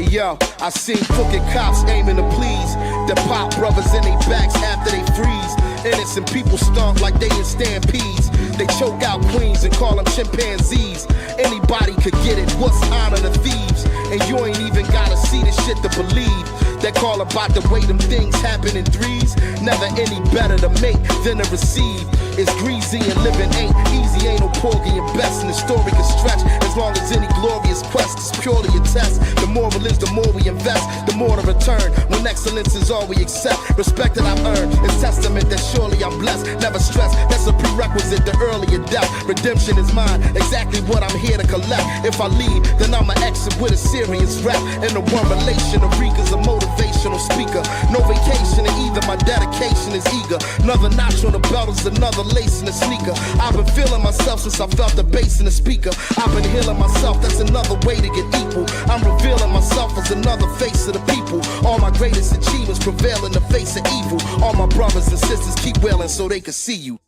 yo, I seen crooked cops aiming to please the pop brothers in their backs after they freeze. Innocent people stomp like they in stampedes. They choke out queens and call them chimpanzees. Anybody could get it, what's honor to thieves? And you ain't even gotta see the shit to believe. They call about the way them things happen in threes. Never any better to make than to receive. It's greasy and living ain't easy, ain't no porgy and best. And the story can stretch as long as any glorious quest is purely a test. The moral is the more we invest, the more to return. When excellence is all we accept, respect that I've earned is testament that surely I'm blessed. Never stress, that's a prerequisite to earlier death. Redemption is mine, exactly what I'm here to collect. If I leave, then I'ma exit with a serious rap. In the one relation, Eureka's a motivational speaker. No vacation to either, my dedication is eager. Another notch on the belt is another lace in the sneaker. I've been feeling myself since I felt the bass in the speaker. I've been healing myself, that's another way to get equal. I'm revealing myself as another face of the people. All my greatest achievements prevail in the face of evil. All my brothers and sisters keep wailing so they can see you.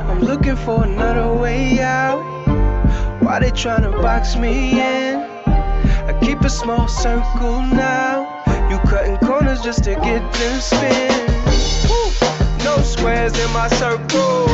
I'm looking for another way out. Why they tryna box me in? I keep a small circle now. You cutting corners just to get them spins. No squares in my circle.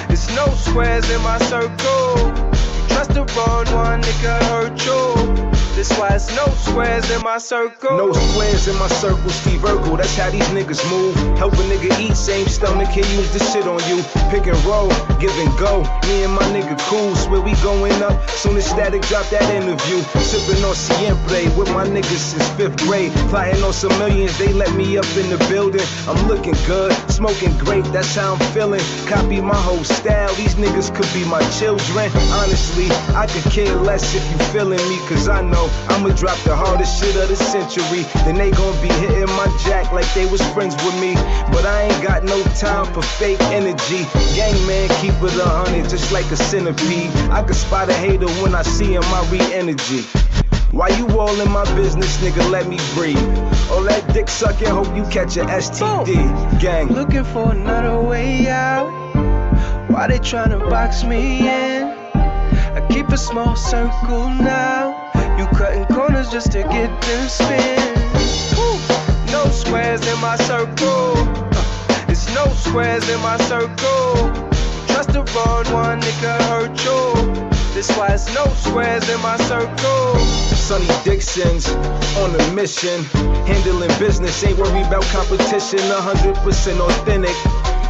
There's no squares in my circle. You trust the wrong one, it could hurt you. That's why it's no squares in my circle. No squares in my circle, Steve Urkel, that's how these niggas move. Help a nigga eat, same stomach, can use this shit on you. Pick and roll, give and go. Me and my nigga cool, swear we going up. Soon as Static drop that interview. Sippin' on Siempre with my niggas since 5th grade. Plotting on some millions, they let me up in the building. I'm looking good, smoking great, that's how I'm feeling. Copy my whole style, these niggas could be my children. Honestly, I could care less if you feeling me, cause I know I'ma drop the hardest shit of the century. Then they gon' be hitting my jack like they was friends with me. But I ain't got no time for fake energy. Gang man, keep it 100 just like a centipede. I can spot a hater when I see him, I re-energy. Why you all in my business, nigga, let me breathe. All that dick sucking, hope you catch a STD. Gang. Looking for another way out. Why they tryna box me in? I keep a small circle now. You cutting corners just to get them spins. No squares in my circle. There's no squares in my circle. Trust the wrong one, it could hurt you. That's why it's no squares in my circle. Sonny Dixon's on a mission. Handling business, ain't worried about competition. 100% authentic.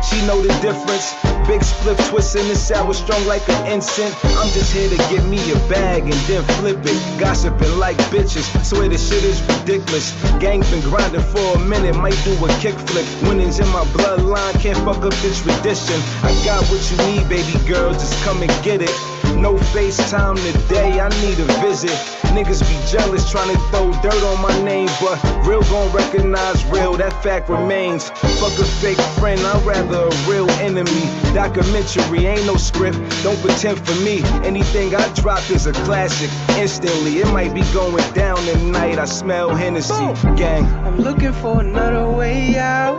She know the difference. Big split twisting the sour strong like an incense. I'm just here to get me a bag and then flip it. Gossiping like bitches, swear this shit is ridiculous. Gang been grinding for a minute, might do a kickflip. Winnings in my bloodline, can't fuck up this tradition. I got what you need, baby girl, just come and get it. No FaceTime today, I need a visit. Niggas be jealous trying to throw dirt on my name, but real gon' recognize real, that fact remains. Fuck a fake friend, I'd rather a real enemy. Documentary, ain't no script, don't pretend for me. Anything I drop is a classic, instantly. It might be going down tonight, I smell Hennessy, gang. I'm looking for another way out.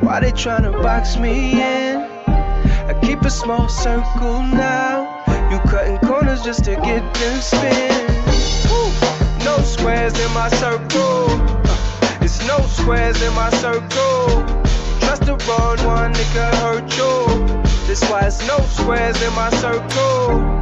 Why they tryna box me in? I keep a small circle now. You cutting corners just to get them spins. No squares in my circle. There's no squares in my circle. Trust the wrong one, it could hurt you. That's why it's no squares in my circle.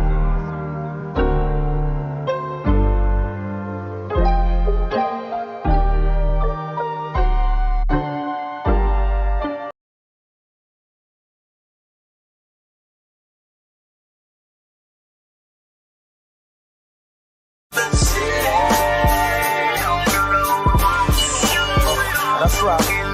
That's right.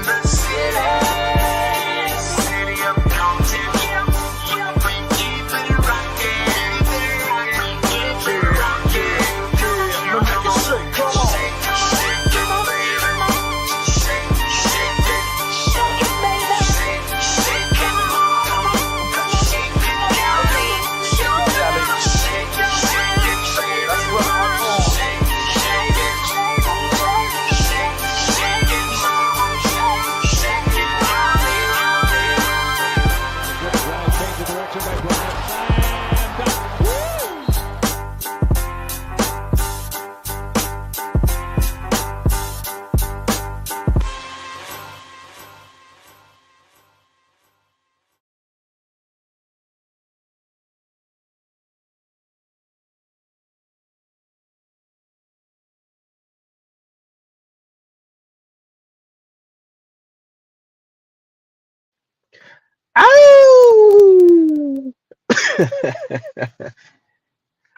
Ow!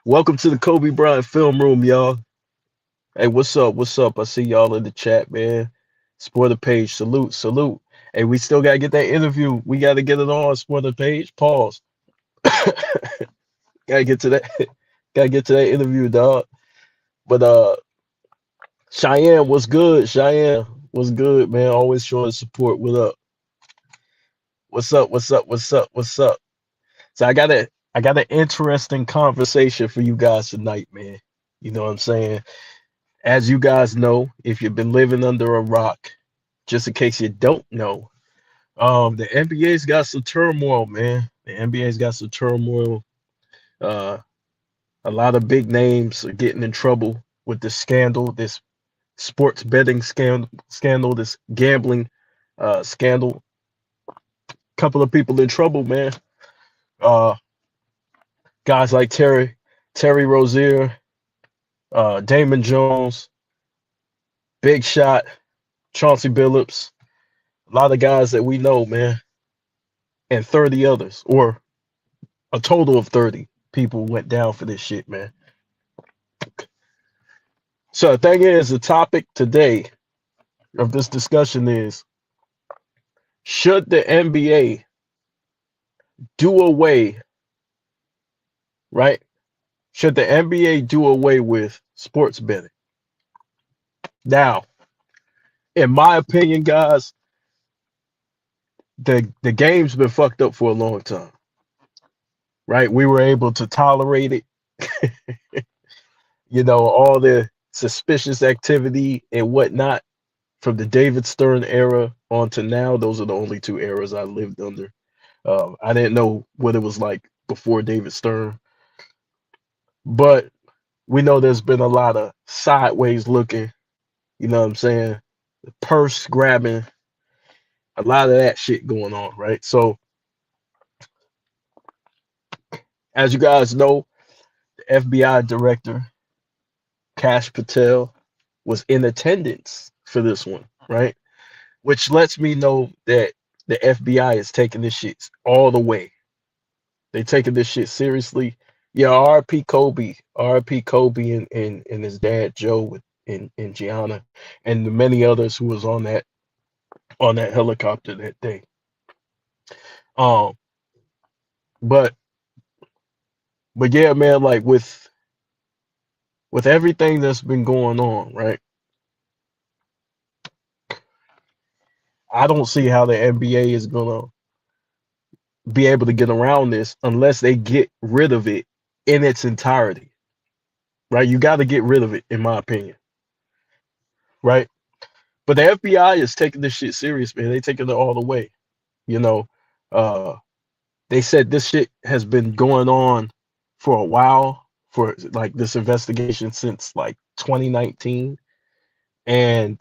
Welcome to the Kobe Bryant Film Room, y'all. Hey, what's up? What's up? I see y'all in the chat, man. Spoiler page, salute, salute. Hey, we still gotta get that interview. We gotta get it on spoiler page. Pause. Gotta get to that. Gotta get to that interview, dog. But Cheyenne, what's good? Cheyenne, what's good, man? Always showing support. What up? What's up? What's up? What's up? What's up? So I got an interesting conversation for you guys tonight, man. You know what I'm saying? As you guys know, if you've been living under a rock, just in case you don't know, the NBA's got some turmoil, man. The NBA's got some turmoil. Uh, a lot of big names are getting in trouble with this scandal, this sports betting scandal, this gambling scandal. Couple of people in trouble, man. Guys like Terry Rozier, Damon Jones, Big Shot, Chauncey Billups, a lot of guys that we know, man, and 30 others, or a total of 30 people went down for this shit, man. So the thing is, the topic today of this discussion is, should the NBA do away, right? Should the NBA do away with sports betting? Now, in my opinion, guys, the game's been fucked up for a long time, right? We were able to tolerate it. You know, all the suspicious activity and whatnot from the David Stern era on to now. Those are the only two eras I lived under. I didn't know what it was like before David Stern, but we know there's been a lot of sideways looking, you know what I'm saying, purse grabbing, a lot of that shit going on, right? So, as you guys know, the FBI director, Kash Patel, was in attendance for this one, right? Which lets me know that the FBI is taking this shit all the way. They taking this shit seriously. Yeah, R.P. Kobe and his dad Joe and Gianna and the many others who was on that helicopter that day. But yeah, man, like with everything that's been going on, right? I don't see how the NBA is gonna be able to get around this unless they get rid of it in its entirety, right? You got to get rid of it, in my opinion, right? But the FBI is taking this shit serious, man. They taking it all the way. You know, they said this shit has been going on for a while, for like this investigation since like 2019, and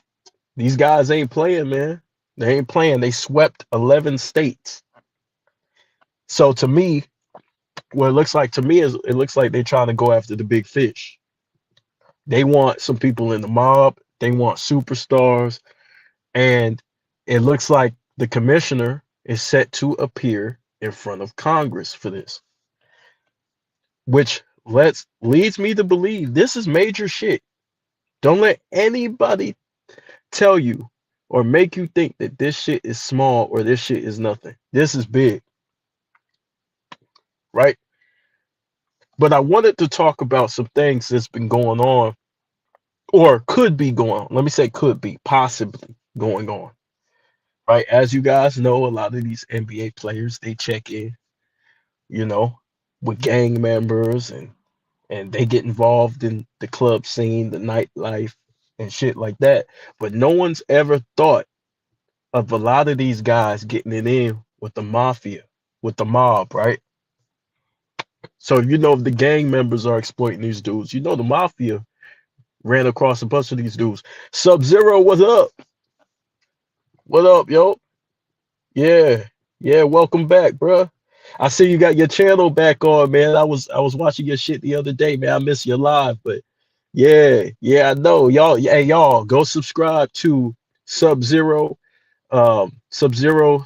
these guys ain't playing, man. They ain't playing. They swept 11 states. So to me, what it looks like to me is it looks like they're trying to go after the big fish. They want some people in the mob. They want superstars. And it looks like the commissioner is set to appear in front of Congress for this, which leads me to believe this is major shit. Don't let anybody tell you or make you think that this shit is small or this shit is nothing. This is big, right? But I wanted to talk about some things that's been going on or could be going on. Let me say could be, possibly going on, right? As you guys know, a lot of these NBA players, they check in, you know, with gang members and they get involved in the club scene, the nightlife and shit like that. But no one's ever thought of a lot of these guys getting it in with the mafia, with the mob, right? So you know, if the gang members are exploiting these dudes, you know the mafia ran across a bunch of these dudes. Sub-Zero, what's up? What up, yo? Yeah, welcome back, bruh. I see you got your channel back on, man. I was watching your shit the other day, man. I miss your live, but yeah, I know. Y'all go subscribe to Sub-Zero. Sub-Zero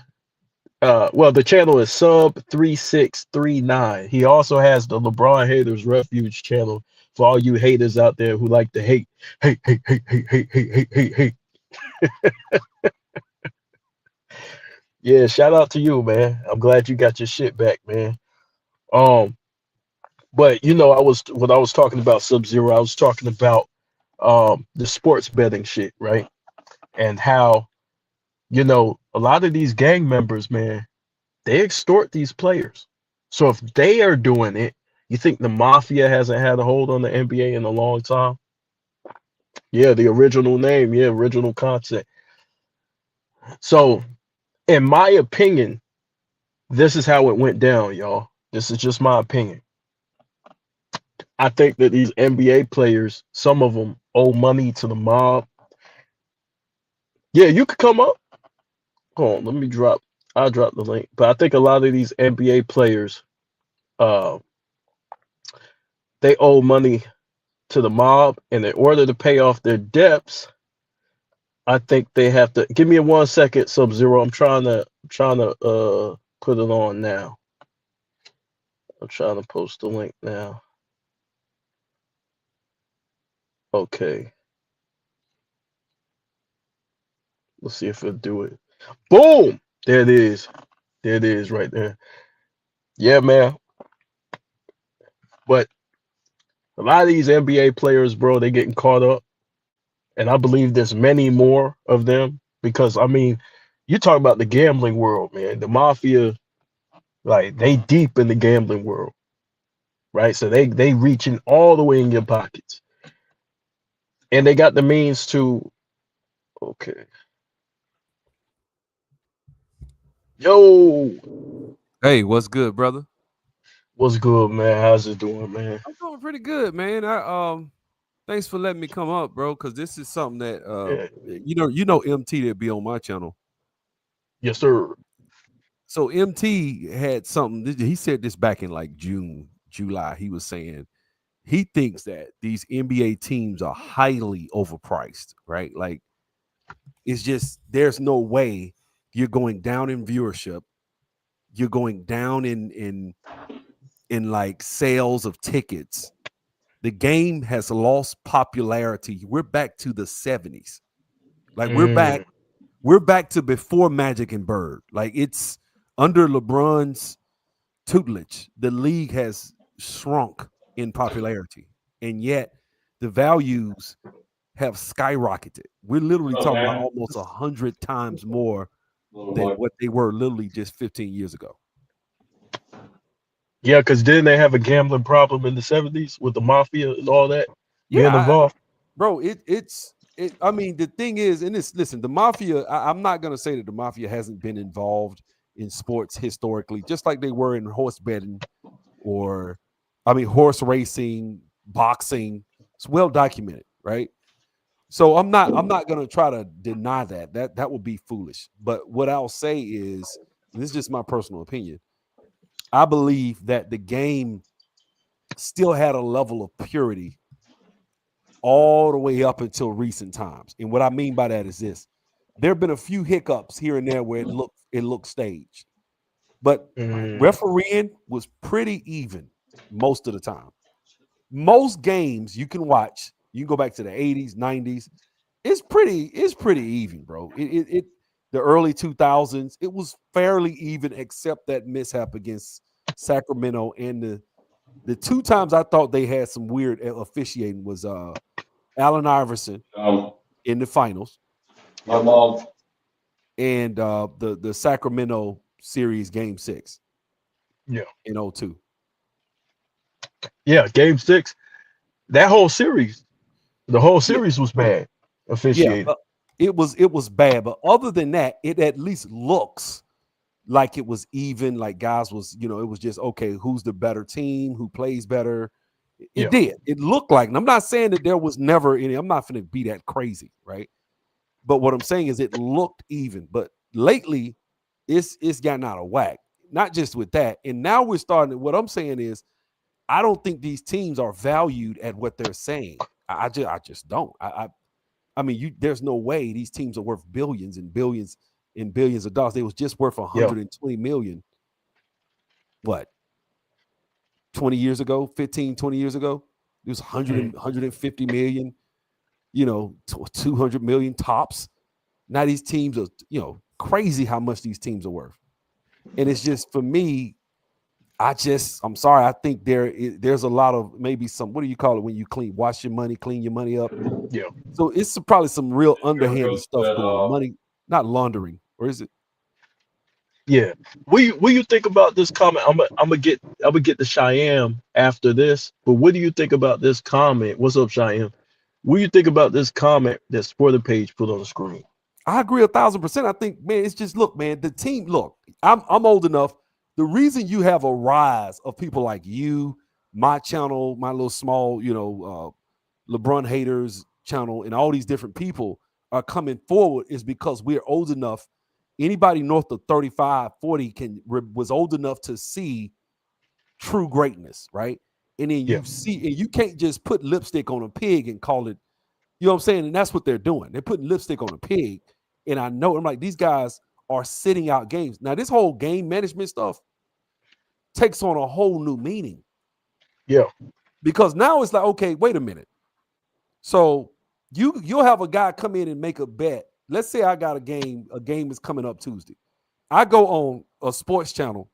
Well, the channel is sub 3639. He also has the LeBron Haters Refuge channel for all you haters out there who like to hate, hate, hate, hate, hate, hate, hate, hate, hate, hate. Yeah, shout out to you, man. I'm glad you got your shit back, man. Um, but you know, when I was talking about Sub-Zero, I was talking about the sports betting shit, right? And how, you know, a lot of these gang members, man, they extort these players. So if they are doing it, you think the mafia hasn't had a hold on the NBA in a long time? Yeah, the original name, yeah, original concept. So, in my opinion, this is how it went down, y'all. This is just my opinion. I think that these NBA players, some of them owe money to the mob. Yeah, you could come up. Hold on, let me drop. I'll drop the link. But I think a lot of these NBA players, uh, they owe money to the mob, and in order to pay off their debts, I think they have to give me a 1 second, Sub-Zero. I'm trying to put it on now. I'm trying to post the link now. Okay. Let's see if it'll do it. Boom! There it is. There it is right there. Yeah, man. But a lot of these NBA players, bro, they getting caught up. And I believe there's many more of them because, I mean, you talk about the gambling world, man. The mafia, like, they deep in the gambling world, right? So they reaching all the way in your pockets. And they got the means to, okay. Yo, Hey, what's good, brother? what's good, man? How's it doing, man? I'm doing pretty good, man. I thanks for letting me come up, bro, because this is something that Yeah. you know MT that be on my channel. Yes, sir. So MT had something. He said this back in like June, July. He was saying he thinks that these NBA teams are highly overpriced, right? Like it's just there's no way you're going down in viewership, you're going down in like sales of tickets. The game has lost popularity. We're back to the 70s. Like we're back to before Magic and Bird. Like it's under LeBron's tutelage, the league has shrunk in popularity. And yet the values have skyrocketed. We're literally talking about almost 100 times more than what they were literally just 15 years ago. Yeah, because didn't they have a gambling problem in the 70s with the mafia and all that being involved? Bro, it's I mean, the thing is, and this listen, the mafia, I'm not gonna say that the mafia hasn't been involved in sports historically, just like they were in horse betting or horse racing, boxing. It's well documented, right? So I'm not gonna try to deny that would be foolish. But what I'll say is, and this is just my personal opinion, I believe that the game still had a level of purity all the way up until recent times. And what I mean by that is this: there have been a few hiccups here and there where it looked staged, but refereeing was pretty even most of the time. Most games you can watch, you can go back to the 80s, 90s. It's pretty even, bro. The early 2000s, it was fairly even, except that mishap against Sacramento, and the two times I thought they had some weird officiating was Allen Iverson in the finals, and the Sacramento series game 6, yeah, in 2002. Yeah, game 6. That whole series, the whole series was bad officiated. Yeah, it was bad, but other than that, it at least looks like it was even. Like guys was, it was just okay. Who's the better team? Who plays better? It did. It looked like, and I'm not saying that there was never any. I'm not going to be that crazy, right? But what I'm saying is it looked even. But lately, it's gotten out of whack. Not just with that, and now we're starting. What I'm saying is, I don't think these teams are valued at what they're saying. I just don't. I mean, there's no way these teams are worth billions and billions in billions of dollars. They was just worth 120 million. What? 20 years ago, 15, 20 years ago, it was 150 million, 200 million tops. Now these teams are, crazy how much these teams are worth. And it's just, for me, I'm sorry. I think there's a lot of maybe some, what do you call it when you wash your money, clean your money up? Yeah. So it's probably some real underhanded stuff going on. Money, not laundering, or is it? Yeah. What you think about this comment? I'm gonna get the Cheyenne after this, but what do you think about this comment? What's up, Cheyenne? What do you think about this comment that Spoiler Page put on the screen? I agree 1,000%. I think, man, it's just, look, man, the team, look, I'm old enough. The reason you have a rise of people like you, my channel, my little small, LeBron haters channel, and all these different people are coming forward is because we're old enough. Anybody north of 35, 40 was old enough to see true greatness, right? And then you see, and you can't just put lipstick on a pig and call it, you know what I'm saying? And that's what they're doing. They're putting lipstick on a pig. And I know, I'm like, these guys are sitting out games. Now, this whole game management stuff takes on a whole new meaning. Yeah. Because now it's like, okay, wait a minute. So you'll have a guy come in and make a bet. Let's say I got a game is coming up Tuesday. I go on a sports channel,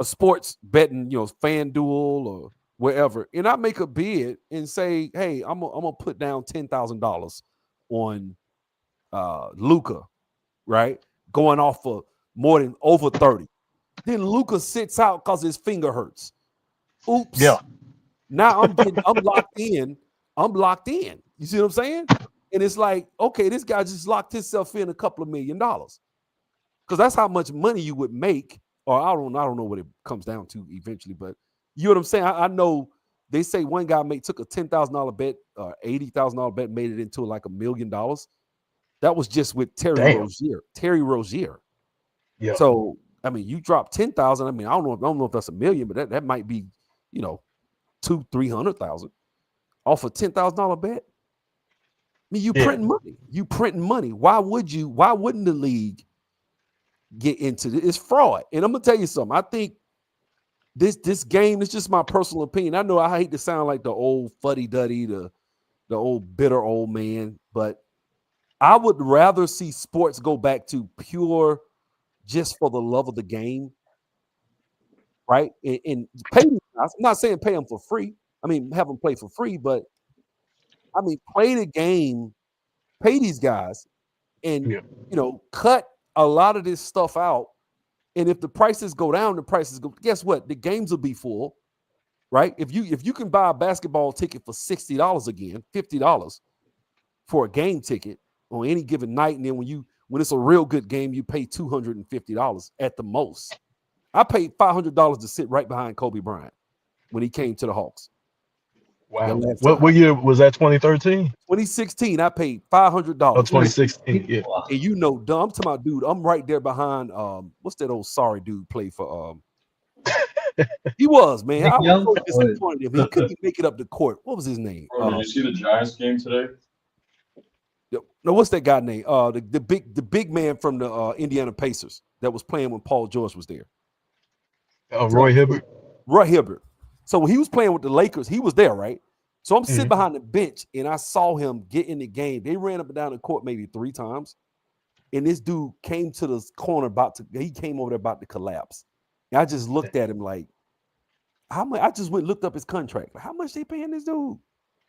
a sports betting, FanDuel or wherever, and I make a bid and say, hey, I'm gonna put down $10,000 on Luka, right? Going off for more than over 30. Then Luka sits out because his finger hurts. Oops. Yeah. Now I'm locked in. I'm locked in. You see what I'm saying? And it's like, okay, this guy just locked himself in a couple of $1 million. Because that's how much money you would make. Or I don't know what it comes down to eventually, but you know what I'm saying? I know they say one guy took a $10,000 bet, $80,000 bet, made it into like $1 million. That was just with Terry Rozier. Terry Rozier. Yeah. So I mean, you drop 10,000. I mean, I don't know if that's $1 million, but that might be, $200,000-300,000 off a $10,000 bet. I mean, you printing money. You printing money. Why wouldn't the league get into this? It's fraud. And I'm gonna tell you something. I think this game is just my personal opinion. I know I hate to sound like the old fuddy-duddy, the old bitter old man, but I would rather see sports go back to pure just for the love of the game, right? And pay. I'm not saying pay them for free. I mean, have them play for free, but I mean, play the game, pay these guys, and cut a lot of this stuff out. And if the prices go down, the prices go. Guess what? The games will be full, right? If you can buy a basketball ticket for $60 again, $50 for a game ticket on any given night, and then when it's a real good game, you pay $250 at the most. I paid $500 to sit right behind Kobe Bryant when he came to the Hawks. Wow. What year was that? 2013? 2016. I paid $500. Oh, 2016. Yeah. And I'm talking about, dude, I'm right there behind what's that old sorry dude play for he was, man. I was so disappointed if he couldn't make it up the court. What was his name? Bro, did you see the Giants game today? No, what's that guy name? The big man from the Indiana Pacers that was playing when Paul George was there. Roy Hibbert. Roy Hibbert. So when he was playing with the Lakers, he was there, right? So I'm sitting behind the bench, and I saw him get in the game. They ran up and down the court maybe 3 times, and this dude came to the corner he came over there about to collapse. And I just looked at him like, how much? I just went and looked up his contract. How much they paying this dude?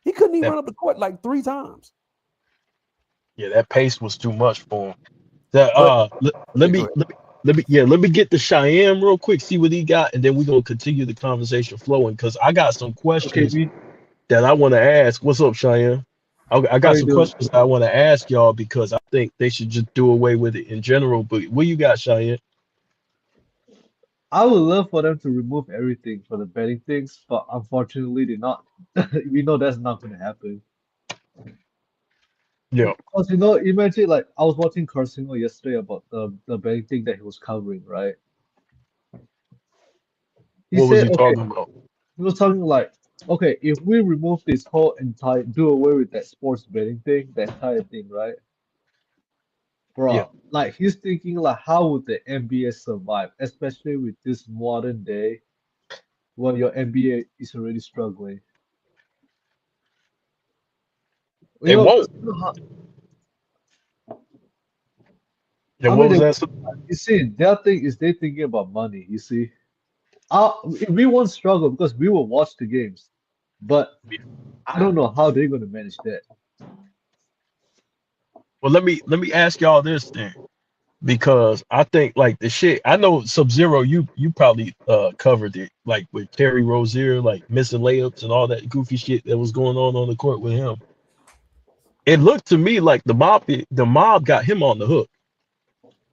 He couldn't even run up the court like 3 times. Yeah, that pace was too much for him. Let me get the Cheyenne real quick, see what he got, and then we're gonna continue the conversation flowing because I got some questions that I want to ask. What's up, Cheyenne? I got some questions I want to ask y'all because I think they should just do away with it in general. But what you got, Cheyenne? I would love for them to remove everything for the betting things, but unfortunately, they're not. We know that's not going to happen. Yeah. Because imagine like I was watching Carsino yesterday about the betting thing that he was covering, right? What was he talking about? He was talking like, okay, if we remove this whole do away with that sports betting thing, the entire thing, right? bro. Yeah. Like he's thinking like, how would the NBA survive, especially with this modern day where your NBA is already struggling. It Because won't. you know how, Yeah, I what mean, was they, that? you see, their thing is they thinking about money. You see, we won't struggle because we will watch the games, but I don't know how they're going to manage that. Well, let me ask y'all this then, because I think like the shit. I know Sub Zero. You probably covered it like with Terry Rozier, like missing layups and all that goofy shit that was going on the court with him. It looked to me like the mob got him on the hook.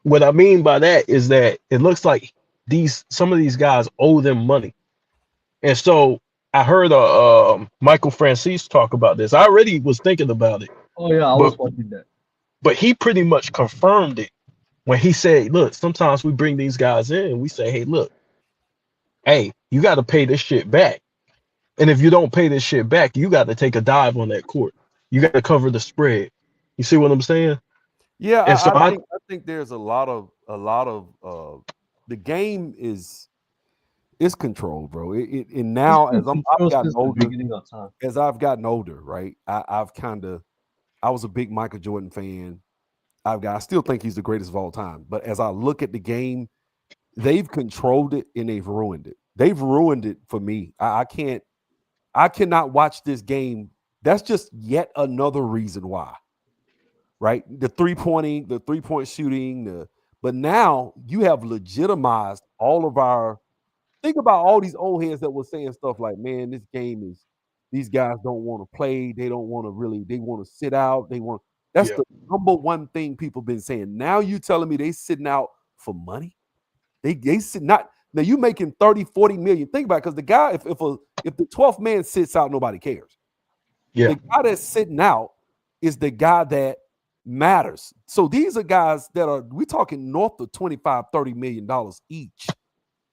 What I mean by that is that it looks like some of these guys owe them money. And so I heard Michael Francis talk about this. I already was thinking about it, Oh yeah, I but was watching that. he pretty much confirmed it when he said, "Look, sometimes we bring these guys in and we say, hey, look, hey, you got to pay this shit back. And if you don't pay this shit back, you got to take a dive on that court. You got to cover the spread." You see what I'm saying? Yeah, And so I think there's a lot of the game is controlled, bro. And It's now been I've controlled gotten since the older, beginning of time. right? I was a big Michael Jordan fan. I still think he's the greatest of all time. But as I look at the game, they've controlled it and they've ruined it. They've ruined it for me. I cannot watch this game. That's just yet another reason why. Right? The 3-point shooting, but now you have legitimized all of our. Think about all these old heads that were saying stuff like, man, this game is, these guys don't want to play. They don't want to really, they want to sit out. That's yeah, the number one thing people been saying. Now you telling me they sitting out for money? They sit not, now you making 30, 40 million. Think about it, because the guy, if the 12th man sits out, nobody cares. yeah, The guy that's sitting out is the guy that matters. So these are guys that are, we talking north of 25, $30 million each.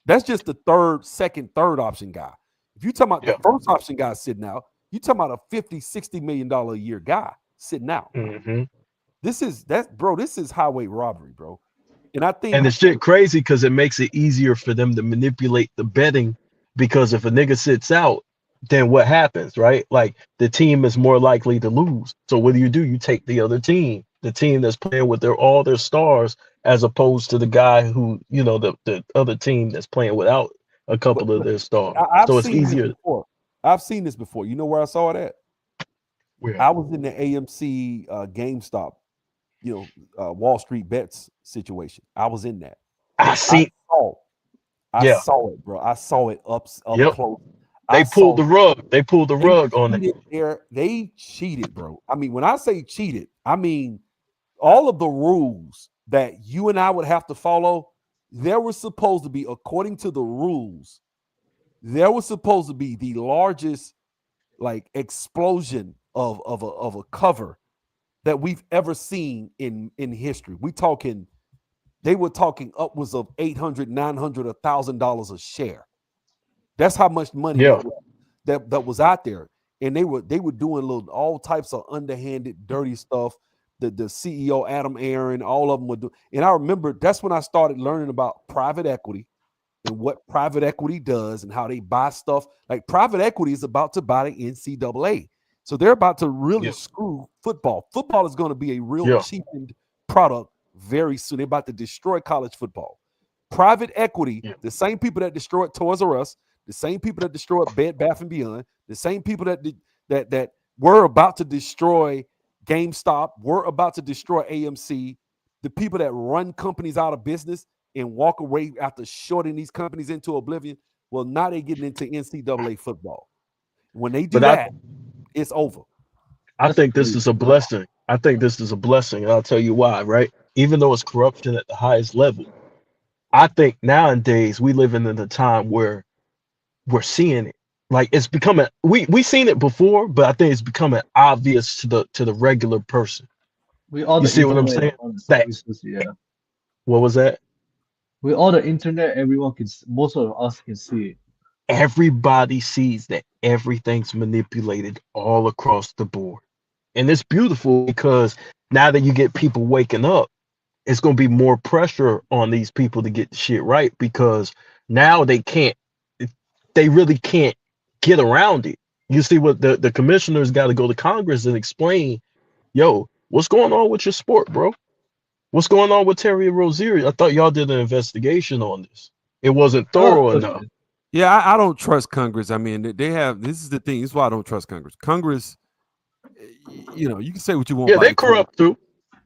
That's just the third option guy. If you talking about yeah. the first option guy sitting out, you talking about a $50, $60 million a year guy sitting out. hmm This is highway robbery, bro. And I think And the shit crazy because it makes it easier for them to manipulate the betting, because if a nigga sits out, then what happens, right? Like the team is more likely to lose. So what do? You take the other team, the team that's playing with all their stars, as opposed to the guy who, the other team that's playing without a couple of but their stars. I've So it's seen this easier. before. I've seen this before. You know where I saw it at? Where I was in the AMC GameStop, Wall Street Bets situation. I was in that. I see. I Yeah. saw it, bro. I saw it up Yep. close. They pulled the rug. They pulled the rug on it. They cheated, bro. I mean, when I say cheated, I mean all of the rules that you and I would have to follow. There was supposed to be, according to the rules, there was supposed to be the largest like explosion of a cover that we've ever seen in history. They were talking upwards of $800, $900, $1,000 a share. That's how much money Yeah. that was out there. And they were doing all types of underhanded, dirty stuff. The CEO, Adam Aaron, all of them would do. And I remember that's when I started learning about private equity and what private equity does and how they buy stuff. Like private equity is about to buy the NCAA. So they're about to really screw football. Football is going to be a real cheapened product very soon. They're about to destroy college football. Private equity, the same people that destroyed Toys R Us, the same people that destroyed Bed Bath & Beyond, the same people that were about to destroy GameStop, were about to destroy AMC, the people that run companies out of business and walk away after shorting these companies into oblivion. Well, now they're getting into NCAA football. When they do it's over. I think this is a blessing. I think this is a blessing, and I'll tell you why, right? Even though it's corruption at the highest level, I think nowadays we live in a time where we're seeing it. Like it's becoming, we seen it before, but I think it's becoming obvious to the regular person. You see what I'm saying? What was that? With all the internet, most of us can see it. Everybody sees that everything's manipulated all across the board. And it's beautiful because now that you get people waking up, it's going to be more pressure on these people to get the shit right, because now they really can't get around it. You see what the commissioners got to go to Congress and explain, yo, what's going on with your sport, bro? What's going on with Terry Rozier? I thought y'all did an investigation on this. It wasn't thorough enough. Yeah, I don't trust Congress. I mean, they have, this is the thing. This is why I don't trust Congress. Congress, you know, you can say what you want. Yeah, they corrupt too.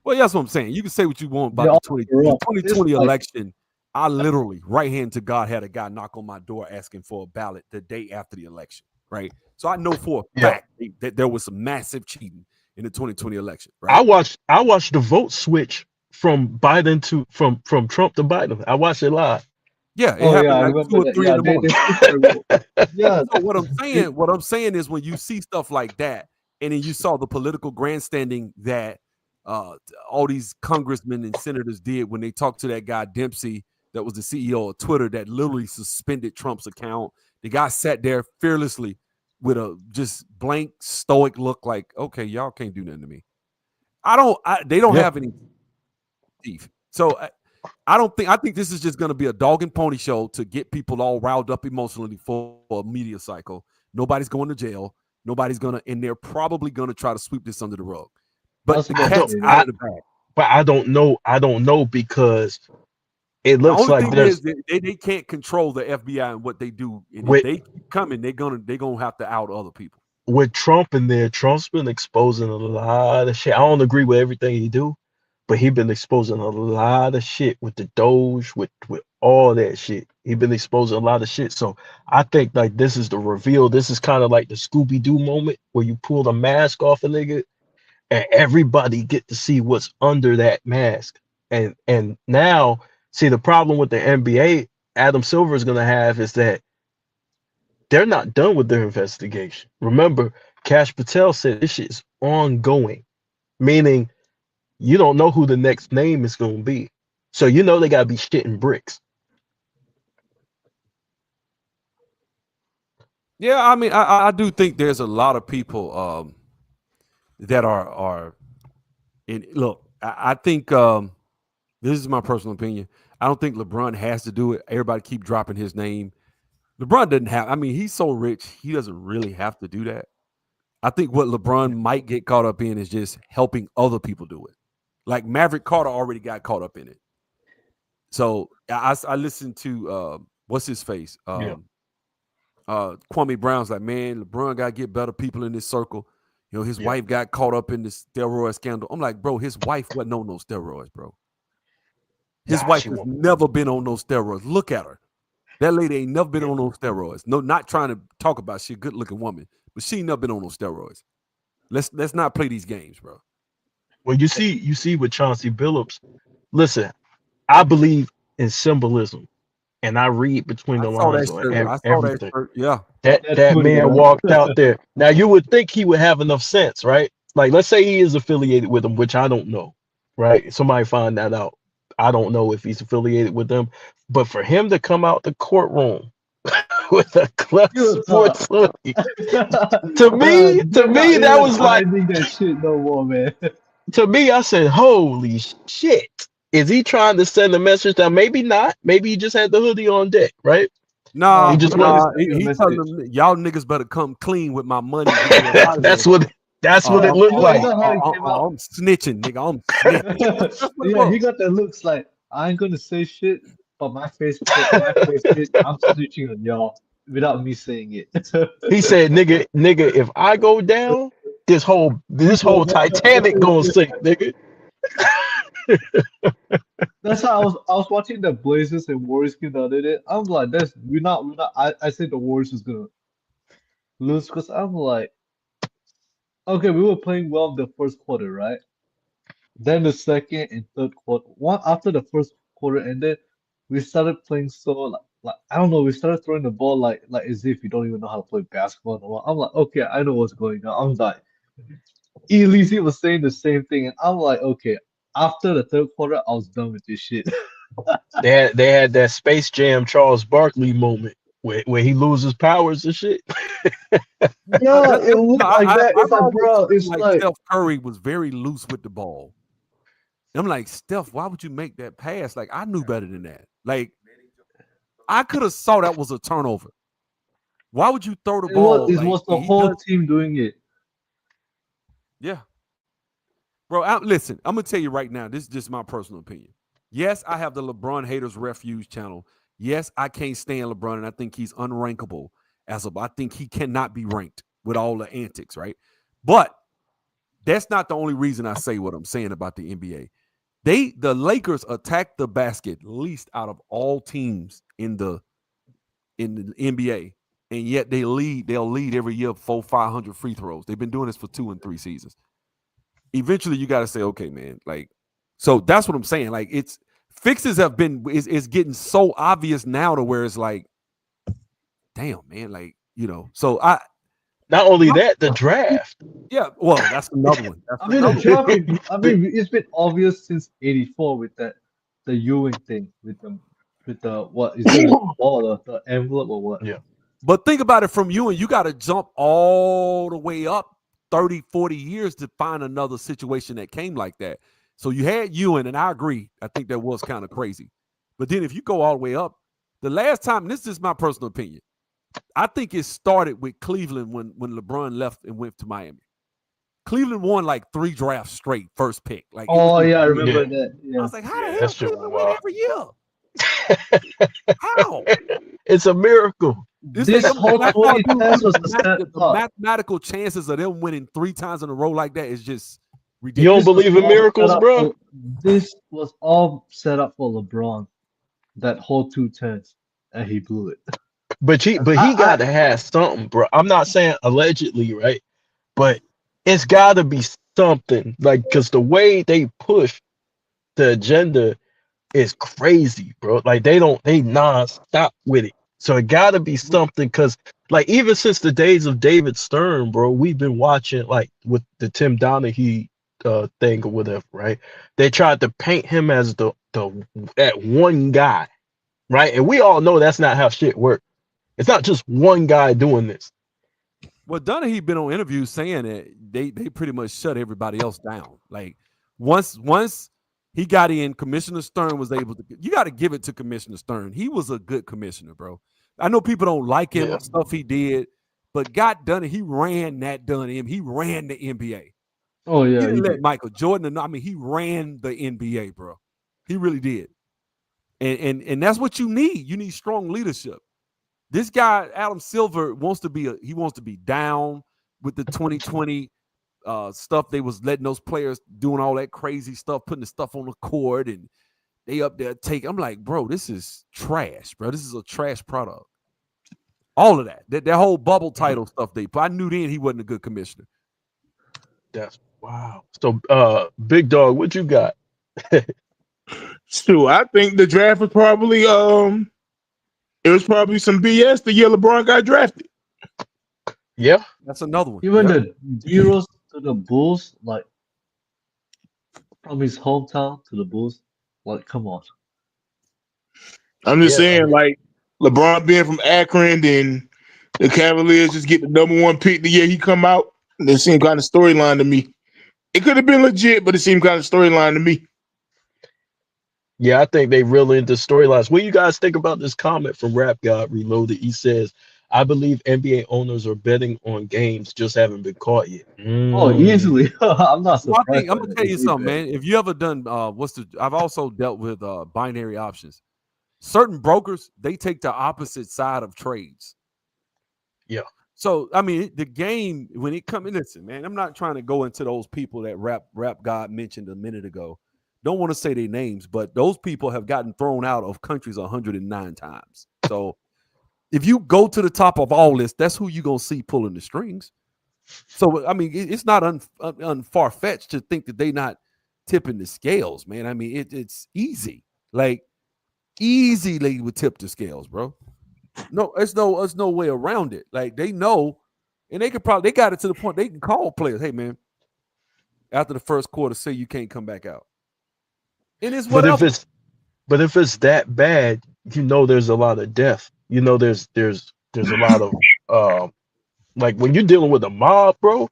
Well, that's what I'm saying. You can say what you want about the 2020 election. I literally, right hand to God, had a guy knock on my door asking for a ballot the day after the election, right? So I know for a fact that there was some massive cheating in the 2020 election, right? I watched the vote switch from Biden to from Trump to Biden. I watched it live. Yeah, it happened like 2 or 3 in the morning. Yeah. So what I'm saying is, when you see stuff like that, and then you saw the political grandstanding that all these congressmen and senators did when they talked to that guy Dempsey, that was the CEO of Twitter, that literally suspended Trump's account. The guy sat there fearlessly with a just blank stoic look, like, okay, y'all can't do nothing to me. They don't have any teeth. So I think this is just going to be a dog and pony show to get people all riled up emotionally for a media cycle. Nobody's going to jail. And they're probably going to try to sweep this under the rug. But the cat's out of the bag. But I don't know because it looks like they can't control the FBI and what they do. And if they keep coming, they're gonna have to out other people. With Trump in there, Trump's been exposing a lot of shit. I don't agree with everything he do, but he's been exposing a lot of shit with the Doge, with all that shit. He's been exposing a lot of shit. So I think like this is the reveal. This is kind of like the Scooby-Doo moment where you pull the mask off a nigga and everybody get to see what's under that mask. And now, see, the problem with the NBA, Adam Silver is gonna have is that they're not done with their investigation. Remember, Kash Patel said this shit is ongoing, meaning you don't know who the next name is going to be. So you know they got to be shitting bricks. Yeah, I mean, I do think there's a lot of people that are in. Look, I think this is my personal opinion. I don't think LeBron has to do it. Everybody keep dropping his name. LeBron doesn't have. I mean, he's so rich, he doesn't really have to do that. I think what LeBron might get caught up in is just helping other people do it. Like Maverick Carter already got caught up in it. So I listened to what's his face? Kwame Brown's like, man, LeBron got to get better people in this circle. You know, his wife got caught up in this steroid scandal. I'm like, bro, his wife wasn't on those steroids, bro. His wife has never been on those steroids. Look at her. That lady ain't never been on those steroids. No, not trying to talk about she a good looking woman, but she ain't never been on those steroids. Let's not play these games, bro. Well, you see with Chauncey Billups. Listen, I believe in symbolism, and I read between the lines on everything. Yeah, that man walked out there. Now you would think he would have enough sense, right? Like, let's say he is affiliated with them, which I don't know, right? Somebody find that out. I don't know if he's affiliated with them, but for him to come out the courtroom with a Clutch Sports hoodie, to me, that was like, I think that shit no more, man. To me, I said, "Holy shit! Is he trying to send a message that maybe not? Maybe he just had the hoodie on deck, right? No, he just he's telling them, y'all niggas better come clean with my money." That's what it looked like. I'm snitching, nigga. I'm snitching. Yeah, he got that looks like, I ain't gonna say shit, but my face, I'm snitching on y'all without me saying it. He said, "Nigga, if I go down, this whole Titanic gonna sink, nigga." That's how I was watching the Blazers and Warriors game the other day. I'm like, we're not. I said the Warriors was gonna lose because I'm like, okay, we were playing well in the first quarter, right? Then the second and third quarter, after the first quarter ended, we started playing so like I don't know, we started throwing the ball like as if you don't even know how to play basketball. No more. I'm like, okay, I know what's going on. I'm like, Elise was saying the same thing, and I'm like, okay. After the third quarter, I was done with this shit. They had that Space Jam Charles Barkley moment where he loses powers and shit. Yeah, it looked like that. It's like, bro, it's like Steph Curry was very loose with the ball. I'm like, Steph, why would you make that pass? Like, I knew better than that. Like, I could have saw that was a turnover. Why would you throw the ball? It was the whole team doing it. Yeah. Bro, listen, I'm going to tell you right now, this is just my personal opinion. Yes, I have the LeBron Haters Refuge channel. Yes, I can't stand LeBron, and I think he's unrankable. I think he cannot be ranked with all the antics, right? But that's not the only reason I say what I'm saying about the NBA. The Lakers attack the basket least out of all teams in the NBA, and yet they'll lead every year 400-500 free throws. They've been doing this for 2 and 3 seasons. Eventually, you got to say, okay, man, like, so that's what I'm saying. Like, it's fixes is getting so obvious now to where it's like, damn, man, like, so not only that, the draft. Yeah, well, that's another one. The draft. It's been obvious since '84 with the Ewing thing with the what is it the envelope or what? Yeah. But think about it from Ewing. You got to jump all the way up 30, 40 years to find another situation that came like that. So you had Ewing, and I agree. I think that was kind of crazy. But then if you go all the way up, the last time, and this is my personal opinion, I think it started with Cleveland when LeBron left and went to Miami. Cleveland won like 3 drafts straight, first pick. Like, I remember that. Yeah. I was like, how the hell Cleveland win every year? How? It's a miracle. This whole 2010 was the mathematical chances of them winning 3 times in a row like that is just ridiculous. You don't believe in miracles, bro? This was all set up for LeBron. That whole 2-10s, and he blew it. But he got to have something, bro. I'm not saying allegedly, right? But it's got to be something, like, because the way they push the agenda is crazy, bro. Like, they non-stop with it. So it got to be something, because, like, even since the days of David Stern, bro, we've been watching, like, with the Tim Donaghy thing or whatever, right? They tried to paint him as that one guy, right? And we all know that's not how shit works. It's not just one guy doing this. Well, Donaghy been on interviews saying that they pretty much shut everybody else down. Like, once he got in, Commissioner Stern was able to. You got to give it to Commissioner Stern. He was a good commissioner, bro. I know people don't like him and stuff he did, but God done it. He ran that done him. He ran the NBA. Oh yeah, he didn't let Michael Jordan know. I mean, he ran the NBA, bro. He really did. And that's what you need. You need strong leadership. This guy, Adam Silver, wants to be down with the 2020 stuff. They was letting those players doing all that crazy stuff, putting the stuff on the court, and they up there I'm like, bro, this is trash, bro. This is a trash product. All of that whole bubble title stuff I knew then he wasn't a good commissioner. That's wow. So, Big Dog, what you got? Stu, I think the draft was probably it was probably some BS the year LeBron got drafted. Yeah, that's another one. Even the zeros to the Bulls, like from his hometown to the Bulls, like, come on. I'm just saying, like, LeBron being from Akron, and the Cavaliers just get the #1 pick the year he come out. It seemed kind of storyline to me. It could have been legit, but it seemed kind of storyline to me. Yeah, I think they really into storylines. What do you guys think about this comment from Rap God Reloaded? He says, I believe NBA owners are betting on games, just haven't been caught yet. Oh, easily. I'm not surprised. I'm gonna tell you something, man. If you ever done I've also dealt with binary options. Certain brokers, they take the opposite side of trades. Yeah. So I mean, the game when it comes, listen, man, I'm not trying to go into those people that Rap God mentioned a minute ago. Don't want to say their names, but those people have gotten thrown out of countries 109 times. So if you go to the top of all this, that's who you're going to see pulling the strings. So, I mean, it's not far-fetched to think that they're not tipping the scales, man. I mean, it's easy. Like, easy they would tip the scales, bro. No, there's no way around it. Like, they know, and they got it to the point they can call players, hey, man, after the first quarter, say you can't come back out. And it's whatever. But if it's that bad, you know there's a lot of death. You know there's a lot of like when you're dealing with a mob, bro.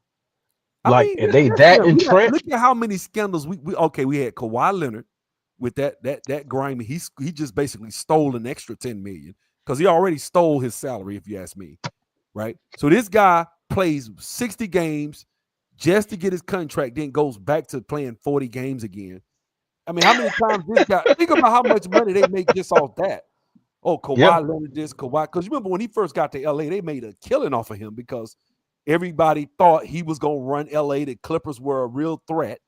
Like, and they that entrenched. Look at how many scandals we had Kawhi Leonard with that grimy. He just basically stole an extra $10 million because he already stole his salary, if you ask me. Right. So this guy plays 60 games just to get his contract, then goes back to playing 40 games again. I mean, how many times this guy, think about how much money they make just off that. Oh, Kawhi Leonard this, Kawhi. Because you remember when he first got to LA, they made a killing off of him because everybody thought he was going to run LA. The Clippers were a real threat.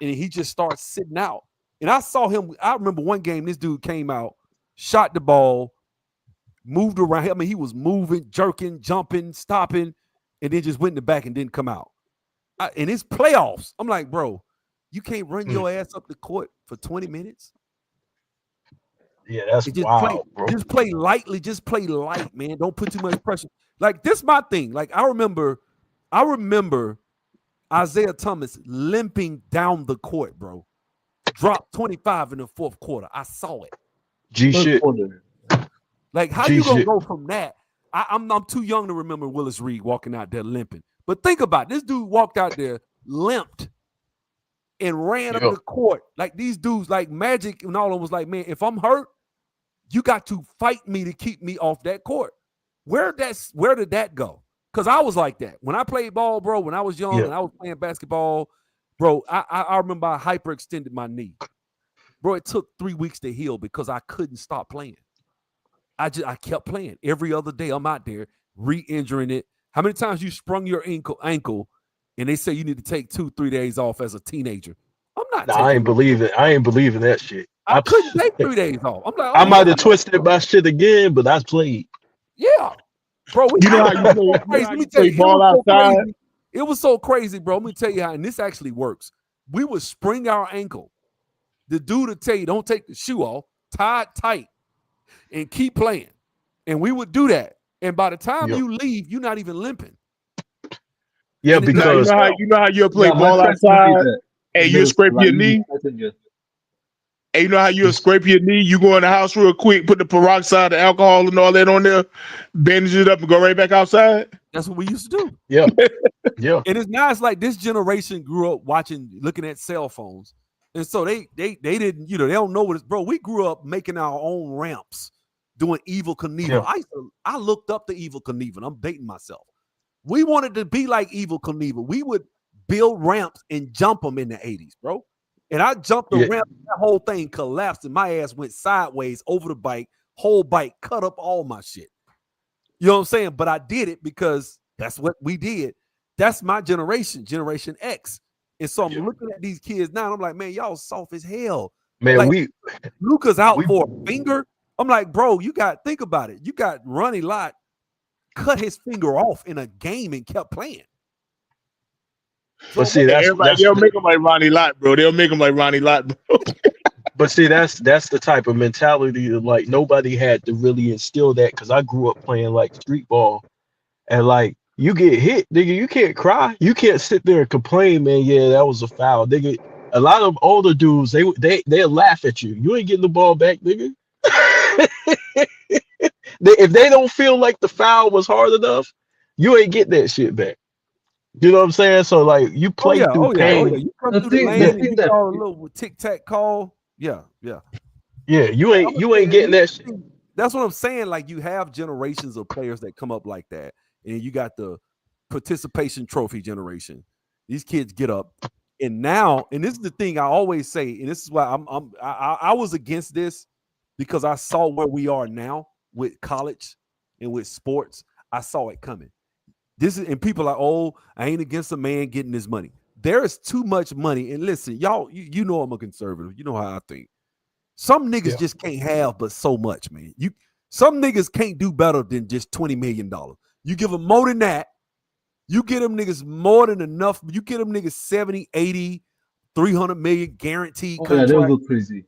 And he just starts sitting out. And I saw him. I remember one game, this dude came out, shot the ball, moved around. I mean, he was moving, jerking, jumping, stopping, and then just went in the back and didn't come out. And it's playoffs. I'm like, bro, you can't run your ass up the court for 20 minutes? Yeah, that's wild, bro. Just play lightly. Just play light, man. Don't put too much pressure. Like, this my thing. Like, I remember Isaiah Thomas limping down the court, bro. Dropped 25 in the fourth quarter. I saw it. Shit. Like, how you gonna go from that? I'm too young to remember Willis Reed walking out there limping. But think about it. This dude walked out there, limped, and ran up the court. Like, these dudes, like Magic and all of them was like, man, if I'm hurt, you got to fight me to keep me off that court. Where did that go? Because I was like that. When I played ball, bro, when I was young and I was playing basketball, bro, I remember I hyperextended my knee. Bro, it took 3 weeks to heal because I couldn't stop playing. I kept playing. Every other day I'm out there re-injuring it. How many times you sprung your ankle and they say you need to take 2-3 days off as a teenager? I'm not. I ain't believing that shit. I couldn't take 3 days off. I'm like, I might have twisted my shit again, but I played. Yeah, bro. You know how you play ball outside? It was so crazy, bro. Let me tell you how, and this actually works. We would spring our ankle. The dude would tell you, don't take the shoe off, tie it tight, and keep playing. And we would do that. And by the time you leave, you're not even limping. Yeah, because you know how you'll play ball outside and you scrape your knee. And you know how you'll scrape your knee? You go in the house real quick, put the peroxide, the alcohol, and all that on there, bandage it up, and go right back outside. That's what we used to do. Yeah, yeah. And it's nice. Like, this generation grew up looking at cell phones, and so they didn't, they don't know what it's. Bro, we grew up making our own ramps, doing Evel Knievel. Yeah. I looked up to Evel Knievel. I'm dating myself. We wanted to be like Evel Knievel. We would build ramps and jump them in the 80s, bro. And I jumped the ramp, that whole thing collapsed, and my ass went sideways over the bike, whole bike, cut up all my shit. You know what I'm saying? But I did it because that's what we did. That's my generation, Generation X. And so I'm looking at these kids now, and I'm like, man, y'all soft as hell. Man, like, Luka's out for a finger. I'm like, bro, think about it. You got Ronnie Lott cut his finger off in a game and kept playing. But see, they'll make him like Ronnie Lott, bro. They'll make him like Ronnie Lott, bro. But see, that's the type of mentality that, like, nobody had to really instill that, because I grew up playing like street ball, and like, you get hit, nigga, you can't cry, you can't sit there and complain, man. Yeah, that was a foul, nigga. A lot of older dudes, they'll laugh at you. You ain't getting the ball back, nigga. If they don't feel like the foul was hard enough, you ain't get that shit back. You know what I'm saying? So, like, you play through pain. You come through the lane and you call a little tic-tac call. Yeah. Yeah, you ain't getting that shit. That's what I'm saying. Like, you have generations of players that come up like that, and you got the participation trophy generation. These kids get up, and now, and this is the thing I always say, and this is why I was against this, because I saw where we are now with college and with sports. I saw it coming. And people are like, oh, I ain't against a man getting his money. There is too much money. And listen, y'all, you know I'm a conservative. You know how I think. Some niggas just can't have but so much, man. Some niggas can't do better than just $20 million. You give them more than that. You get them niggas more than enough. You get them niggas 70, 80, 300 million guaranteed. Yeah, they'll go crazy.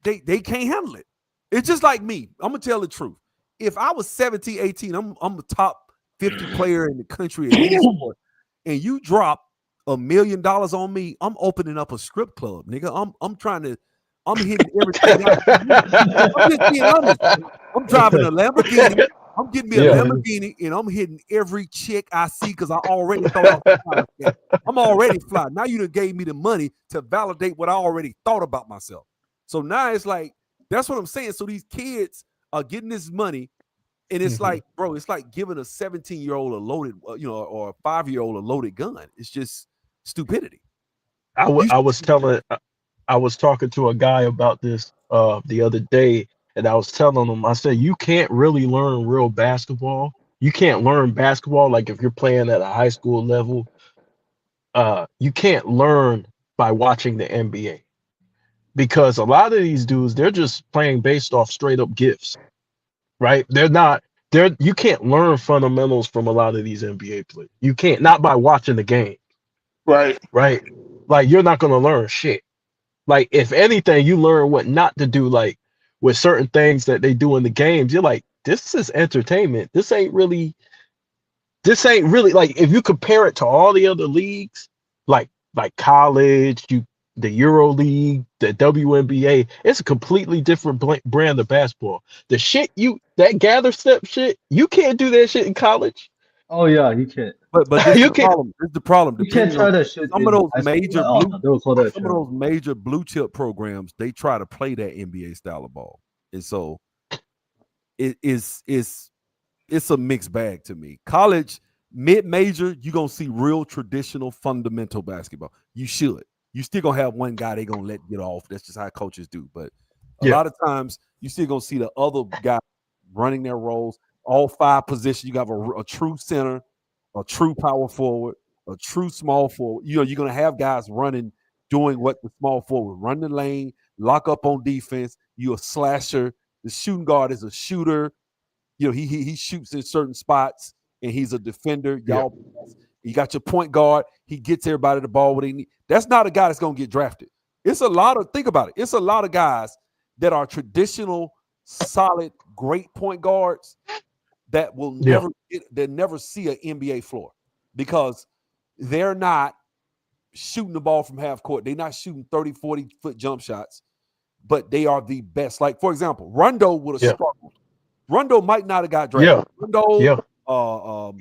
They can't handle it. It's just like me. I'm going to tell the truth. If I was 17, 18, I'm a top 50 player in the country in any sport, and you drop $1 million on me, I'm opening up a strip club, nigga. I'm hitting everything. I'm just being honest. I'm driving a Lamborghini. I'm getting me a Yeah. Lamborghini and I'm hitting every chick I see because I already thought I was fly. Yeah, I'm already fly. Now you done gave me the money to validate what I already thought about myself. So now it's like, that's what I'm saying. So these kids are getting this money, and it's like, bro, it's like giving a 17-year-old a loaded, or a 5-year-old a loaded gun. It's just stupidity. I was talking to a guy about this the other day, and I was telling him, I said, you can't really learn real basketball. You can't learn basketball like if you're playing at a high school level. You can't learn by watching the NBA, because a lot of these dudes, they're just playing based off straight up gifts, right? You can't learn fundamentals from a lot of these NBA players. You can't, not by watching the game, Right. right? Like, you're not going to learn shit. Like, if anything, you learn what not to do. Like, with certain things that they do in the games, you're like, this is entertainment. This ain't really like, if you compare it to all the other leagues, like college, the Euro League, the WNBA, it's a completely different brand of basketball. The shit that gather step shit, you can't do that shit in college. Oh yeah, you can't. But this You is the can't- problem. This is the problem. You can't Depending try on that shit. some of in those high school. major Oh, blue, no, they'll call that some shit. of those major blue chip programs, they try to play that NBA style of ball, and so it's a mixed bag to me. College, mid-major, you're gonna see real traditional fundamental basketball. You should. You still gonna have one guy they gonna let get off. That's just how coaches do. But a lot of times you still gonna see the other guy running their roles, all 5 positions. You have a true center, a true power forward, a true small forward. You're gonna have guys running, doing what the small forward, run the lane, lock up on defense. You're a slasher. The shooting guard is a shooter. He shoots in certain spots, and he's a defender. You got your point guard. He gets everybody the ball where they need. That's not a guy that's gonna get drafted. Think about it. It's a lot of guys that are traditional, solid, great point guards that will never see an NBA floor because they're not shooting the ball from half court. They're not shooting 30, 40-foot jump shots, but they are the best. Like, for example, Rondo would have struggled. Rondo might not have got drafted. Rondo,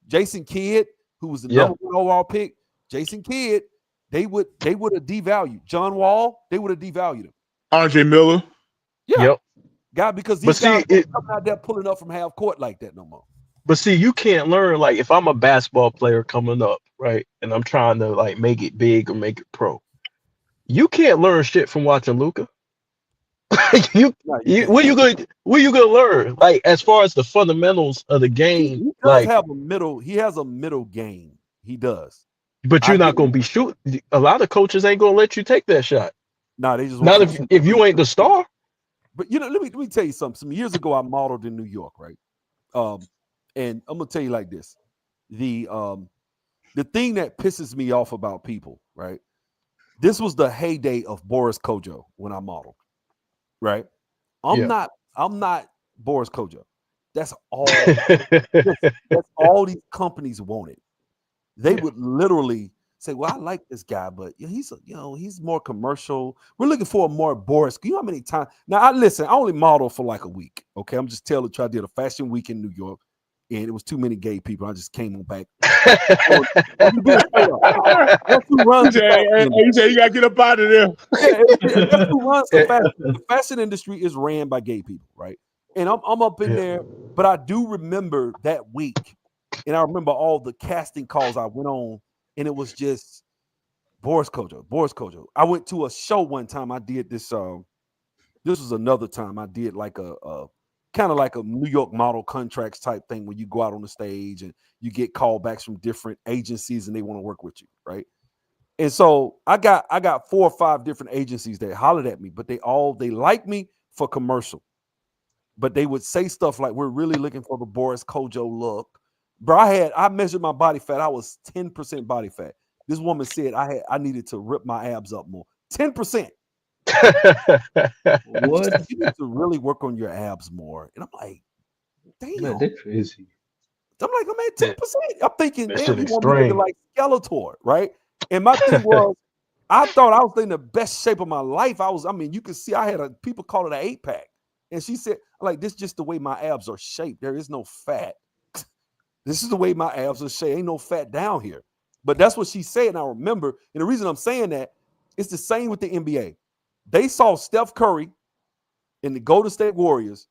Jason Kidd, who was the number 1 overall pick, Jason Kidd, they would have devalued. John Wall, they would have devalued him. Andre Miller. Guy, because these guys aren't coming out there pulling up from half court like that no more. But see, you can't learn, like, if I'm a basketball player coming up, right, and I'm trying to like make it big or make it pro, you can't learn shit from watching Luka. What are you gonna learn? Like, as far as the fundamentals of the game, he does have a middle. He has a middle game. He does. But you're not gonna be shooting. A lot of coaches ain't gonna let you take that shot. No, they just not if you ain't the star. But let me tell you something. Some years ago, I modeled in New York, right? And I'm gonna tell you like this: the thing that pisses me off about people, right? This was the heyday of Boris Kodjoe when I modeled, right? I'm not Boris Kodjoe. That's all. That's all these companies wanted. They would literally say, "Well, I like this guy, but he's more commercial. We're looking for a more Boris." You know how many times? Now, I only modeled for like a week. Okay, I'm just telling you. I did a fashion week in New York, and it was too many gay people. I just came on back. That's who runs you gotta get up out of there. That's who runs the fashion. The fashion industry is ran by gay people, right? And I'm up in there, but I do remember that week, and I remember all the casting calls I went on, and it was just Boris Kodjoe. I went to a show one time. I did this. This was another time I did like a kind of like a New York model contracts type thing where you go out on the stage and you get callbacks from different agencies and they want to work with you, right? And so I got 4 or 5 different agencies that hollered at me, but they like me for commercial. But they would say stuff like, "We're really looking for the Boris Kodjoe look." Bro, I measured my body fat. I was 10% body fat. This woman said I needed to rip my abs up more. 10%. What? You need to really work on your abs more. And I'm like, damn. Man, they're crazy. I'm like, I'm at 10%. I'm thinking, That damn, shit you want me looking extreme. like Skeletor, right? And my thing was, I thought I was in the best shape of my life. You could see I had people call it an 8-pack. And she said, like, this is just the way my abs are shaped. There is no fat. This is the way my abs are shaped. Ain't no fat down here. But that's what she said. And I remember, and the reason I'm saying that, it's the same with the NBA. They saw Steph Curry in the Golden State Warriors,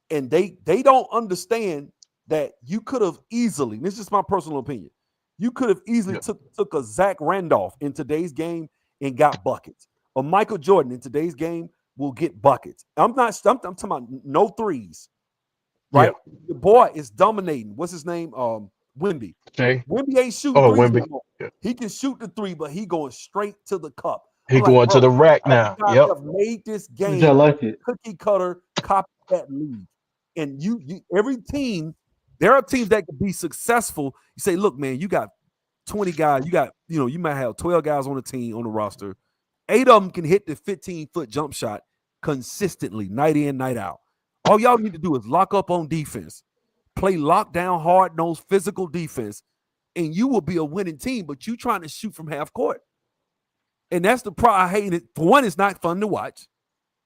and they don't understand that you could have easily, this is my personal opinion, you could have easily took a Zach Randolph in today's game and got buckets. Or Michael Jordan in today's game will get buckets. I'm talking about no threes, right? Yeah. The boy is dominating. What's his name? Wemby. Okay. Wemby ain't shooting Oh, threes Wemby. anymore. Yeah. He can shoot the three, but he going straight to the cup. He I'm like, going to the rack now. you guys Yep. have made this Which I game like it. cookie cutter copycat league. And you every team, there are teams that can be successful. You say, look, man, you got 20 guys, you might have 12 guys on the team on the roster. 8 of them can hit the 15-foot jump shot consistently, night in, night out. All y'all need to do is lock up on defense, play lockdown, hard-nosed, physical defense, and you will be a winning team. But you trying to shoot from half court. And that's the problem. I hate it. For one, it's not fun to watch.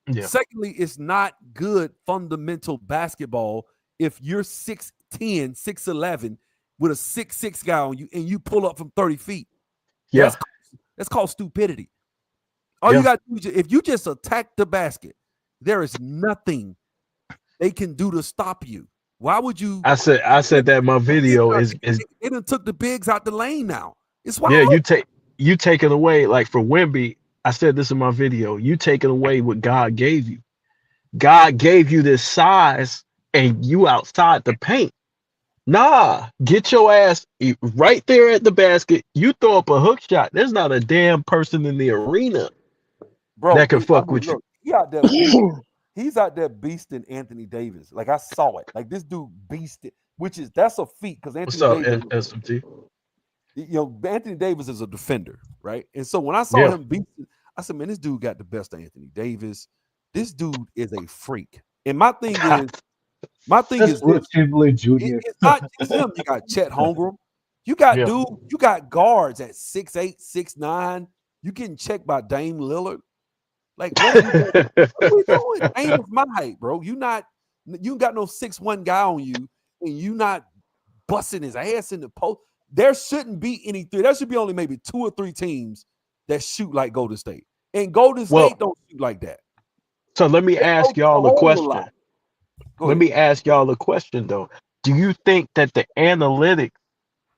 Yeah. Secondly, it's not good fundamental basketball if you're 6'10", 6'11", with a 6'6" guy on you and you pull up from 30 feet. Yeah. That's called stupidity. All you got to do is, if you just attack the basket, there is nothing they can do to stop you. Why would you? I said that in my video is they done took the bigs out the lane now. It's why. yeah, you taking away, like for Wemby, I said this in my video, you taking away what God gave you. God gave you this size and you outside the paint. Nah, get your ass right there at the basket. You throw up a hook shot. There's not a damn person in the arena that can fuck with you. He out there, he's out there beasting Anthony Davis. Like, I saw it. Like, this dude beasted, that's a feat because Anthony Davis. What's up, SMT? Anthony Davis is a defender, right? And so when I saw him beasting, I said, man, this dude got the best of Anthony Davis. This dude is a freak. And my thing is Wilt Chamberlain Jr. It's not just him. You got Chet Holmgren. You got you got guards at 6'8", 6'9". You getting checked by Dame Lillard. Like, what are we doing? Dame is my height, bro. You got no 6'1" guy on you, and you not busting his ass in the post. There shouldn't be any three. There should be only maybe 2 or 3 teams that shoot like Golden State. And Golden State don't shoot like that. So let me ask y'all a question. Let me ask y'all a question, though. Do you think that the analytics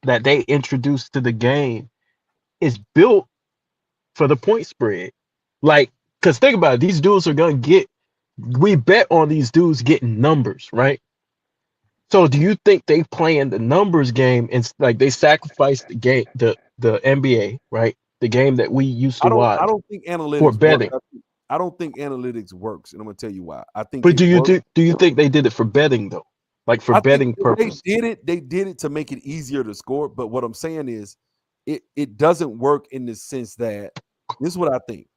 that they introduced to the game is built for the point spread? Like, because think about it, these dudes are going to we bet on these dudes getting numbers, right? So do you think they playing the numbers game and like they sacrifice the game, the NBA, right? The game that we used to watch. I don't think analytics for betting. I don't think analytics works, and I'm gonna tell you why. I think. But do you think they did it for betting though? Like for betting purposes? They did it to make it easier to score. But what I'm saying is, it doesn't work in the sense that this is what I think.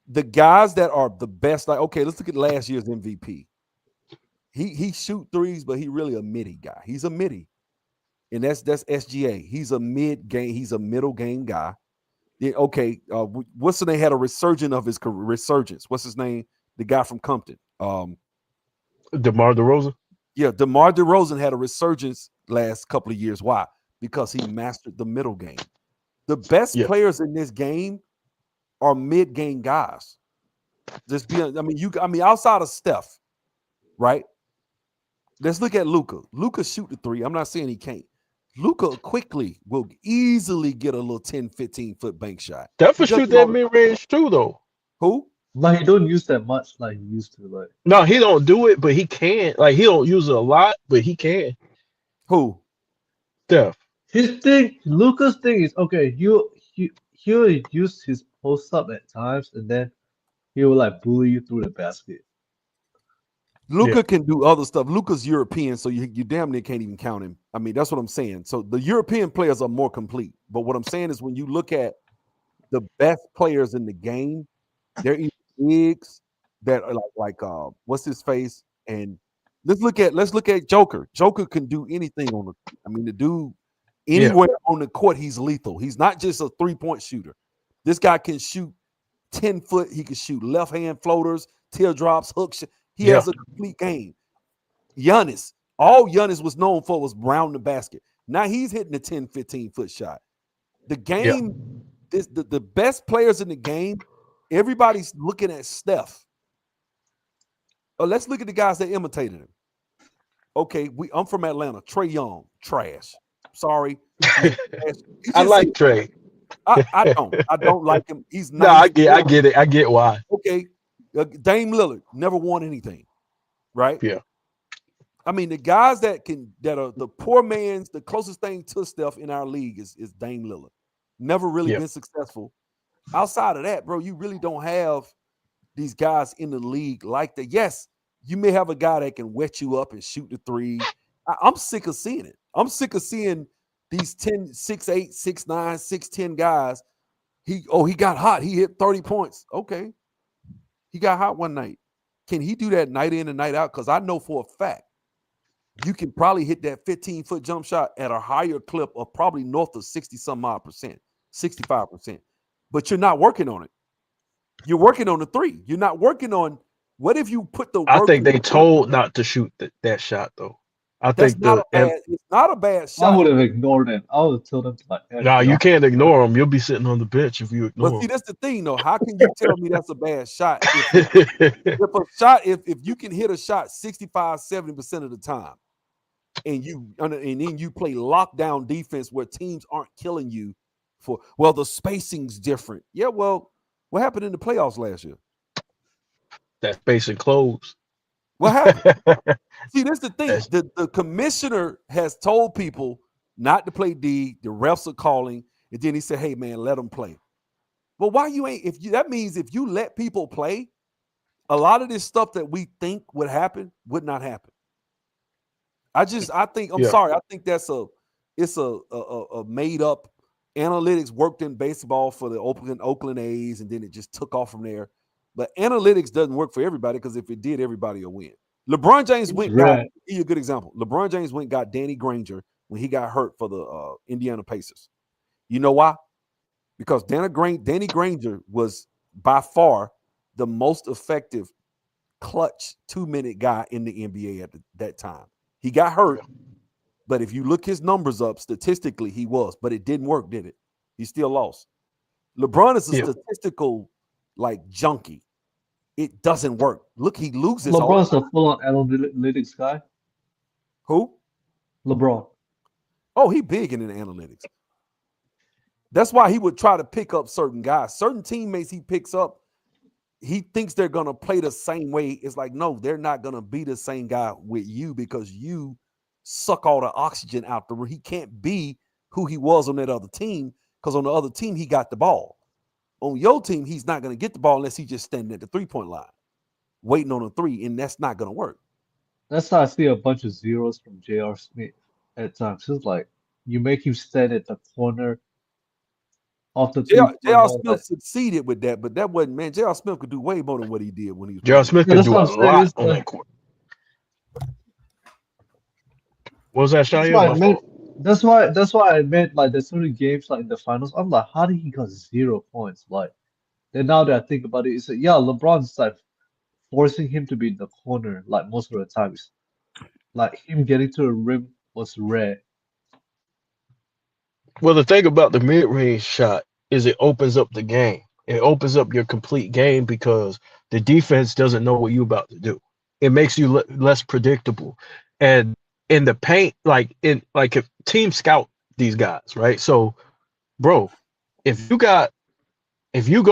The guys that are the best, like, okay, let's look at last year's MVP. He shoot threes, but he really a midi guy. He's a midi, and that's SGA. He's a mid game. He's a middle game guy. Yeah, okay, what's the name? Had a resurgence of his career. Resurgence. What's his name? The guy from Compton. DeMar DeRozan. Yeah, DeMar DeRozan had a resurgence last couple of years. Why? Because he mastered the middle game. The best players in this game are mid-game guys. Outside of Steph, right? Let's look at Luka. Luka shoot the three. I'm not saying he can't. Luka quickly will easily get a little 10, 15-foot bank shot. Steph will shoot that mid-range too, though. Who? Like, he don't use that much like he used to. Like, no, he don't do it, but he can. Like, he don't use it a lot, but he can. Who? Steph. His thing, Luka's thing is, okay, he'll use his post up at times, and then he will like bully you through the basket. Luka can do other stuff. Luka's European, so you damn near can't even count him. I mean, that's what I'm saying. So the European players are more complete. But what I'm saying is, when you look at the best players in the game, they're either bigs that are like what's his face, and let's look at Joker. Joker can do anything on the dude anywhere on the court, he's lethal. He's not just a 3-point shooter. This guy can shoot 10 foot. He can shoot left hand floaters, teardrops, hooks. He Yeah. has a complete game. Giannis, all Giannis was known for was round the basket. Now he's hitting a 10, 15-foot shot. The game, the best players in the game, everybody's looking at Steph. Oh, let's look at the guys that imitated him. Okay, I'm from Atlanta. Trae Young, trash. Sorry. I like Trae. I don't like him. He's No, I get it. I get why. Okay. Dame Lillard never won anything. Right? Yeah. I mean, the guys that are the poor man's, the closest thing to Steph in our league is Dame Lillard. Never really been successful. Outside of that, bro, you really don't have these guys in the league like that. Yes, you may have a guy that can wet you up and shoot the three. I'm sick of seeing it. I'm sick of seeing these 10, 6'8", 6'9", 6'10 guys. He got hot. He hit 30 points. Okay. He got hot one night. Can he do that night in and night out? Because I know for a fact you can probably hit that 15-foot jump shot at a higher clip of probably north of 60-some-odd%, 65%. But you're not working on it. You're working on the three. You're not working on what if you put the work. I think they told not to shoot that shot though. It's not a bad shot. I would have ignored it. I would have told them to like. No, you can't ignore them. You'll be sitting on the bench if you ignore But see, them. that's the thing, though. How can you tell me that's a bad shot? If you can hit a shot 65-70% of the time, and then you play lockdown defense where teams aren't killing you the spacing's different. Yeah, well, what happened in the playoffs last year? That spacing closed. What happened? See, that's the thing. The commissioner has told people not to play D. The refs are calling, and then he said, "Hey, man, let them play." But why you ain't? That means if you let people play, a lot of this stuff that we think would happen would not happen. I think sorry. I think it's a made up analytics worked in baseball for the Oakland A's, and then it just took off from there. But analytics doesn't work for everybody because if it did, everybody will win. LeBron James give you a good example. LeBron James got Danny Granger when he got hurt for the Indiana Pacers. You know why? Because Danny Granger was by far the most effective clutch 2-minute guy in the NBA at that time. He got hurt, but if you look his numbers up statistically, he was, but it didn't work, did it? He still lost. LeBron is a statistical junkie. It doesn't work. Look, he loses. LeBron's a full-on analytics guy. Who? LeBron. Oh, he big in the analytics. That's why he would try to pick up certain guys. Certain teammates he picks up, he thinks they're going to play the same way. It's like, no, they're not going to be the same guy with you because you suck all the oxygen out the room. He can't be who he was on that other team because on the other team, he got the ball. On your team, he's not going to get the ball unless he's just standing at the three-point line, waiting on a three, and that's not going to work. That's how I see a bunch of zeros from J.R. Smith at times. It's like you make him stand at the corner off the J.R. Smith succeeded with that, but that wasn't, man. J.R. Smith could do way more than what he did when he was. J.R. Smith could do a lot on that court. What was that, Shia? That's why I meant like there's so many games like in the finals. I'm like, how did he got 0 points? Like, then now that I think about it, it's like, yeah, LeBron's like forcing him to be in the corner like most of the times. Like him getting to the rim was rare. Well, the thing about the mid-range shot is it opens up the game. It opens up your complete game because the defense doesn't know what you're about to do. It makes you less predictable. And in the paint, if team scout these guys, right? So, bro, if you go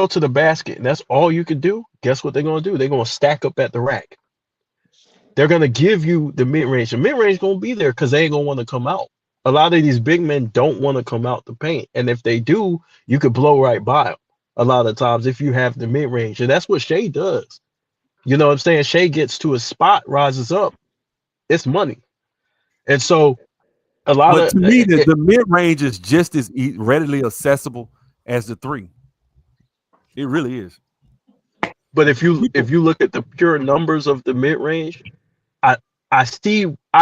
to the basket and that's all you can do, guess what they're gonna do? They're gonna stack up at the rack. They're gonna give you the mid-range. The mid-range gonna be there because they ain't gonna want to come out. A lot of these big men don't want to come out the paint, and if they do, you could blow right by them. A lot of times, if you have the mid-range, and that's what Shea does. You know what I'm saying? Shea gets to a spot, rises up. It's money. And so to me, the mid-range is just as readily accessible as the three. It really is. But if you look at the pure numbers of the mid-range, I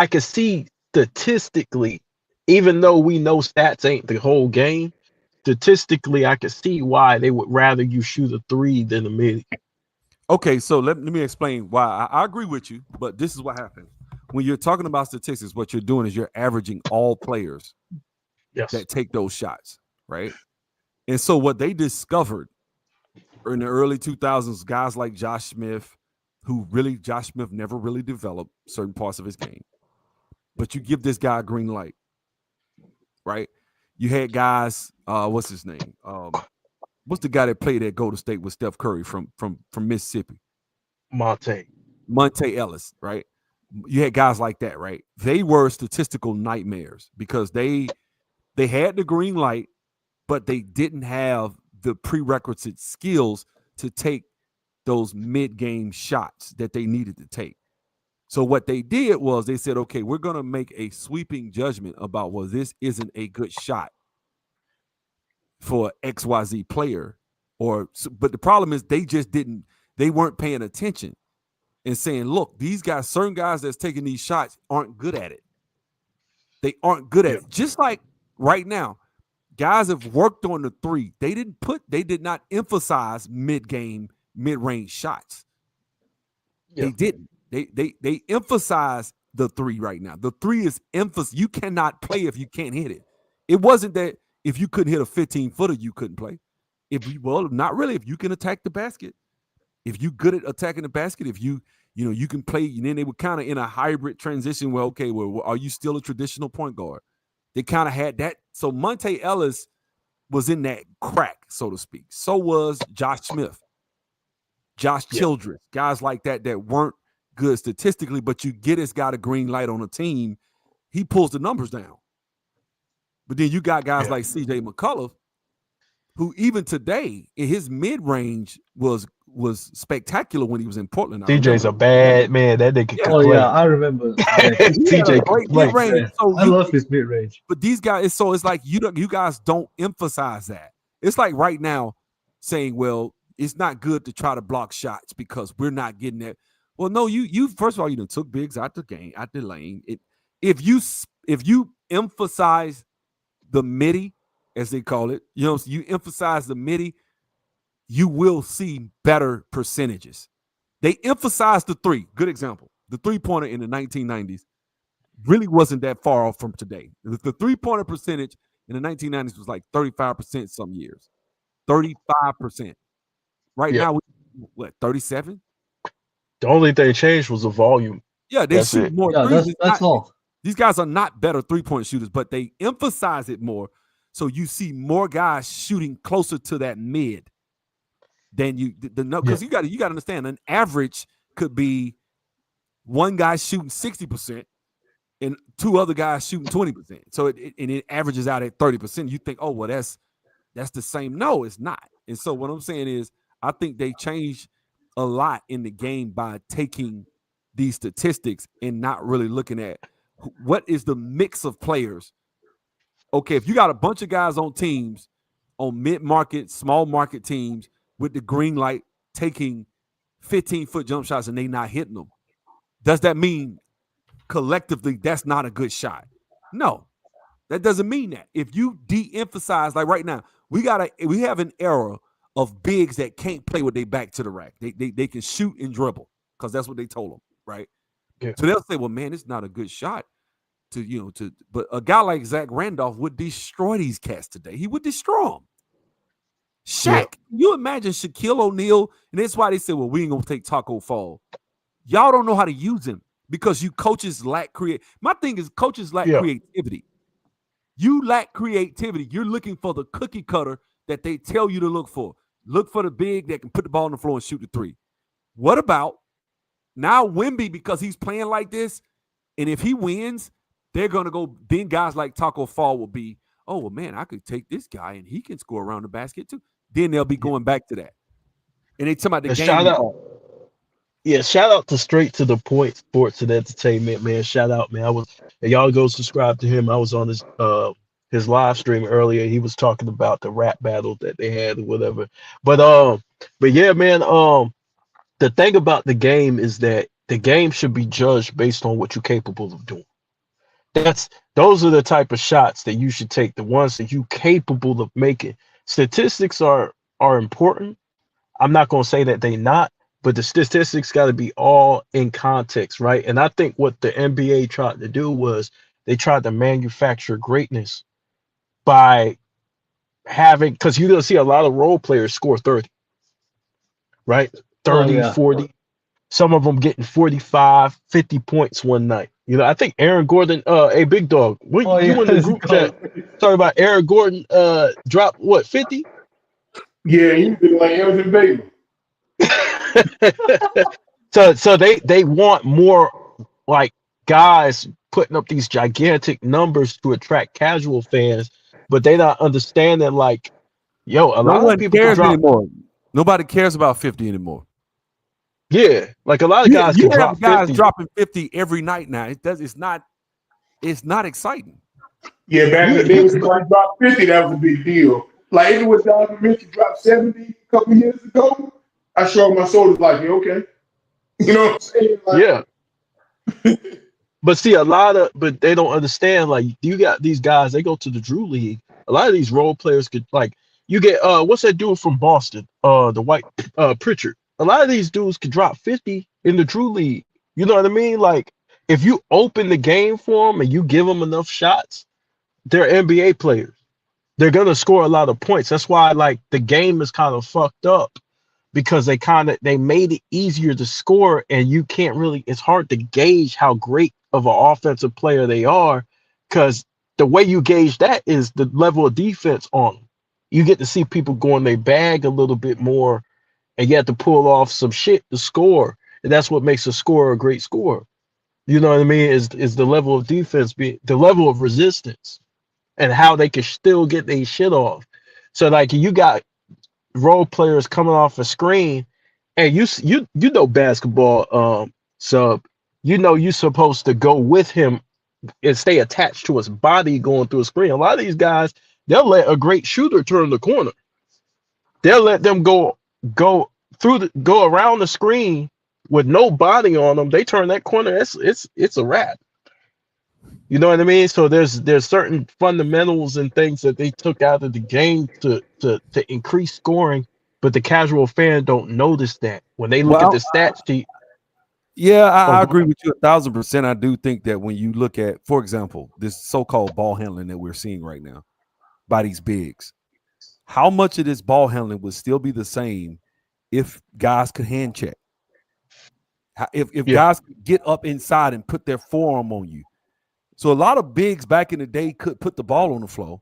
can see statistically, even though we know stats ain't the whole game, statistically I can see why they would rather you shoot a three than a mid. Okay, so let me explain why. I agree with you, but this is what happens. When you're talking about statistics, what you're doing is you're averaging all players Yes. that take those shots, right? And so what they discovered in the early 2000s, guys like Josh Smith, Josh Smith never really developed certain parts of his game. But you give this guy a green light, right? You had guys, what's his name? What's the guy that played at Golden State with Steph Curry from Mississippi? Monte Ellis, right? You had guys like that, right? They were statistical nightmares because they had the green light, but they didn't have the prerequisite skills to take those mid-game shots that they needed to take. So what they did was they said, okay, we're going to make a sweeping judgment about, well, this isn't a good shot for XYZ player. But the problem is they weren't paying attention and saying, look, these guys, certain guys that's taking these shots aren't good at it. They aren't good at it. Just like right now, guys have worked on the three. They did not emphasize mid-range shots. Yeah. They didn't. They emphasize the three right now. The three is emphasis. You cannot play if you can't hit it. It wasn't that if you couldn't hit a 15-footer, you couldn't play. Not really. If you can attack the basket, if you good at attacking the basket, if you can play, and then they were kind of in a hybrid transition where, okay, well, are you still a traditional point guard? They kind of had that. So Monte Ellis was in that crack, so to speak. So was Josh Smith, Josh Childress, guys like that weren't good statistically, but you get this guy a green light on a team, he pulls the numbers down. But then you got guys like CJ McCullough, who even today in his mid-range was spectacular when he was in Portland. CJ's a bad man. That nigga can play. Yeah, I remember. CJ can play. Mid-range. So I love his mid-range. But these guys, so it's like you guys don't emphasize that. It's like right now saying, well, it's not good to try to block shots because we're not getting that. Well, no, you first of all, you done took bigs out the lane. If you emphasize the midi, as they call it, you emphasize the midi, you will see better percentages. They emphasize the three. Good example. The three-pointer in the 1990s really wasn't that far off from today. The three-pointer percentage in the 1990s was like 35% some years. 35%. Right now, 37? The only thing changed was the volume. Yeah, they shoot more threes. That's all. These guys are not better three-point shooters, but they emphasize it more. So you see more guys shooting closer to that mid than because you got to understand an average could be one guy shooting 60% and two other guys shooting 20%. So it averages out at 30%. You think, oh well, that's the same. No, it's not. And so what I'm saying is, I think they changed a lot in the game by taking these statistics and not really looking at what is the mix of players. Okay, if you got a bunch of guys on teams, on mid-market, small market teams with the green light taking 15-foot jump shots and they not hitting them, does that mean collectively that's not a good shot? No, that doesn't mean that. If you de-emphasize, like right now, we have an era of bigs that can't play with their back to the rack. They can shoot and dribble because that's what they told them, right? Yeah. So they'll say, well, man, it's not a good shot but a guy like Zach Randolph would destroy these cats today. He would destroy them. Shaq, you imagine Shaquille O'Neal, and that's why they said, well, we ain't gonna take Taco Fall. Y'all don't know how to use him because you coaches lack My thing is coaches lack creativity. You lack creativity. You're looking for the cookie cutter that they tell you to look for. Look for the big that can put the ball on the floor and shoot the three. What about now Wemby, because he's playing like this, and if he wins, they're going to go, then guys like Taco Fall will be, oh, well, man, I could take this guy and he can score around the basket too. Then they'll be going back to that. And they talk about the game. Shout out to Straight to the Point Sports and Entertainment, man. Shout out, man. Y'all go subscribe to him. I was on his live stream earlier. He was talking about the rap battle that they had or whatever. But yeah, man, the thing about the game is that the game should be judged based on what you're capable of doing. Those are the type of shots that you should take, the ones that you're capable of making. Statistics are important. I'm not going to say that they're not, but the statistics got to be all in context, right? And I think what the NBA tried to do was they tried to manufacture greatness by having, because you're going to see a lot of role players score 30, right? 30, yeah. 40. Some of them getting 45, 50 points one night. You know, I think Aaron Gordon, a big dog. When you in the let's group go. chat talking about Aaron Gordon dropped what, 50? Yeah, you been like Elgin Baylor. So they want more like guys putting up these gigantic numbers to attract casual fans, but they not understanding like, yo, a No lot one of people can cares drop. anymore. Nobody cares about 50 anymore. Yeah, like a lot of guys You can have drop guys 50. dropping 50 every night now. It's not exciting. Yeah, back in the day, when somebody dropped 50, that was a big deal. Like even when Donovan Mitchell dropped 70 a couple years ago, I shrugged my shoulders like, yeah, okay. You know what I'm saying? Like, Yeah. But see, but they don't understand. Like, you got these guys, they go to the Drew League. A lot of these role players could, like, you get what's that dude from Boston? The white Pritchard. A lot of these dudes could drop 50 in the Drew League. You know what I mean? Like, if you open the game for them and you give them enough shots, they're NBA players. They're gonna score a lot of points. That's why, like, the game is kind of fucked up, because they made it easier to score, and you can't really, it's hard to gauge how great of an offensive player they are, because the way you gauge that is the level of defense on them. You get to see people go in their bag a little bit more, and you have to pull off some shit to score, and that's what makes a scorer a great scorer. You know what I mean? Is the level of defense, the level of resistance, and how they can still get their shit off. So like you got role players coming off a screen, and you know basketball, so you know you're supposed to go with him and stay attached to his body going through a screen. A lot of these guys, they'll let a great shooter turn the corner. They'll let them go around the screen with no body on them. They turn that corner. It's a wrap. You know what I mean? So there's certain fundamentals and things that they took out of the game to increase scoring, but the casual fan don't notice that when they look at the stat sheet. Yeah, I agree with you 1,000%. I do think that when you look at, for example, this so-called ball handling that we're seeing right now by these bigs, how much of this ball handling would still be the same if guys could hand check? If guys could get up inside and put their forearm on you. So a lot of bigs back in the day could put the ball on the floor,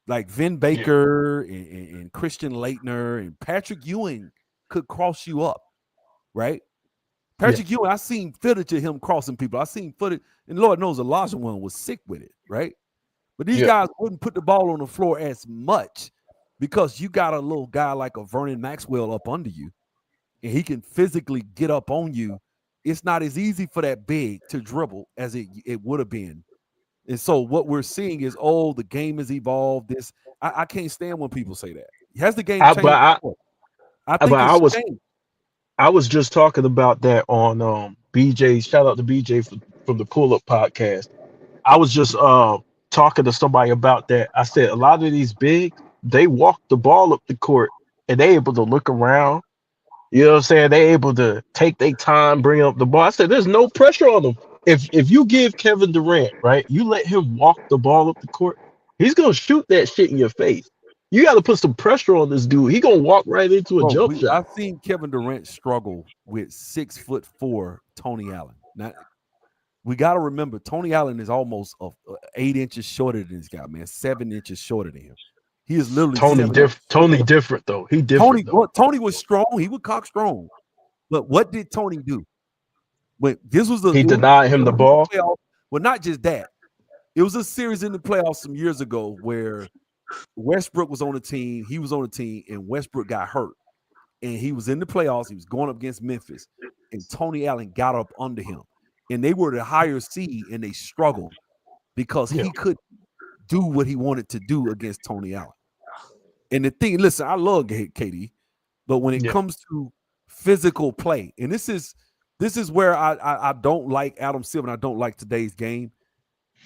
like Vin Baker and Christian Laettner and Patrick Ewing could cross you up, right? Patrick Ewing, I seen footage of him crossing people. I seen footage, and Lord knows Olajuwon was sick with it, right? But these guys wouldn't put the ball on the floor as much because you got a little guy like a Vernon Maxwell up under you, and he can physically get up on you. It's not as easy for that big to dribble as it would have been. And so what we're seeing is, the game has evolved. I can't stand when people say that. Has the game changed? I think it's changed. I was just talking about that on BJ. Shout out to BJ from the Pull Up podcast. I was just talking to somebody about that. I said a lot of these big, they walk the ball up the court and they able to look around. You know what I'm saying? They able to take their time, bring up the ball. I said there's no pressure on them. If you give Kevin Durant, right, you let him walk the ball up the court, he's gonna shoot that shit in your face. You got to put some pressure on this dude. He gonna walk right into a jump shot. I've seen Kevin Durant struggle with 6'4" Tony Allen. Now, we got to remember Tony Allen is almost 8 inches shorter than this guy, man. 7 inches shorter than him. He is literally Tony different though. He different. Tony was strong. He was cock strong. But what did Tony do? When this was he denied him the ball. Well, not just that. It was a series in the playoffs some years ago where Westbrook was on the team. He was on the team, and Westbrook got hurt. And he was in the playoffs. He was going up against Memphis, and Tony Allen got up under him. And they were the higher seed, and they struggled because he couldn't do what he wanted to do against Tony Allen. And the thing, listen, I love KD, but when it comes to physical play, and this is where I don't like Adam Silver, and I don't like today's game.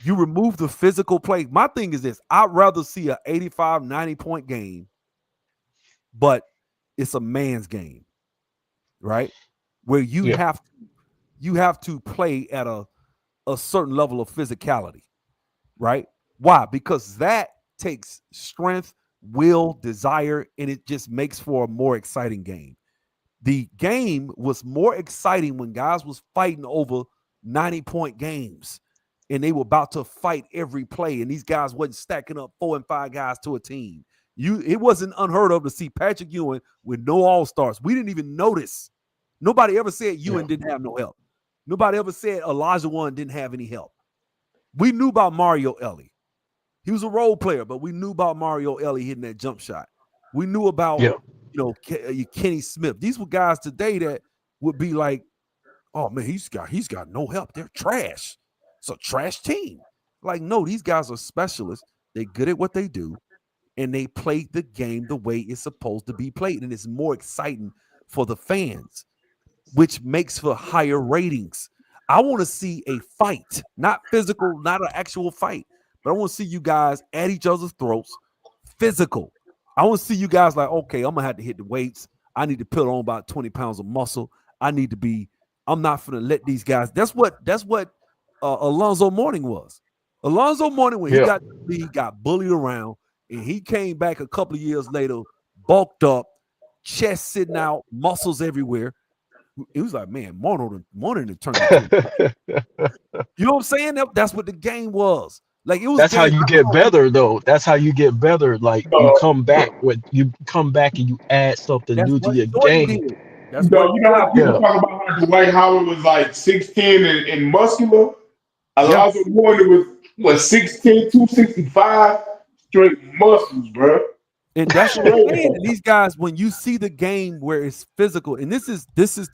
You remove the physical play. My thing is this: I'd rather see an 85, 90-point game, but it's a man's game. right? Where you Yeah. have to play at a certain level of physicality, right? Why? Because that takes strength, will, desire, and it just makes for a more exciting game. The game was more exciting when guys was fighting over 90-point games and they were about to fight every play, and these guys wasn't stacking up 4 and 5 guys to a team. It wasn't unheard of to see Patrick Ewing with no all-stars. We didn't even notice. Nobody ever said Ewing didn't have no help. Nobody ever said Elijah Wan didn't have any help. We knew about Mario Ellie. He was a role player, but we knew about Mario Ellie hitting that jump shot. We knew about Kenny Smith. These were guys today that would be like, oh man, he's got no help. They're trash. It's a trash team. Like, no, these guys are specialists. They're good at what they do, and they play the game the way it's supposed to be played, and it's more exciting for the fans, which makes for higher ratings. I want to see a fight, not physical, not an actual fight, but I want to see you guys at each other's throats, physical. I want to see you guys like, okay, I'm going to have to hit the weights. I need to put on about 20 pounds of muscle. I'm not going to let these guys. That's what Alonzo Mourning was. Alonzo Mourning, when he got bullied around, and he came back a couple of years later, bulked up, chest sitting out, muscles everywhere. It was like, man, Mourning turned into you know what I'm saying? That's what the game was. Like, it was. That's how you get better, though. That's how you get better. Like, you come back and you add something new to your game. You know how people talk about how Dwight Howard was like 6'10" and muscular? Alonzo Mourning was 6'10", 265, straight muscles, bro. And that's what I'm saying. And these guys, when you see the game where it's physical, and this is just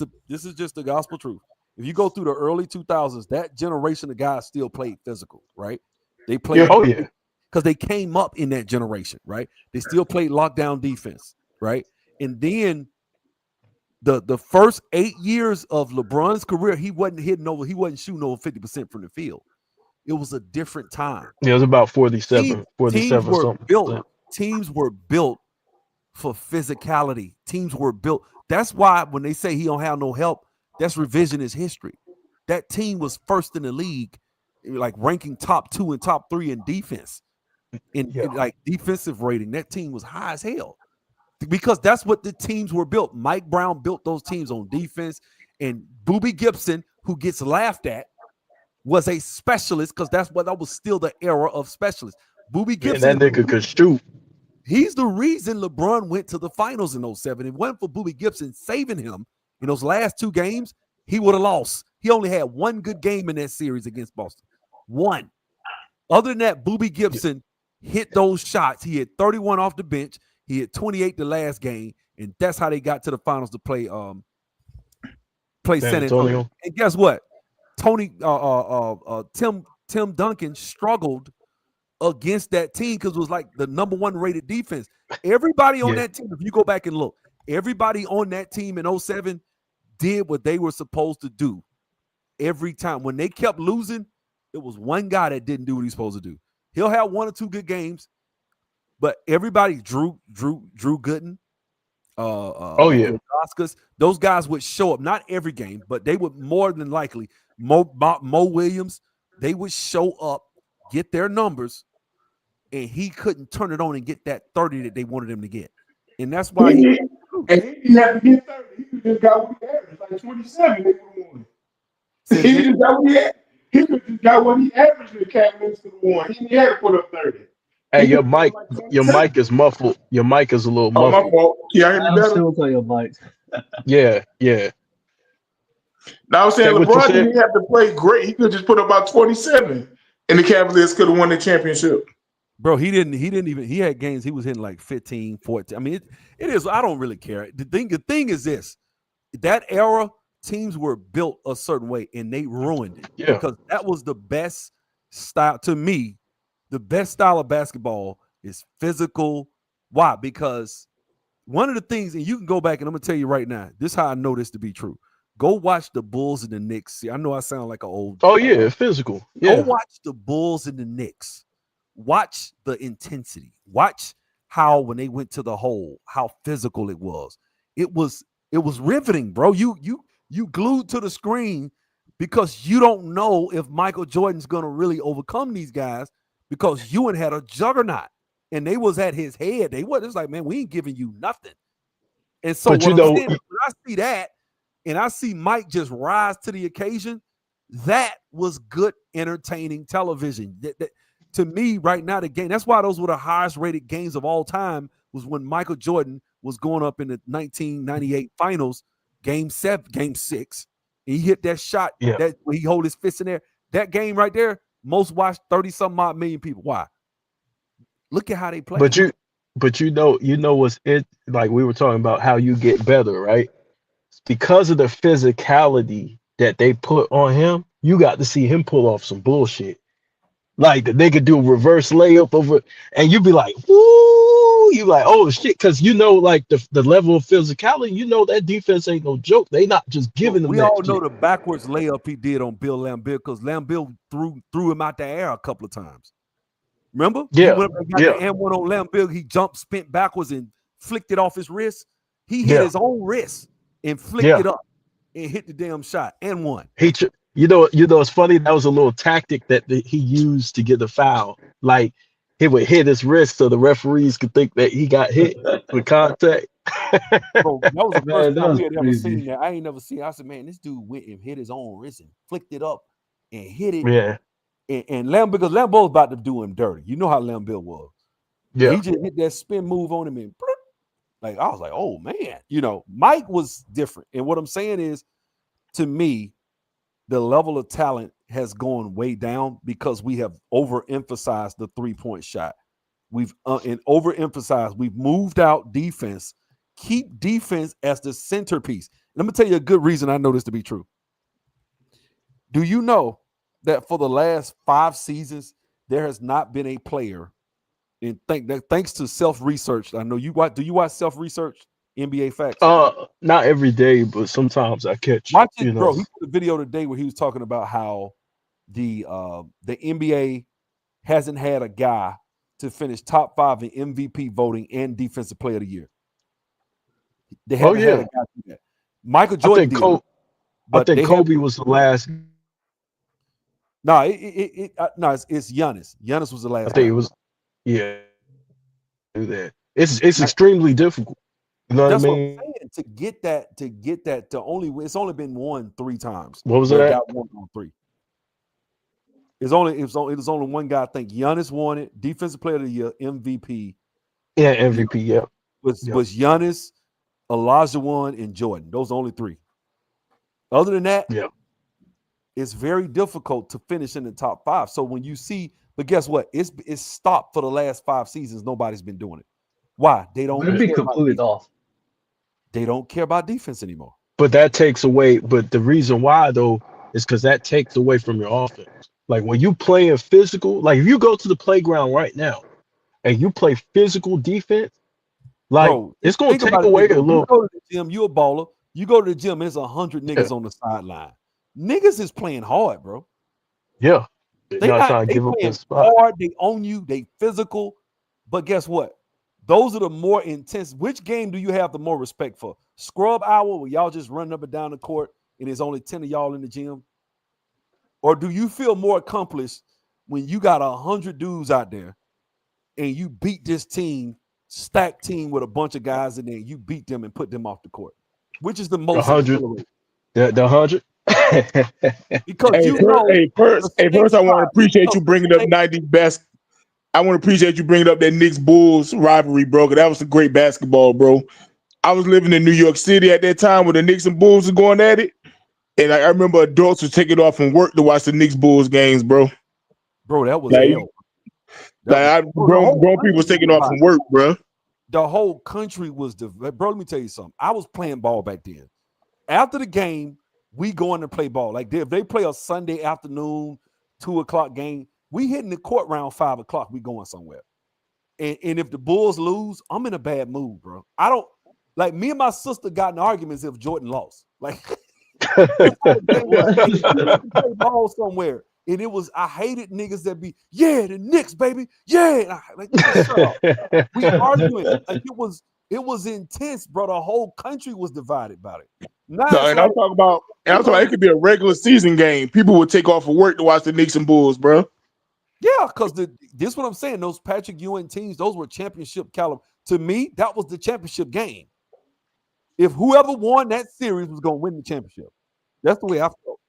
the gospel truth. If you go through the early 2000s, that generation of guys still played physical, right? They played, because they came up in that generation, right? They still played lockdown defense, right? And then the first 8 years of LeBron's career, he wasn't shooting over 50% from the field. It was a different time. Yeah, it was about 47 Teams were built for physicality. Teams were built. That's why when they say he don't have no help, that's revisionist history. That team was first in the league, like ranking top 2 and top 3 in defense, in like defensive rating. That team was high as hell because that's what the teams were built. Mike Brown built those teams on defense, and Boobie Gibson, who gets laughed at, was a specialist because that was still the era of specialists. Boobie Gibson, and that nigga could shoot. He's the reason LeBron went to the finals in 2007. If it wasn't for Boobie Gibson saving him in those last 2 games, he would have lost. He only had 1 good game in that series against Boston. 1. Other than that, Boobie Gibson hit those shots. He had 31 off the bench. He had 28 the last game, and that's how they got to the finals to play San Antonio. And guess what? Tim Duncan struggled against that team because it was like the number 1 rated defense. Everybody on that team, if you go back and look, everybody on that team in 2007 did what they were supposed to do every time. When they kept losing, it was one guy that didn't do what he's supposed to do. He'll have 1 or 2 good games, but everybody, Drew Gooden, Oscars, those guys would show up, not every game, but they would more than likely, Mo Williams, they would show up, get their numbers, and he couldn't turn it on and get that 30 that they wanted him to get. And that's why he didn't have to get 30. He just got what he averaged, like 27. They would have won. He just got what he had. He just got what he averaged in the Cavaliers to won. He didn't have to put up 30. Hey, your mic is muffled. Your mic is a little muffled. Oh, my fault. Yeah, I hear me better. Still tell your mic. Yeah. Now I'm saying LeBron didn't have to play great. He could just put up about 27, and the Cavaliers could have won the championship. Bro, he didn't even. He had games he was hitting like 15, 14. I mean, it is. I don't really care. The thing is this: that era, teams were built a certain way, and they ruined it because that was the best style to me. The best style of basketball is physical. Why? Because one of the things, and you can go back, and I'm gonna tell you right now, this is how I know this to be true. Go watch the Bulls and the Knicks. See, I know I sound like an old. Oh yeah, physical. Yeah. Go watch the Bulls and the Knicks. Watch the intensity. Watch how when they went to the hole, how physical it was. It was It was riveting, bro. You glued to the screen because you don't know if Michael Jordan's gonna really overcome these guys because Ewan had a juggernaut and they was at his head. They was it's like, man, we ain't giving you nothing. And so But what you know- I'm saying, when I see that and I see Mike just rise to the occasion, that was good, entertaining television. That to me, right now, the game, that's why those were the highest rated games of all time, was when Michael Jordan was going up in the 1998 finals, game 6, and he hit that shot that when he hold his fist in there. That game right there, most watched 30-some odd million people. Why? Look at how they play. But you know what's it, like we were talking about how you get better, right? It's because of the physicality that they put on him, you got to see him pull off some bullshit. Like the nigga do reverse layup over, and you be like, woo, you like, oh shit, because you know, like the level of physicality, you know that defense ain't no joke. They not just giving them. We that all shit. know the backwards layup he did on Bill Lambill because Lambill threw him out the air a couple of times. Remember? Yeah, He went up and got the M1 on Lambill. He jumped, spent backwards, and flicked it off his wrist. He hit his own wrist and flicked it up and hit the damn shot and won. You know, it's funny. That was a little tactic that he used to get the foul. Like he would hit his wrist so the referees could think that he got hit with contact. Bro, that was the first time we had ever crazy. seen that. I ain't never seen. I said, man, this dude went and hit his own wrist and flicked it up and hit it. Yeah, And Lambill, because Lambeau's about to do him dirty. You know how Lambill was. yeah. He just hit that spin move on him and like I was like, oh man, you know, Mike was different. And what I'm saying is, to me, the level of talent has gone way down because we have overemphasized the 3-point shot. We've overemphasized. We've moved out defense. Keep defense as the centerpiece. And I'm gonna tell you a good reason I know this to be true. Do you know that for the last 5 seasons there has not been a player, and thanks to self-research? I know you watch. Do you watch self-research? NBA Facts. Not every day, but sometimes I catch. Watch it, you know. bro. He put a video today where he was talking about how the NBA hasn't had a guy to finish top 5 in MVP voting and Defensive Player of the Year. They haven't had a guy do that. Michael Jordan did. I think Kobe was the last. No, it's Giannis. Giannis was the last. I think it was. Yeah. Do that. It's extremely difficult. You know That's what I what mean? I'm saying. To get that it's only been won 3 times. What was They that? got 1 on 3. It was only one guy. I think Giannis won it. Defensive Player of the Year, MVP. Yeah, MVP. Yeah. Was Giannis, Olajuwon, and Jordan. Those are only 3. Other than that, it's very difficult to finish in the top 5. So when you see, but guess what? It's stopped for the last 5 seasons. Nobody's been doing it. Why? They don't. It'd be completely off. They don't care about defense anymore. But that takes away. But the reason why though is because that takes away from your offense. Like when you play in physical, like if you go to the playground right now and you play physical defense, like Bro, it's going to think take about it, away nigga. a little. You go to the gym, you a baller. You go to the gym, there's 100 niggas on the sideline. Niggas is playing hard, bro. Yeah. They not not trying to they give up playing their spot. hard. They own you. They physical. But guess what? Those are the more intense. Which game do you have the more respect for? Scrub hour where y'all just running up and down the court and there's only 10 of y'all in the gym? Or do you feel more accomplished when you got 100 dudes out there and you beat this team, stacked team with a bunch of guys in there, you beat them and put them off the court? Which is the most 100. The 100. Because first I want to appreciate you bringing up 90s best. I want to appreciate you bringing up that Knicks Bulls rivalry, bro. 'Cause that was some great basketball, bro. I was living in New York City at that time when the Knicks and Bulls were going at it, and I remember adults were taking off from work to watch the Knicks Bulls games, bro. Bro, that was Like, hell. Grown people was taking off from work, bro. The whole country was bro. Let me tell you something. I was playing ball back then. After the game, we going to play ball. Like if they play a Sunday afternoon, 2:00 game, we hitting the court around 5:00. We going somewhere. And if the Bulls lose, I'm in a bad mood, bro. I don't like me and my sister got in arguments if Jordan lost. Like play ball somewhere. And it was, I hated niggas that be, the Knicks, baby. Yeah. Like, shut up. We arguing. Like It was intense, bro. The whole country was divided about it. Now No, it's and like, I'm talking about it could be a regular season game. People would take off of work to watch the Knicks and Bulls, bro. yeah, because this is what I'm saying. Those Patrick Ewing teams, those were championship caliber. To me, that was the championship game. If whoever won that series was going to win the championship, that's the way I felt.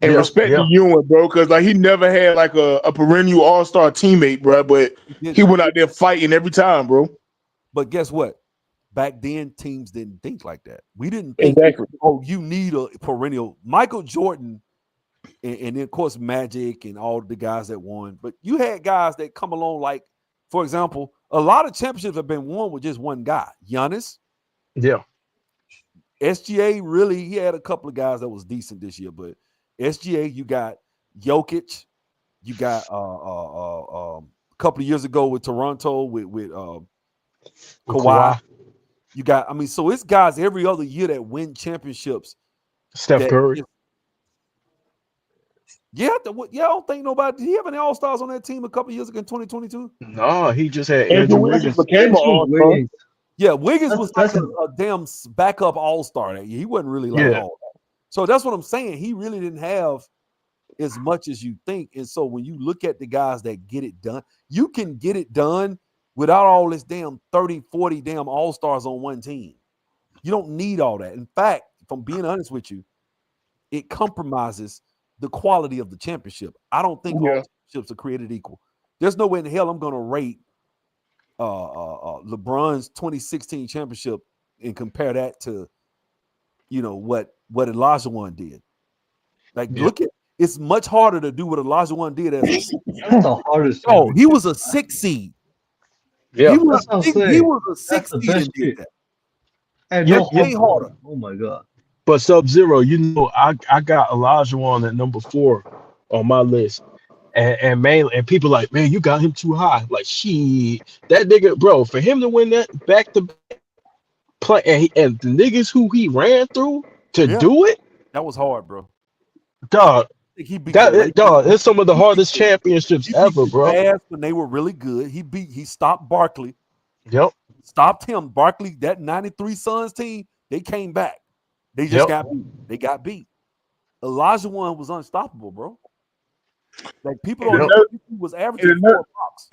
And respect to Ewing, bro, because like he never had like a perennial all-star teammate, bro. But he went out there fighting every time, bro. But guess what? Back then, teams didn't think like that. We didn't think, oh, you need a perennial. Michael Jordan, and then of course Magic and all the guys that won. But you had guys that come along, like, for example, a lot of championships have been won with just one guy, Giannis. Yeah. SGA, really, he had a couple of guys that was decent this year, but SGA, you got Jokic, you got a couple of years ago with Toronto with Kawhi. You got, I mean, so it's guys every other year that win championships. Steph Curry. I don't think nobody. Did he have any All-Stars on that team a couple of years ago in 2022? No, he just had Andrew Wiggins. Became an All-Star. Yeah, Wiggins was like a damn backup All-Star that year. He wasn't really like all that. So that's what I'm saying. He really didn't have as much as you think. And so when you look at the guys that get it done, you can get it done without all this damn 30, 40 damn All-Stars on one team. You don't need all that. In fact, if I'm being honest with you, it compromises the quality of the championship. I don't think all championships are created equal. There's no way in hell I'm going to rate LeBron's 2016 championship and compare that to, what Olajuwon did. Like, look at, it's much harder to do what Olajuwon did as a 6 seed. That's the hardest. Oh, he was a 6 seed. Yeah, he was a 6 seed and did that. And way harder. Oh my god. But Sub-Zero, I got Olajuwon at number 4 on my list. And mainly, and people like, man, you got him too high. Like, shit, that nigga, bro, for him to win that back to play, and the niggas who he ran through to do it, that was hard, bro. Dog, it's some of the hardest championships ever, bro. When they were really good, he stopped Barkley. Yep, stopped him. Barkley, that '93 Suns team, they came back. They just got beat. They got beat. Olajuwon was unstoppable, bro. Like, people don't know he was averaging 4 blocks.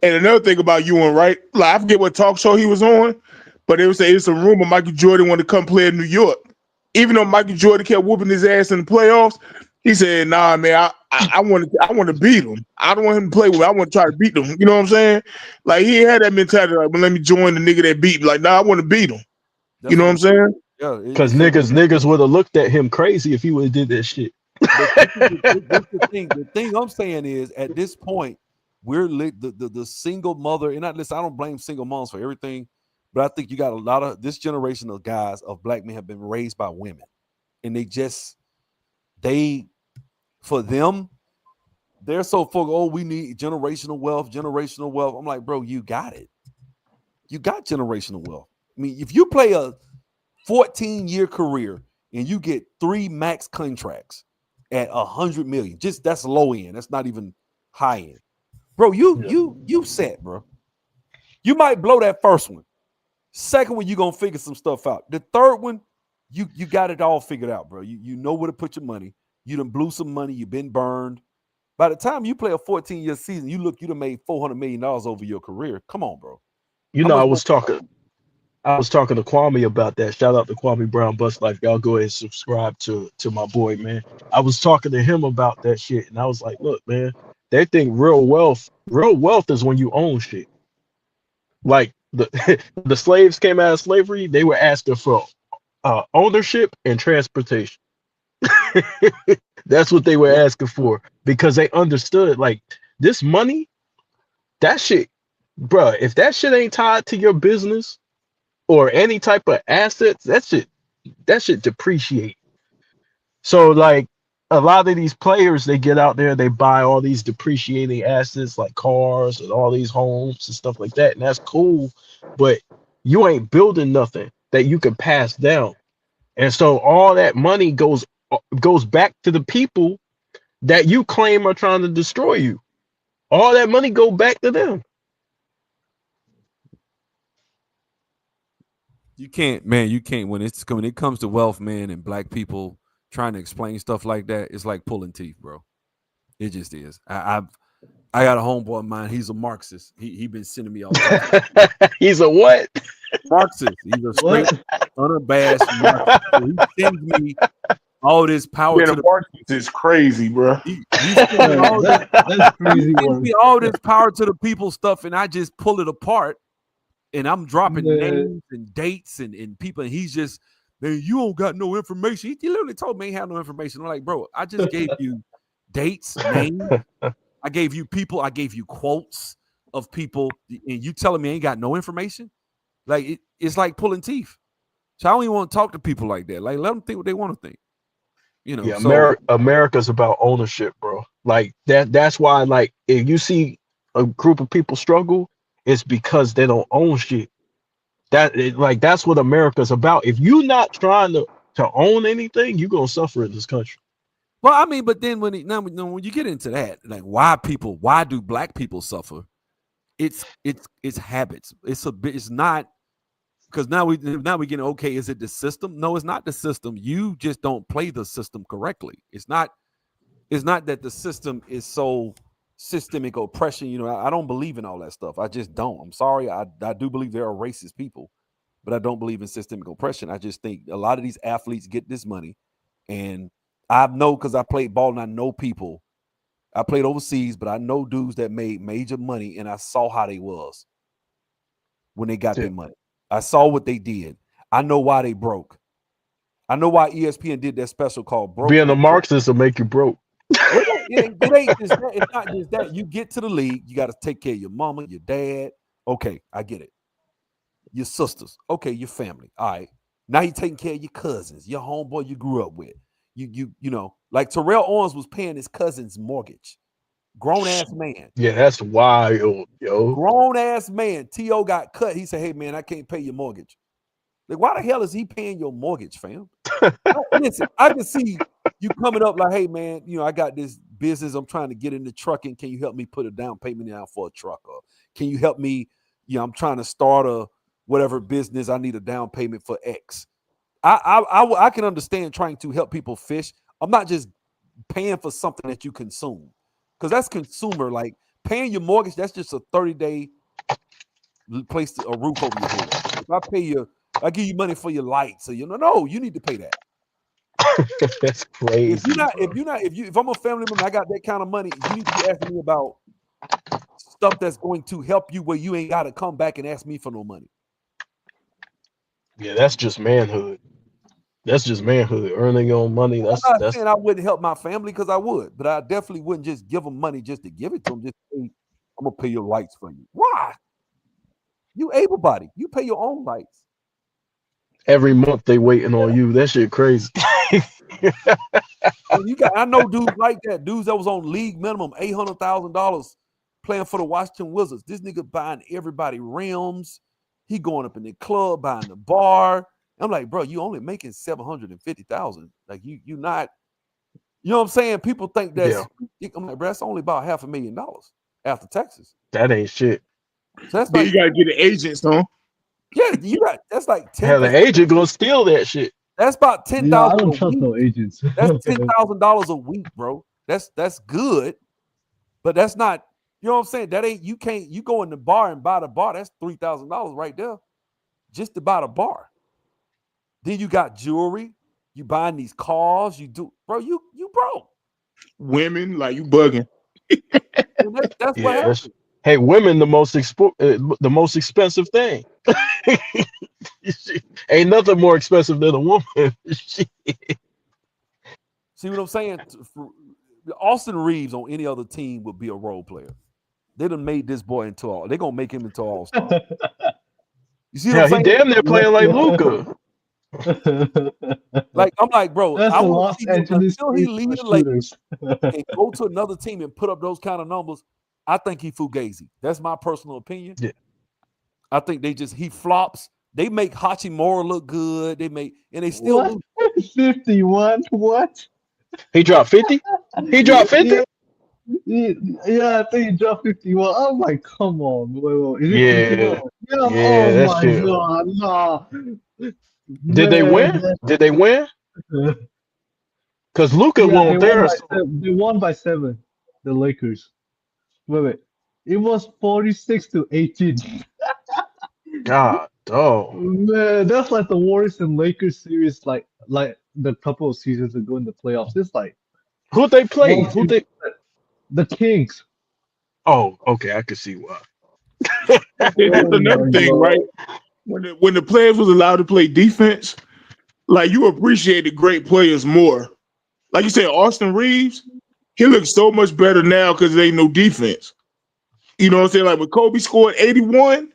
And another thing about Ewing, right? Like, I forget what talk show he was on, but it was a rumor Michael Jordan wanted to come play in New York. Even though Michael Jordan kept whooping his ass in the playoffs, he said, "Nah, man, I want to beat him. I don't want him to play with me. I want to try to beat him." You know what I'm saying? Like, he had that mentality, like, well, let me join the nigga that beat me. Like, nah, I want to beat him. You know what I'm saying? Yeah, because niggas would have looked at him crazy if he would have did that shit. The thing I'm saying is, at this point, we're the single mother. And listen, I don't blame single moms for everything, but I think you got a lot of this generation of guys, of black men, have been raised by women, and for them, they're so focused. Oh, we need generational wealth. I'm like, bro, you got it. You got generational wealth. I mean, if you play a 14-year career and you get 3 max contracts at $100 million, just that's low end. That's not even high end, bro. You set, bro. You might blow that first one. Second one, you're gonna figure some stuff out. The third one, you got it all figured out, bro. You know where to put your money. You done blew some money. You've been burned. By the time you play a 14-year season, you done made $400 million over your career. Come on, bro. I was talking to Kwame about that. Shout out to Kwame Brown, Bust Life. Y'all go ahead and subscribe to my boy, man. I was talking to him about that shit, and I was like, look, man, they think real wealth is when you own shit. Like, the slaves came out of slavery, they were asking for ownership and transportation. That's what they were asking for, because they understood, like, this money, that shit, bro, if that shit ain't tied to your business or any type of assets, that shit depreciate. So, like, a lot of these players, they get out there, they buy all these depreciating assets like cars and all these homes and stuff like that, and that's cool, but you ain't building nothing that you can pass down. And so all that money goes back to the people that you claim are trying to destroy you. All that money go back to them. You can't, man. You can't when it comes to wealth, man, and black people trying to explain stuff like that. It's like pulling teeth, bro. It just is. I got a homeboy of mine. He's a Marxist. He been sending me all the time. He's a what? Marxist. He's a straight, unabashed Marxist. So he sends me all this power to the Marxist is crazy, bro. he sends me all That's crazy. he sends me all this power to the people stuff, and I just pull it apart, and I'm dropping names and dates and people, and he's just, man, you don't got no information. He literally told me he had no information. I'm like, bro, I just gave you dates, names. I gave you people. I gave you quotes of people, and you telling me I ain't got no information? Like it's like pulling teeth. So I don't even want to talk to people like that. Like let them think what they want to think. You know, yeah, America's about ownership, bro. Like that's why, like, if you see a group of people struggle, it's because they don't own shit. That's what America's about. If you're not trying to own anything, you're gonna suffer in this country. Well, I mean, but then when you get into that, like why do black people suffer? It's habits. It's not, because now we getting, okay, is it the system? No, it's not the system. You just don't play the system correctly. It's not that the system is so systemic oppression. You know, I don't believe in all that stuff. I just don't. I'm sorry. I do believe there are racist people, but I don't believe in systemic oppression. I just think a lot of these athletes get this money, and I know, because I played ball and I know people. I played overseas, but I know dudes that made major money, and I saw how they was when they got their money. I saw what they did. I know why they broke. I know why ESPN did that special called Broke. Being a Marxist will make you broke. It ain't just that. It's not just that. You get to the league, you got to take care of your mama, your dad. Okay, I get it. Your sisters. Okay, your family. All right. Now you're taking care of your cousins, your homeboy you grew up with. You know, like Terrell Owens was paying his cousin's mortgage. Grown ass man. Yeah, that's wild, yo. Grown ass man. T.O. got cut. He said, hey man, I can't pay your mortgage. Like, why the hell is he paying your mortgage, fam? Listen, I can see you coming up like, hey man, you know, I got this business. I'm trying to get into trucking. Can you help me put a down payment down for a truck? Or can you help me? You know, I'm trying to start a whatever business. I need a down payment for X. I can understand trying to help people fish. I'm not just paying for something that you consume, because that's consumer. Like paying your mortgage, that's just a 30-day place, a roof over your head. If I pay you, I give you money for your lights, so no, you need to pay that. That's crazy. If I'm a family member, I got that kind of money, you need to be asking me about stuff that's going to help you, where you ain't got to come back and ask me for no money. Yeah, that's just manhood. That's just manhood. Earning your own money. I'm not saying I wouldn't help my family, because I would, but I definitely wouldn't just give them money just to give it to them. Just say, I'm gonna pay your lights for you. Why? You able-bodied. You pay your own lights. Every month they waiting on you. That shit crazy. I know dudes like that. Dudes that was on league minimum, $800,000 playing for the Washington Wizards. This nigga buying everybody rims. He going up in the club, buying the bar. I'm like, bro, you only making $750,000. Like you not, you know what I'm saying? People think that's, I'm like, bro, that's only about $500,000 after taxes. That ain't shit. So that's But like, you gotta get the agents, huh? yeah, you got, that's like 10. Hell, the agent gonna steal that shit. That's about $10,000. I don't trust no agents. That's $10,000 a week, bro. That's good, but that's not. You know what I'm saying? That ain't, you go in the bar and buy the bar. That's $3,000 right there, just to buy the bar. Then you got jewelry. You buying these cars. You do, bro. You broke. Women, like, you bugging. That's what happens. Hey, women, the most expensive thing. Ain't nothing more expensive than a woman. See what I'm saying? Austin Reeves on any other team would be a role player. They done made this boy into all. They're gonna make him into all-star. You see what I'm saying? He damn near playing like Luka. Like, I'm like, bro, That's I the want Los to see him Angeles until he leaves the Lakers shooters. and go to another team and put up those kind of numbers. I think he fugazi. That's my personal opinion. Yeah. I think he flops. They make Hachimura look good. And they still lose. 51. What? He dropped 50? He dropped 50? Yeah, I think he dropped 51. I'm like, come on, wait, is it Yeah, 51? Yeah, yeah, oh that my shit. god, nah. Did they Man, win? Did they win? Because Luca yeah, won't there. So, they won by 7, the Lakers. Wait. It was 46-18. God, oh, Man, that's like the Warriors and Lakers series, like the couple of seasons ago in the playoffs. It's like who they play? one Who team, they? the Kings. Oh, okay, I can see why. And that's Oh another my thing, right? god. When the players was allowed to play defense, like you appreciated great players more. Like you said, Austin Reeves, he looks so much better now because there ain't no defense. You know what I'm saying? Like when Kobe scored 81,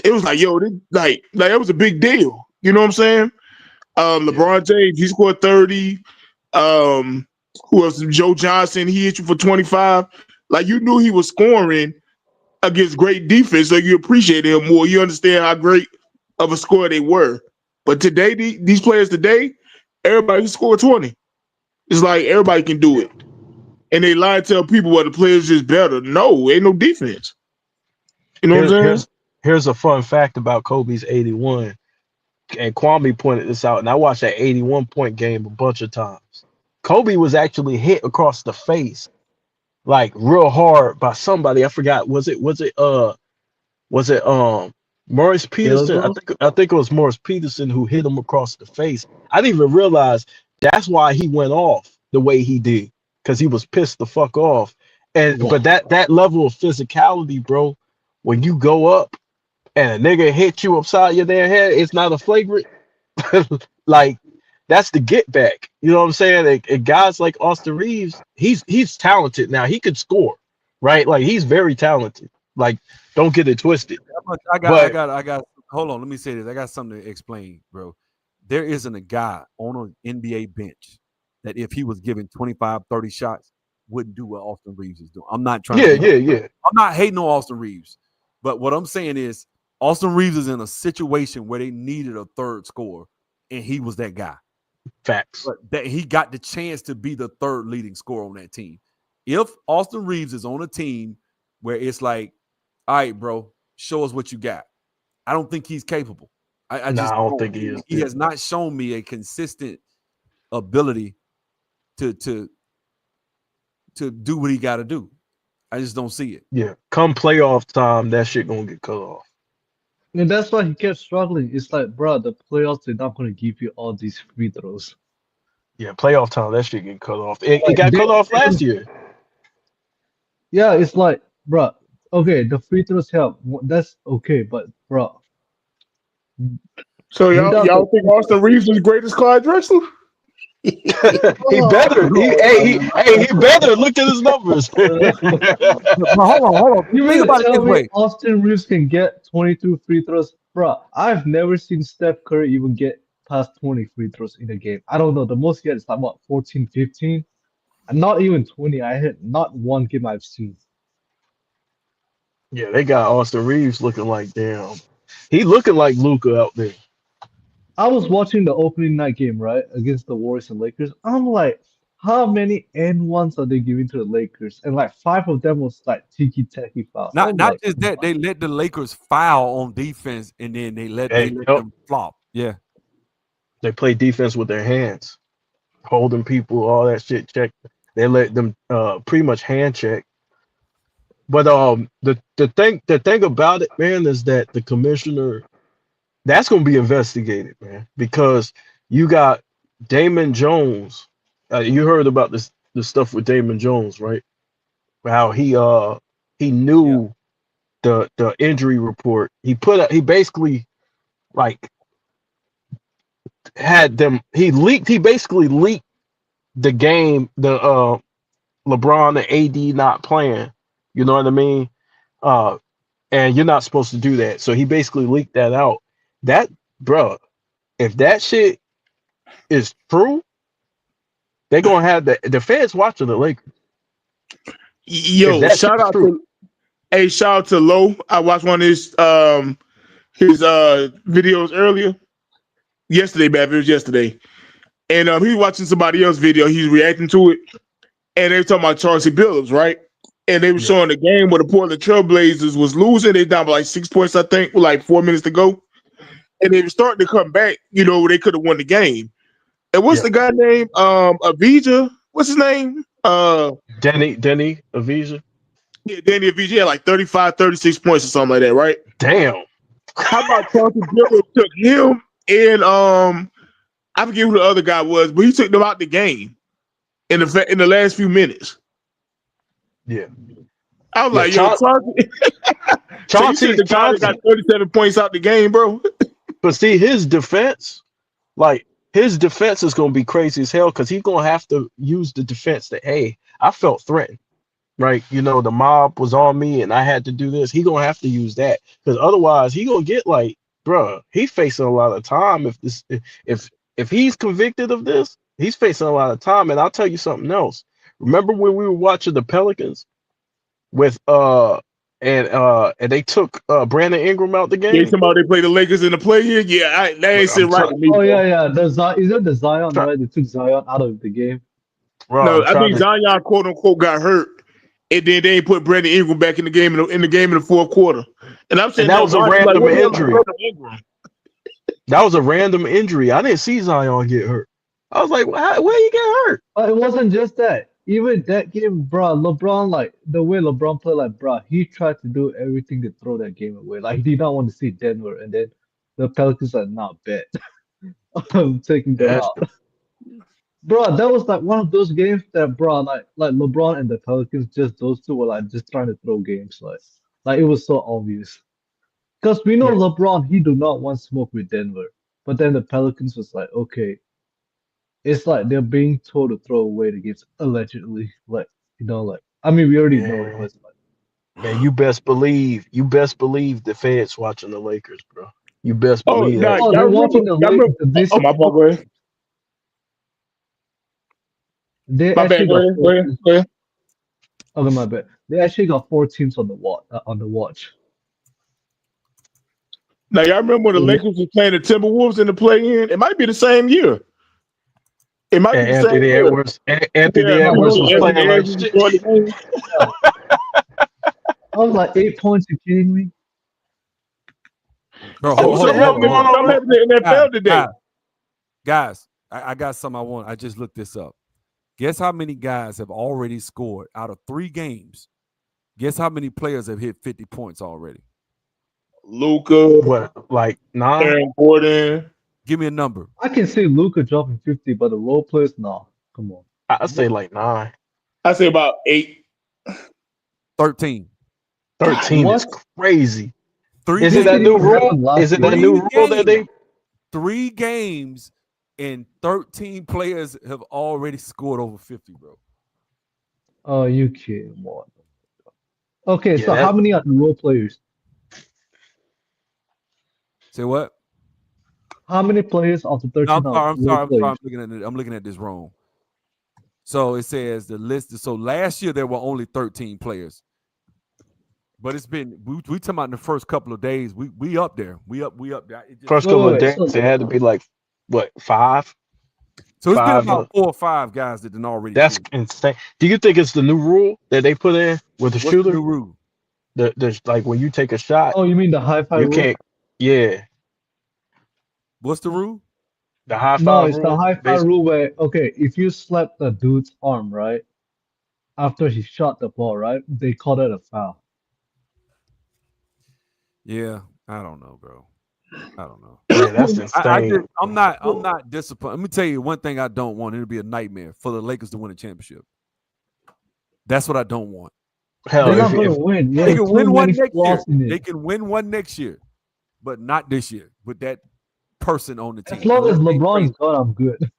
it was like, yo, this, like that was a big deal. You know what I'm saying? LeBron James, he scored 30. Who else? Joe Johnson, he hit you for 25. Like you knew he was scoring against great defense, so you appreciated him more. You understand how great of a scorer they were. But today, these players today, everybody can score 20. It's like everybody can do it. And they lie to tell people, well, the players just better. No, ain't no defense. You know what I'm saying? Here's a fun fact about Kobe's 81. And Kwame pointed this out, and I watched that 81 point game a bunch of times. Kobe was actually hit across the face, like real hard by somebody. I forgot. Was it Morris Peterson? Field I think it was Morris Peterson who hit him across the face. I didn't even realize that's why he went off the way he did, because he was pissed the fuck off. And but that level of physicality, bro, when you go up and a nigga hit you upside your damn head, it's not a flagrant. Like that's the get back. You know what I'm saying? And guys like Austin Reeves, he's talented now. He could score, right? Like he's very talented. Like don't get it twisted. I But got. Hold on, let me say this. I got something to explain, bro. There isn't a guy on an NBA bench that if he was given 25, 30 shots, wouldn't do what Austin Reeves is doing. I'm not trying yeah. I'm not hating on Austin Reeves, but what I'm saying is Austin Reeves is in a situation where they needed a third scorer, and he was that guy. Facts. But that he got the chance to be the third leading scorer on that team. If Austin Reeves is on a team where it's like, all right, bro, show us what you got, I don't think he's capable. I just don't think he is. He has not shown me a consistent ability to do what he got to do. I just don't see it. Yeah, come playoff time, that shit gonna get cut off. And that's why he kept struggling. It's like, bro, the playoffs, they're not going to give you all these free throws. Yeah, playoff time, that shit get cut off. It Like, got cut off last year. Yeah, it's like, bro, okay, the free throws help. That's okay, but, bro, So without y'all think Austin Reeves is the greatest Clyde Drexler? He better. He better. Look at his numbers. Hold on. You Think mean about it tell this me way. Austin Reeves can get 22 free throws? Bro, I've never seen Steph Curry even get past 20 free throws in a game. I don't know. The most he had is like, what, 14, 15? Not even 20. I had not one game I've seen. Yeah, they got Austin Reeves looking like damn. He looking like Luca out there. I was watching the opening night game, right, against the Warriors and Lakers. I'm like, how many N1s are they giving to the Lakers? And like 5 of them was like tiki-taki fouls. Not I'm like, just that, they let the Lakers foul on defense, and then they let them flop. Yeah, they play defense with their hands, holding people, all that shit. Check. They let them pretty much hand check. But the thing about it, man, is that the commissioner, that's gonna be investigated, man, because you got Damon Jones. You heard about the stuff with Damon Jones, right? How he knew the injury report. He basically like had them. He basically leaked the game. The LeBron and AD not playing. You know what I mean? And you're not supposed to do that. So he basically leaked that out. That, bro, if that shit is true, they're gonna have the fans watching the Lakers. Yo, shout out to Low. I watched one of his videos earlier. Yesterday, man. It was yesterday. And he was watching somebody else's video. He's reacting to it. and they were talking about Chauncey Billups, right? And they were showing the game where the Portland Trailblazers was losing. They down by like 6 points, I think, with like 4 minutes to go. And they were starting to come back, you know, they could have won the game. And what's the guy name? Avija? What's his name? Danny Avija. Yeah, Danny Avija had like 35, 36 points or something like that, right? Damn. How about Chauncey Billups took him and I forget who the other guy was, but he took them out the game in the last few minutes. Yeah. I was like, yo, Chauncey got 37 points out the game, bro. But see, his defense is gonna be crazy as hell because he's gonna have to use the defense that, hey, I felt threatened, right? You know, the mob was on me and I had to do this. He gonna have to use that because otherwise he gonna get like, bruh, he's facing a lot of time. If he's convicted of this, he's facing a lot of time. And I'll tell you something else. Remember when we were watching the Pelicans with and they took Brandon Ingram out the game? Yeah, somebody played the Lakers in the play-in. Yeah, that ain't sit right with me. Oh yeah. Is that the Zion, right? They took Zion out of the game. Bro, no, I think Zion quote unquote got hurt, and then they put Brandon Ingram back in the game in the fourth quarter. And I'm saying that was a random injury. That was a random injury. I didn't see Zion get hurt. I was like, where you get hurt? It wasn't just that. Even that game, bro, LeBron, like the way LeBron played, like, bro, he tried to do everything to throw that game away. Like, he did not want to see Denver, and then the Pelicans are not bad. I'm taking that out. Bro, that was like one of those games that, bro, like LeBron and the Pelicans, just those two were like just trying to throw games, like it was so obvious. Because we know LeBron, he do not want smoke with Denver, but then the Pelicans was like, okay. It's like they're being told to throw away the games allegedly. Like, you know, like I mean we already know it was like, man, you best believe the feds watching the Lakers, bro. You best believe that. Oh, they're watching the Lakers. My fault, go ahead. My bad, go ahead. Okay, my bad. They actually got 4 teams on the watch. Now y'all remember when the Lakers were playing the Timberwolves in the play-in? It might be the same year. It might be the same year. Anthony Edwards was playing like shit. I was like 8 points. You kidding me? Bro, What the hell going on in the NFL today? Guys, I got something I want. I just looked this up. Guess how many guys have already scored out of 3 games? Guess how many players have hit 50 points already? Luka. What, like 9? Aaron Gordon. Give me a number. I can see Luka dropping 50, but the role players, no. Come on. I'd say like 9. I'd say about 8. 13. 13 is crazy. 3 Is it that new rule? Is it that new rule that they 3 games and 13 players have already scored over 50, bro? Oh, you kidding? What? Okay, so how many are the role players? Say what? How many players of the 13? No, I'm sorry. I'm looking at this wrong. So it says the list. So last year there were only 13 players, but it's been we talking about in the first couple of days. We up there. We up there. First couple of days, it had to be like what 5. So it's been about 4 or 5 guys that didn't already. That's insane. Do you think it's the new rule that they put in with the shooter? The new rule? There's like when you take a shot. Oh, you mean the high five? You can't. Yeah. What's the rule? The high five. No, it's the high five rule where if you slap the dude's arm right after he shot the ball, right, they call that a foul. Yeah, I don't know, bro. I don't know. Yeah, that's insane. I'm not disappointed. Let me tell you one thing I don't want. It'll be a nightmare for the Lakers to win a championship. That's what I don't want. Hell, they're not going to win. They can win one next year. They can win one next year, but not this year with that person on the team. As long as LeBron's gone, I'm good.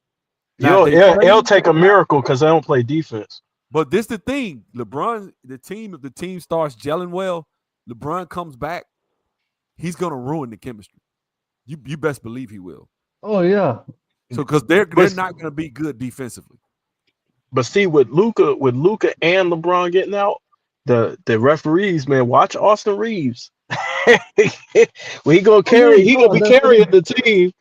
It'll take a miracle because they don't play defense. But this the thing. LeBron, if the team starts gelling well, LeBron comes back, he's gonna ruin the chemistry. You best believe he will. Oh yeah. So because they're not gonna be good defensively. But see, with Luka and LeBron getting out, the referees, man, watch Austin Reeves. When he gonna be carrying the team.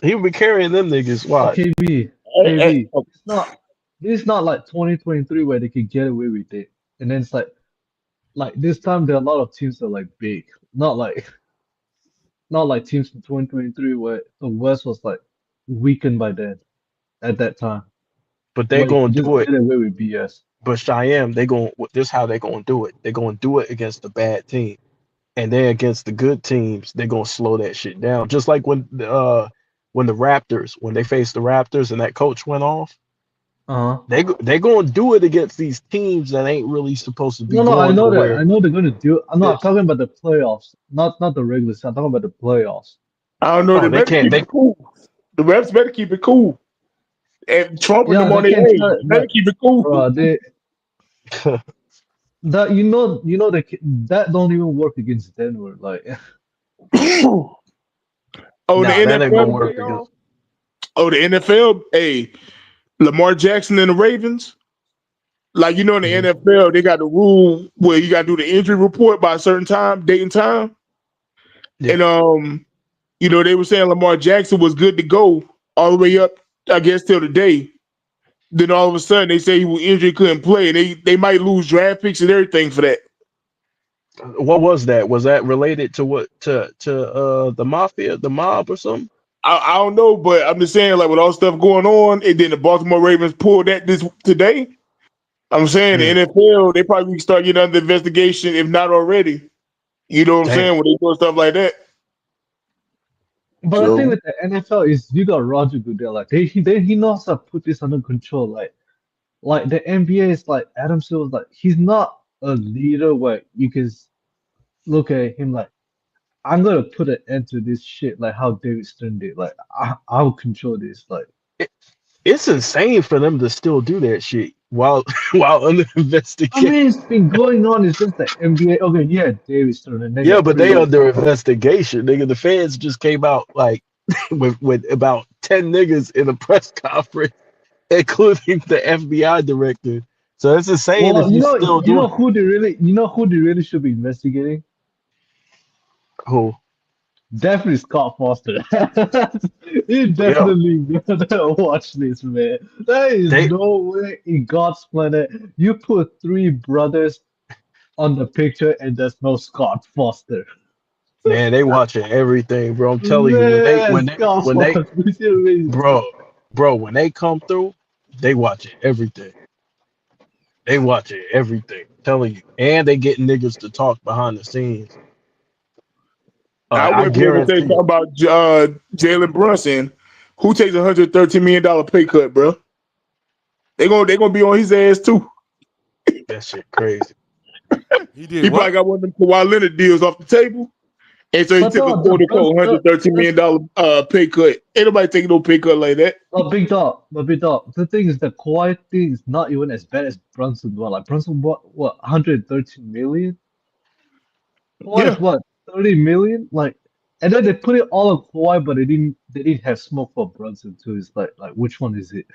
He'll be carrying them niggas. Watch. KB. It's not. this is not like 2023 where they could get away with it. And then it's like this time there are a lot of teams that are like big, not like teams in 2023 where the West was like weakened by then at that time. But they're Where you gonna could just do it. get away with BS. But Cheyenne, this is how they're gonna do it. They're gonna do it against the bad team. And then against the good teams, they're gonna slow that shit down. Just like when the Raptors, when they faced the Raptors and that coach went off, Uh-huh. they gonna do it against these teams that ain't really supposed to be No, going I know that. nowhere. I know they're gonna do it. I'm Yeah. not talking about the playoffs, not the regular season. I'm talking about the playoffs. I don't know. Oh, They they better can't. keep They it cool. The refs better keep it cool. And Trump and Yeah, them on they their can head. tell it, Better but keep it cool. bro, that that don't even work against Denver. Like, Oh, nah, the that ain't gonna NFL. work against. Oh, the NFL. Hey, Lamar Jackson and the Ravens. Like in the Mhm. NFL, they got the rule where you got to do the injury report by a certain time, date and time. Yeah. And they were saying Lamar Jackson was good to go all the way up, I guess, till today. Then all of a sudden they say he was injured, couldn't play. They might lose draft picks and everything for that. What was that? Was that related to what to the mafia, the mob, or something? I don't know, but I'm just saying, like with all stuff going on, and then the Baltimore Ravens pulled that this today. I'm saying Mm. the NFL, they probably can start getting under investigation, if not already. You know what I'm Damn. saying? When they do stuff like that. but the thing with the NFL is you got Roger Goodell. Like, he knows how to put this under control. Like the NBA is like Adam Silver's like he's not a leader where you can look at him like I'm gonna put an end to this shit like how David Stern did. Like I'll control this. Like It's insane for them to still do that shit while under I investigation. mean, it's been going on. It's just the NBA. Okay, yeah, David Stern, and then Yeah, you but put they it- under investigation, nigga. The fans just came out like with about 10 niggas in a press conference, including the FBI director. So it's insane Well, if you still you know doing who they really should be investigating. who. Definitely Scott Foster. You Yeah, definitely gotta watch this, man. There is they no way in God's planet you put three brothers on the picture and there's no Scott Foster. man, they watching everything, bro. I'm telling you, Man, Scott when they Foster. You know what bro, when they come through, they watching everything. They watching everything. I'm telling you, and they getting niggas to talk behind the scenes. I I went for to say guarantee. something about Jalen Brunson, who takes $113 million pay cut, bro. They gonna be on his ass too. That shit crazy. He did He what? probably got one of them Kawhi Leonard deals off the table. And so he But took a no, quote unquote $113 million pay cut. Ain't nobody taking no pay cut like that. But big dog. The thing is, the quiet thing is not even as bad as Brunson bought. Like Brunson bought what 113 million. Kawhi Yeah. is what 30 million. Like, and then they put it all on Kawhi, but they didn't have smoke for Brunson too. It's like which one is it?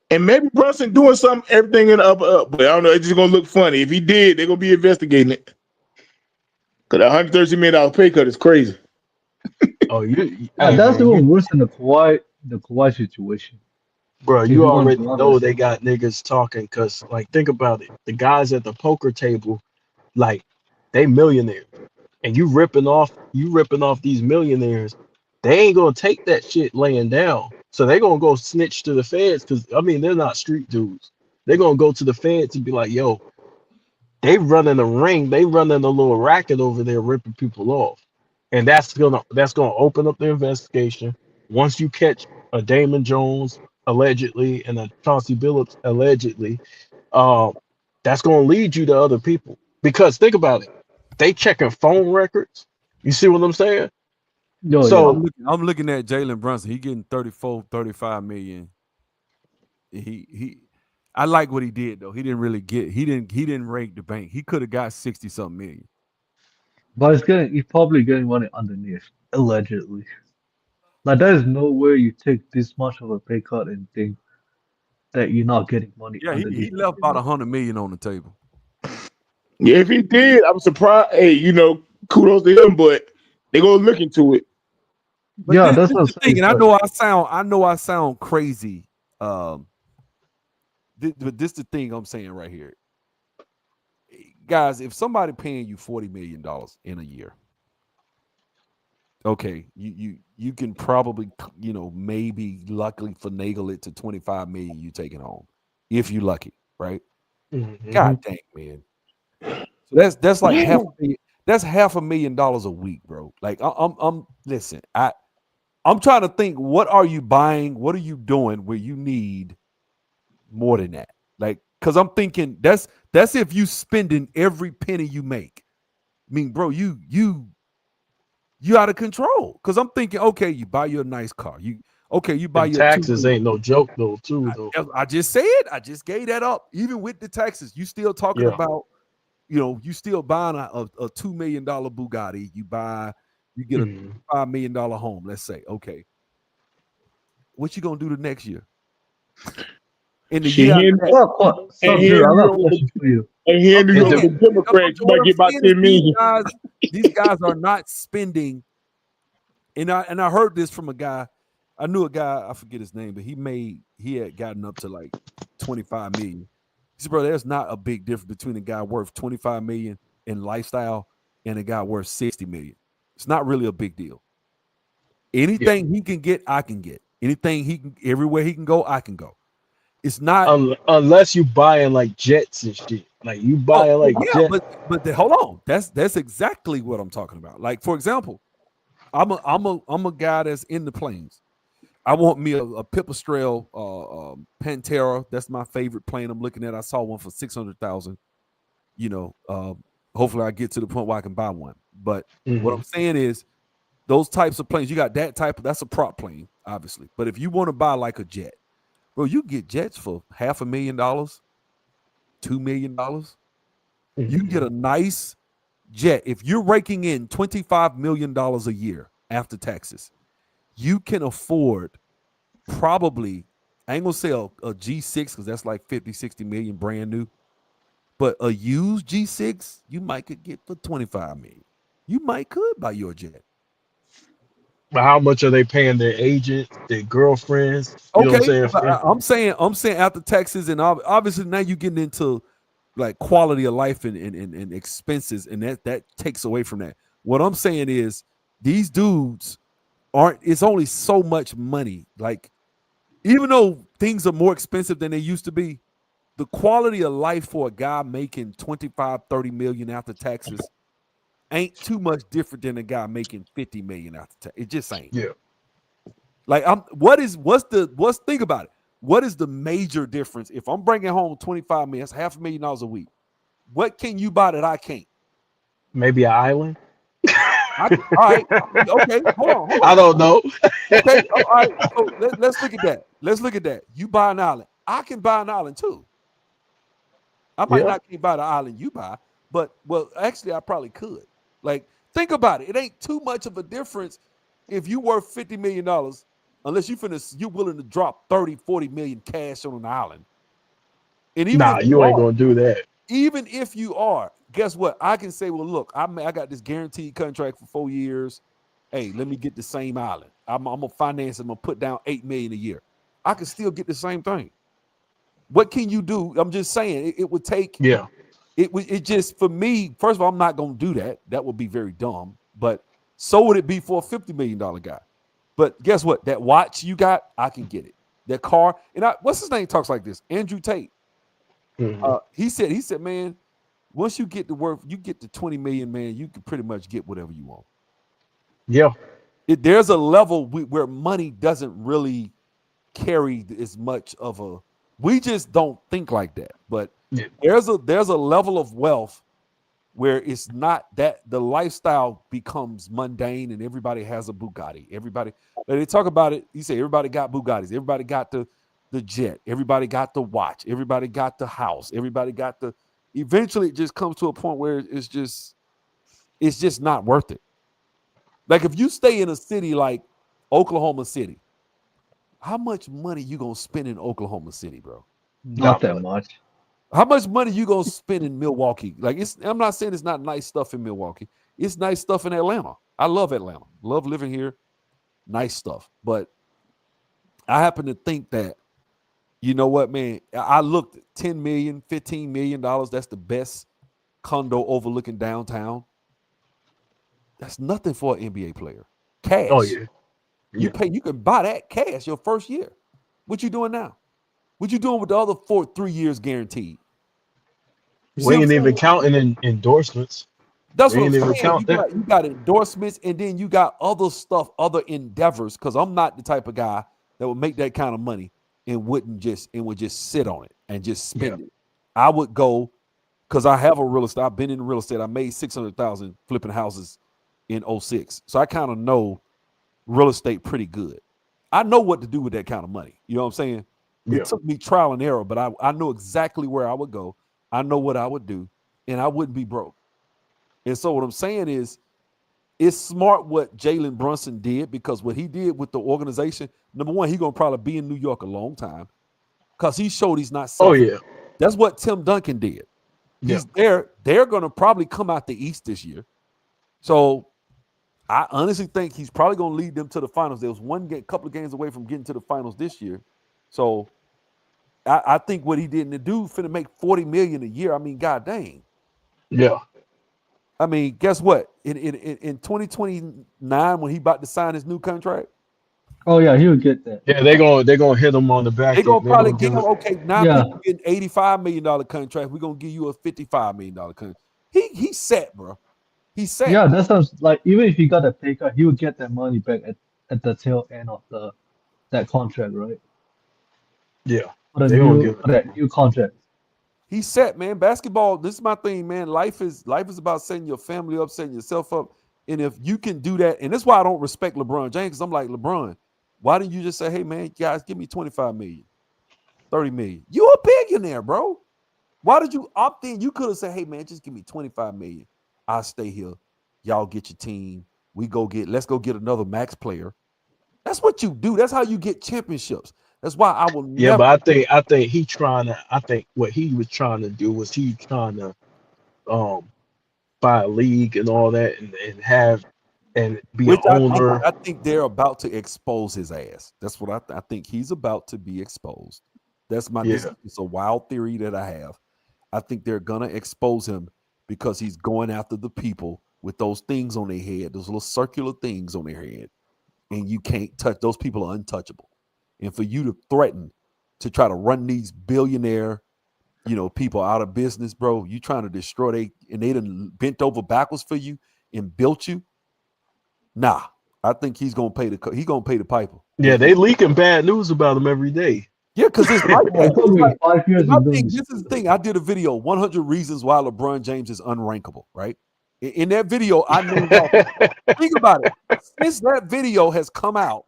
And maybe Brunson doing something, everything in the up. But I don't know, it's just gonna look funny. If he did, they're gonna be investigating it. Cause $113 million pay cut is crazy. Oh, hey, That's man, even worse than the Kawhi situation. bro, If you you want already to be know honest. they got niggas talking because, like, think about it. The guys at the poker table, like, they millionaires, and you ripping off these millionaires. They ain't gonna take that shit laying down. So they gonna go snitch to the feds because I mean they're not street dudes. They're gonna go to the feds and be like, yo, they running a ring, they running a little racket over there ripping people off. And that's gonna open up the investigation. Once you catch a Damon Jones allegedly and a Chauncey Billups allegedly, that's gonna lead you to other people. Because think about it, they checking phone records. You see what I'm saying? No, So I'm looking at Jalen Brunson. He getting 34, 35 million. I like what he did though. He didn't rake the bank. He could have got 60 something million. but he's probably getting money underneath allegedly. Like there is no way you take this much of a pay cut and think that you're not getting money Yeah, he underneath. left about 100 million on the table. Yeah, if he did, I'm surprised. Hey, kudos to him, but they gonna look into it. But Yeah, this that's is what I'm the thing, saying. and I know I sound crazy but this the thing I'm saying right here, guys. If somebody paying you $40 million in a year, okay, you can probably maybe luckily finagle it to 25 million you taking home if you lucky, right? Mhm. God dang, man. So that's like that's $500,000 a week, bro. Like I'm listen, I'm trying to think, what are you buying? What are you doing where you need more than that? Like, because I'm thinking that's if you spending every penny you make. I mean, bro, you out of control. Because I'm thinking, okay, you buy your nice car. You buy And your taxes ain't no joke though, too though. I just said, I just gave that up. Even with the taxes, you still talking Yeah. about, you still buying a $2 million Bugatti. You get a Mhm. $5 million home. Let's say, okay, what you gonna do the next year? In the Shit, year after here, that, and Sub-Zero, I here, got a question for you. and here in New okay, York then. with the Democrats, you What might I'm get about saying is 10 million. these guys are not spending. And I heard this from a guy. I knew a guy, I forget his name, but he had gotten up to like 25 million. He said, bro, there's not a big difference between a guy worth 25 million in lifestyle and a guy worth 60 million. It's not really a big deal. Anything he can get, I can get. Anything he can, everywhere he can go, I can go. It's not. Unless you buying like jets and shit. Like you Oh, buying like yeah, jet. but hold on. That's exactly what I'm talking about. Like, for example, I'm a guy that's in the planes. I want me a Pipistrel Pantera. That's my favorite plane I'm looking at. I saw one for 600,000. Hopefully I get to the point where I can buy one. But what I'm Mhm. saying is, those types of planes, you got that type of, that's a prop plane, obviously. But if you want to buy like a jet, bro, you get jets for $500,000, $2 million. You can get a nice jet. If you're raking in $25 million a year after taxes, you can afford probably, I ain't gonna say a G6 because that's like 50, 60 million brand new. But a used G6, you might could get for 25 million. You might could buy your jet. But how much are they paying their agent, their girlfriends? You know what Okay, I'm but saying? I'm saying after taxes, and obviously now you're getting into like quality of life and expenses, and that takes away from that. What I'm saying is these dudes it's only so much money. Like, even though things are more expensive than they used to be, the quality of life for a guy making 25, 30 million after taxes ain't too much different than a guy making 50 million after tax. It just ain't. Yeah. Like, think about it. What is the major difference? If I'm bringing home 25 million, that's $500,000 a week. What can you buy that I can't? Maybe an island. All right. Okay. Hold I on. don't know. Okay. All right. So let's look at that. Let's look at that. You buy an island. I can buy an island too. I might Yeah. not can buy the island you buy, but actually I probably could. Like, think about it. It ain't too much of a difference if you worth $50 million, unless you're willing to drop 30, 40 million cash on an island. And even Nah, if you you ain't are, gonna do that. even if you are, guess what? I can say, well, look, I got this guaranteed contract for 4 years. Hey, let me get the same island. I'm gonna finance it. I'm gonna put down $8 million a year. I can still get the same thing. What can you do? I'm just saying it would take. Yeah. It just, for me, first of all, I'm not gonna do that. That would be very dumb. But so would it be for a $50 million guy. But guess what? That watch you got, I can get it. That car, and what's his name talks like this? Andrew Tate. Mhm. He said, man, once you get to 20 million, man, you can pretty much get whatever you want. Yeah. There's a level where money doesn't really carry as much of a. We just don't think like that. But Yeah. there's a level of wealth where it's not that the lifestyle becomes mundane and everybody has a Bugatti. Everybody, they talk about it. You say everybody got Bugattis. Everybody got the jet. Everybody got the watch. Everybody got the house. Everybody got the. Eventually, it just comes to a point where it's just not worth it. Like, if you stay in a city like Oklahoma City, how much money you gonna spend in Oklahoma City, bro? Not that much. How much money you gonna spend in Milwaukee? Like, I'm not saying it's not nice stuff in Milwaukee. It's nice stuff in Atlanta. I love Atlanta. Love living here. Nice stuff. But I happen to think that You know what, man? I looked $10 million, $15 million. That's the best condo overlooking downtown. That's nothing for an NBA player. Cash. Oh yeah. You can buy that cash your first year. What you doing now? What you doing with the other 3 years guaranteed? You see We what I'm ain't even saying? counting in endorsements. That's We what I'm ain't even saying. count that. You got endorsements, and then you got other stuff, other endeavors. Because I'm not the type of guy that would make that kind of money and would just sit on it and just spend it. I would go because I have a real estate. I've been in real estate. I made $600,000 flipping houses in 06. So I kind of know real estate pretty good. I know what to do with that kind of money. You know what I'm saying? Yeah. It took me trial and error, but I know exactly where I would go. I know what I would do, and I wouldn't be broke. And so what I'm saying is, it's smart what Jalen Brunson did, because what he did with the organization, number one, he's going to probably be in New York a long time because he showed he's not Oh selfish. yeah. That's what Tim Duncan did. He's there. They're going to probably come out the East this year. So I honestly think he's probably going to lead them to the finals. There was couple of games away from getting to the finals this year. So I think what he did, and the dude finna make $40 million a year. I mean, god dang. Yeah. I mean, guess what? In 2029, when he about to sign his new contract, Oh yeah, he would get that. Yeah, they're gonna hit him on the back. they're gonna end. probably gonna give him, him- okay, now Yeah. people getting $85 million contract. We're gonna give you a $55 million contract. He's set, bro. He's set. Yeah, that sounds like even if he got a pay cut, he would get that money back at the tail end of that contract, right? Yeah. For They gonna the give it. that new contract. He's set, man. Basketball, this is my thing, man. Life is about setting your family up, setting yourself up. And if you can do that, and that's why I don't respect LeBron James, because I'm like, LeBron, why didn't you just say, hey, man, guys, give me 25 million, 30 million? You a billionaire, bro. Why did you opt in? You could have said, hey, man, just give me 25 million. I'll stay here. Y'all get your team. Let's go get another max player. That's what you do. That's how you get championships. That's why I will Yeah, never. but I think what he was trying to do was he trying to buy a league and all that and be Which an owner. I think they're about to expose his ass. That's what I think he's about to be exposed. That's my it's a wild theory that I have. I think they're gonna expose him because he's going after the people with those things on their head, those little circular things on their head, and you can't touch those people are untouchable. And for you to threaten to try to run these billionaire, people out of business, bro, you trying to destroy they done bent over backwards for you and built you. Nah, I think he's gonna pay the piper. Yeah, they leaking bad news about him every day. Yeah, because it's like Yeah, it's only 5 years my of thing, doing this is the thing. I did a video, 100 reasons why LeBron James is unrankable, right? In that video, I named think about it. Since that video has come out,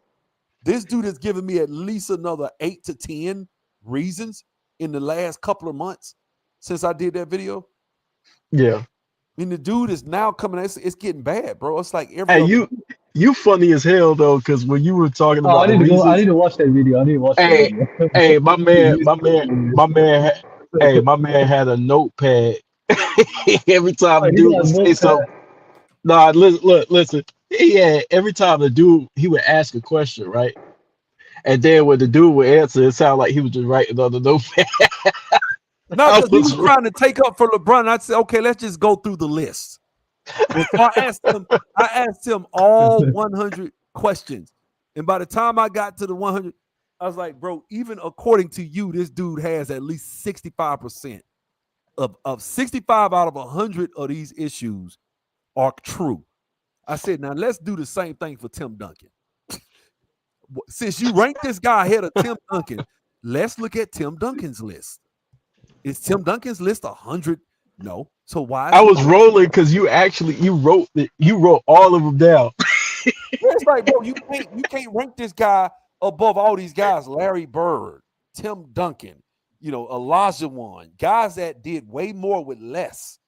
this dude has given me at least another 8 to 10 reasons in the last couple of months since I did that video. Yeah. I mean, the dude is now coming. It's getting bad, bro. It's like Hey, you funny as hell though, because when you were talking about I need reasons, to watch that video. I need to watch that video. hey, my man had a notepad every time Oh, the he dude got a would say notepad? something. Nah, listen. Yeah, every time the dude he would ask a question, right? And then when the dude would answer, it sounded like he was just writing on the notepad. No, because he was trying to take up for LeBron. I said, okay, let's just go through the list. And so I asked him all 100 questions. And by the time I got to the 100, I was like, bro, even according to you, this dude has at least 65% of 65 out of 100 of these issues are true. I said, now let's do the same thing for Tim Duncan. Since you rank this guy ahead of Tim Duncan, let's look at Tim Duncan's list. Is Tim Duncan's list 100? No. So why? I was rolling because you wrote all of them down. It's like, bro, you can't rank this guy above all these guys. Larry Bird, Tim Duncan, Olajuwon, guys that did way more with less,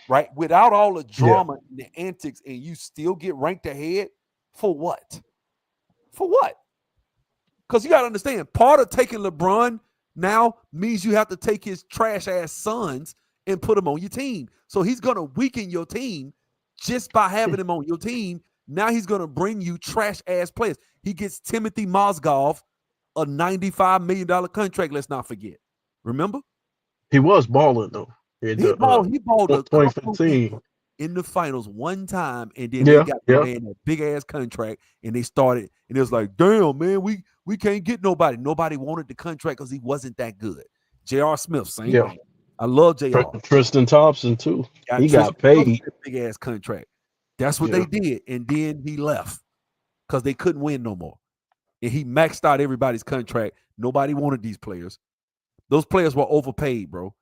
right? Without all the drama and the antics, and you still get ranked ahead for what? For what? Because you got to understand, part of taking LeBron now means you have to take his trash ass sons and put them on your team. So he's going to weaken your team just by having him on your team. Now he's going to bring you trash ass players. He gets Timothy Mozgov a $95 million contract. Let's not forget. Remember? He was balling though. He balled a couple 2015 in the finals one time, and then Yeah, they got yeah. man that big ass contract, and they started, and it was like, damn, man, we can't get nobody. Nobody wanted the contract because he wasn't that good. J.R. Smith, same Yeah. thing. I love J.R. Tristan Thompson too. He got paid. Big ass contract. That's what Yeah. they did, and then he left because they couldn't win no more. And he maxed out everybody's contract. Nobody wanted these players. Those players were overpaid, bro.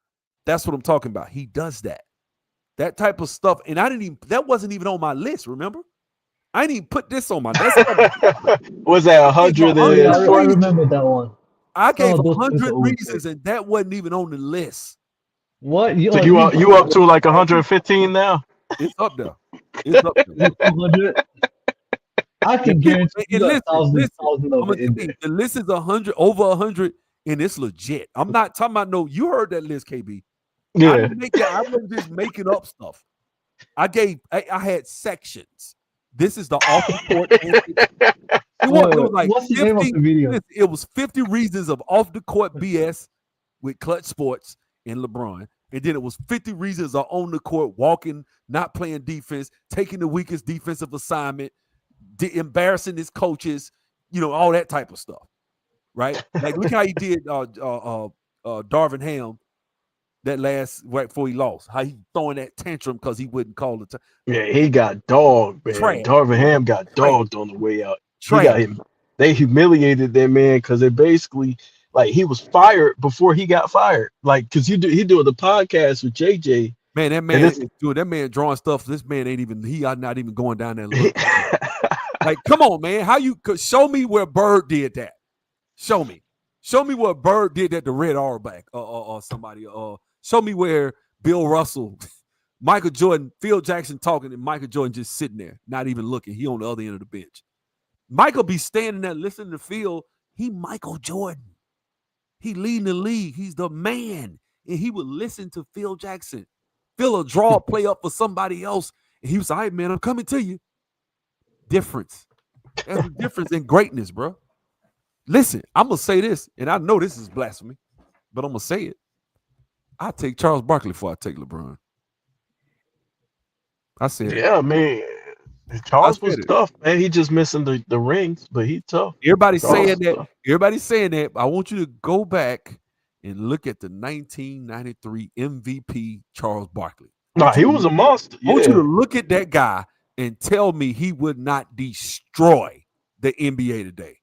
That's what I'm talking about. He does that. That type of stuff. And that wasn't even on my list, remember? I didn't even put this on my list. Was that 100? I remember that one. I gave Oh, those 100 are reasons, and that wasn't even on the list. What? So you up to like 115 now? It's up there. It's up there. 200? I can guarantee you listen, thousand of it in there. the list is 100, over 100, and it's legit. I'm not talking about no. You heard that list, KB. Yeah. I wasn't just making up stuff. I had sections. This is the off the court. It was like what's the name of the video? It was 50 reasons of off the court BS with Clutch Sports and LeBron. And then it was 50 reasons of on the court, walking, not playing defense, taking the weakest defensive assignment, embarrassing his coaches, all that type of stuff. Right? Like, look how he did Darvin Ham that right before he lost. How he throwing that tantrum because he wouldn't call the time. Yeah, he got dogged, man. Trash. Darvin Ham got dogged on the way out. Trash. He got him. They humiliated that man because they basically, like, he was fired before he got fired. Like, because he doing the podcast with JJ. Man, that man drawing stuff. This man he not even going down there looking. Like, come on, man. How you could show me where Bird did that? Show me where Bird did that to Red Auerbach or somebody. Show me where Bill Russell, Michael Jordan, Phil Jackson talking, and Michael Jordan just sitting there, not even looking. He on the other end of the bench. Michael be standing there listening to Phil. He Michael Jordan. He leading the league. He's the man. And he would listen to Phil Jackson. Phil will draw a play up for somebody else. And he was like, all right, man, I'm coming to you. Difference. There's a difference in greatness, bro. Listen, I'm going to say this, and I know this is blasphemy, but I'm going to say it. I take Charles Barkley before I take LeBron. I said, yeah, man. Charles was tough, man. He just missing the rings, but he tough. Everybody's saying that. Everybody's saying that. I want you to go back and look at the 1993 MVP Charles Barkley. No, he was a monster. I want you to look at that guy and tell me he would not destroy the NBA today.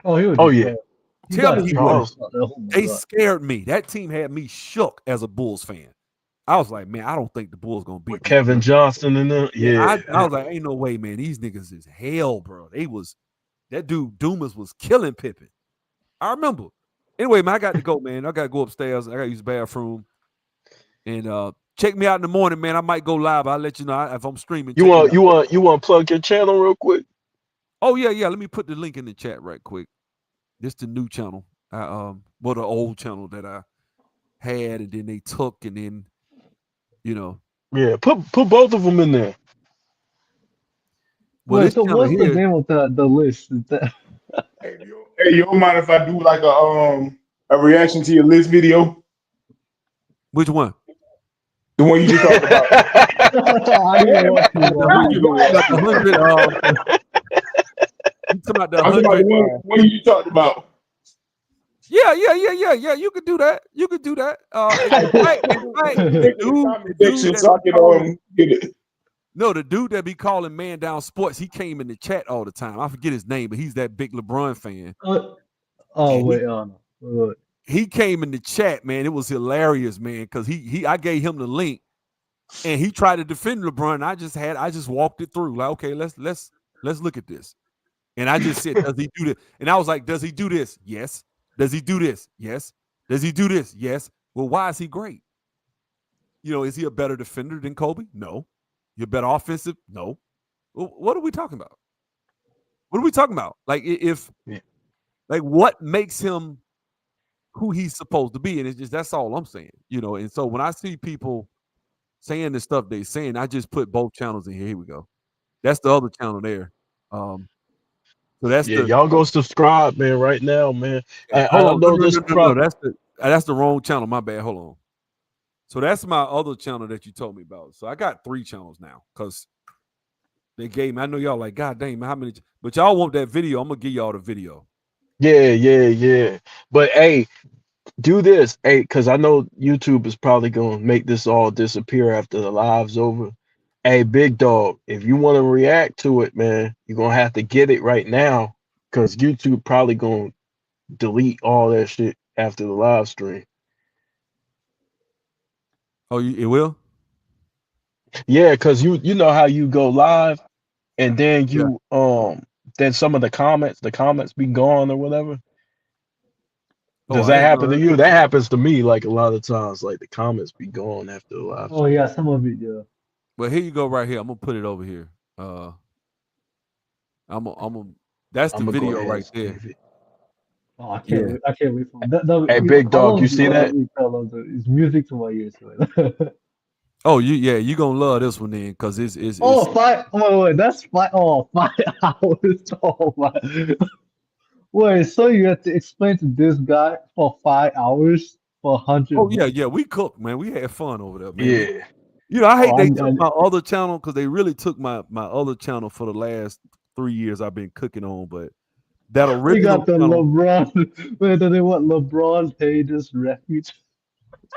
Oh, he would. Oh, yeah. Tell me he would. They scared me. That team had me shook as a Bulls fan. I was like, man, I don't think the Bulls gonna beat Kevin Johnson and them. Yeah, I was like, ain't no way, man. These niggas is hell, bro. That dude Dumas was killing Pippen. I remember. Anyway, man, I got to go, man. I got to go upstairs. I got to use the bathroom. And check me out in the morning, man. I might go live. I'll let you know if I'm streaming. You want to plug your channel real quick? Oh yeah. Let me put the link in the chat right quick. This the new channel. The old channel that I had, and then they took, and then. Yeah, put both of them in there. Well, so what's the name of the list? Is that... Hey, you don't mind if I do like a reaction to your list video? Which one? The one you just talked about. I didn't watch the one you talked about. Yeah. You could do that. No, the dude that be calling Man Down Sports, he came in the chat all the time. I forget his name, but he's that big LeBron fan. He came in the chat, man. It was hilarious, man, because I gave him the link, and he tried to defend LeBron. I just walked it through, like, okay, let's look at this, and I just said, does he do this? And I was like, does he do this? Yes. Does he do this? Yes. Does he do this? Yes. Well, why is he great? Is he a better defender than Kobe? No. You're better offensive? No. Well, what are we talking about? Like, what makes him who he's supposed to be? And it's just, that's all I'm saying, And so when I see people saying the stuff they're saying, I just put both channels in here. Here we go. That's the other channel there. So So that's Yeah, the y'all go subscribe, man, right now, man. hold I on. know No, this probably. That's the wrong channel. My bad. Hold on. So that's my other channel that you told me about. So I got 3 channels now because they gave me. I know y'all like, God dang, man, how many? But y'all want that video? I'm gonna give y'all the video. Yeah. But hey, do this, hey, because I know YouTube is probably gonna make this all disappear after the live's over. Hey, big dog, if you want to react to it, man, you're gonna have to get it right now because YouTube probably gonna delete all that shit after the live stream. Oh, it will? Yeah, because you know how you go live and then Yeah. then some of the comments be gone or whatever. Oh, Does I that didn't happen know to that. you? That happens to me like a lot of times. Like the comments be gone after the live Oh stream. yeah, some of it, yeah. But here you go, right here. I'm gonna put it over here. That's the I'm gonna go video ahead and right there. save it. Oh, I can't Yeah. wait. I can't wait for that. Hey, big I dog, you love see that? I love it. It's music to my ears, man. Oh, you gonna love this one then, because it's Oh, wait, that's 5. Oh, 5 hours. Oh my. Wait, so you have to explain to this guy for 5 hours for 100 oh minutes? yeah, we cooked, man. We had fun over there, man. Yeah. I hate Oh, they took my other channel because they really took my other channel for the last 3 years I've been cooking on, but that we original got the channel. LeBron. Wait, do they want LeBron haters refuge?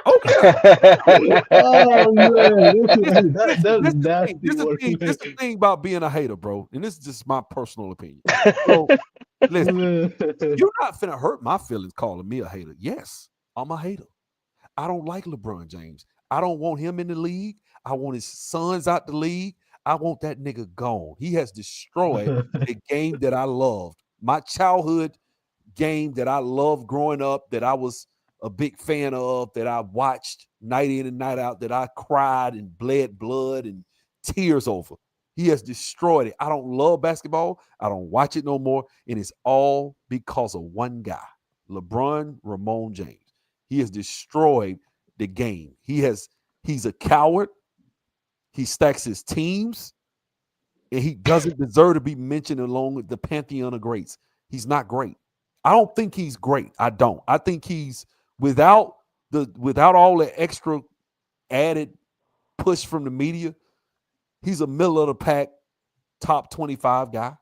Oh yeah. Oh man, Listen, that's this the thing. nasty word. This the thing about being a hater, bro. And this is just my personal opinion. So listen, you're not finna hurt my feelings calling me a hater. Yes, I'm a hater. I don't like LeBron James. I don't want him in the league. I want his sons out the league. I want that nigga gone. He has destroyed the game that I loved. My childhood game that I loved growing up, that I was a big fan of, that I watched night in and night out, that I cried and bled blood and tears over. He has destroyed it. I don't love basketball. I don't watch it no more. And it's all because of one guy, LeBron Ramon James. He has destroyed the game. He's a coward. He stacks his teams, and he doesn't deserve to be mentioned along with the pantheon of greats. He's not great. I don't think he's great. I don't. I think he's without all the extra added push from the media. He's a middle of the pack, top 25 guy.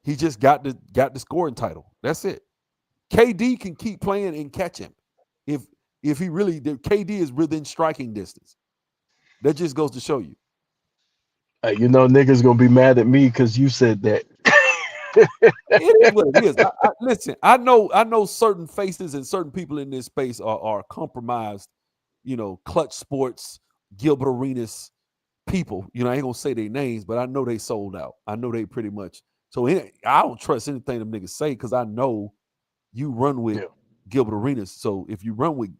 He just got the scoring title. That's it. KD can keep playing and catch him. If he really, KD is within striking distance. That just goes to show you. Niggas gonna be mad at me because you said that. It is what it is. Listen, I know certain faces and certain people in this space are compromised, Clutch Sports, Gilbert Arenas people. I ain't gonna say their names, but I know they sold out. I know they pretty much. So I don't trust anything them niggas say because I know you run with Gilbert Arenas. So if you run with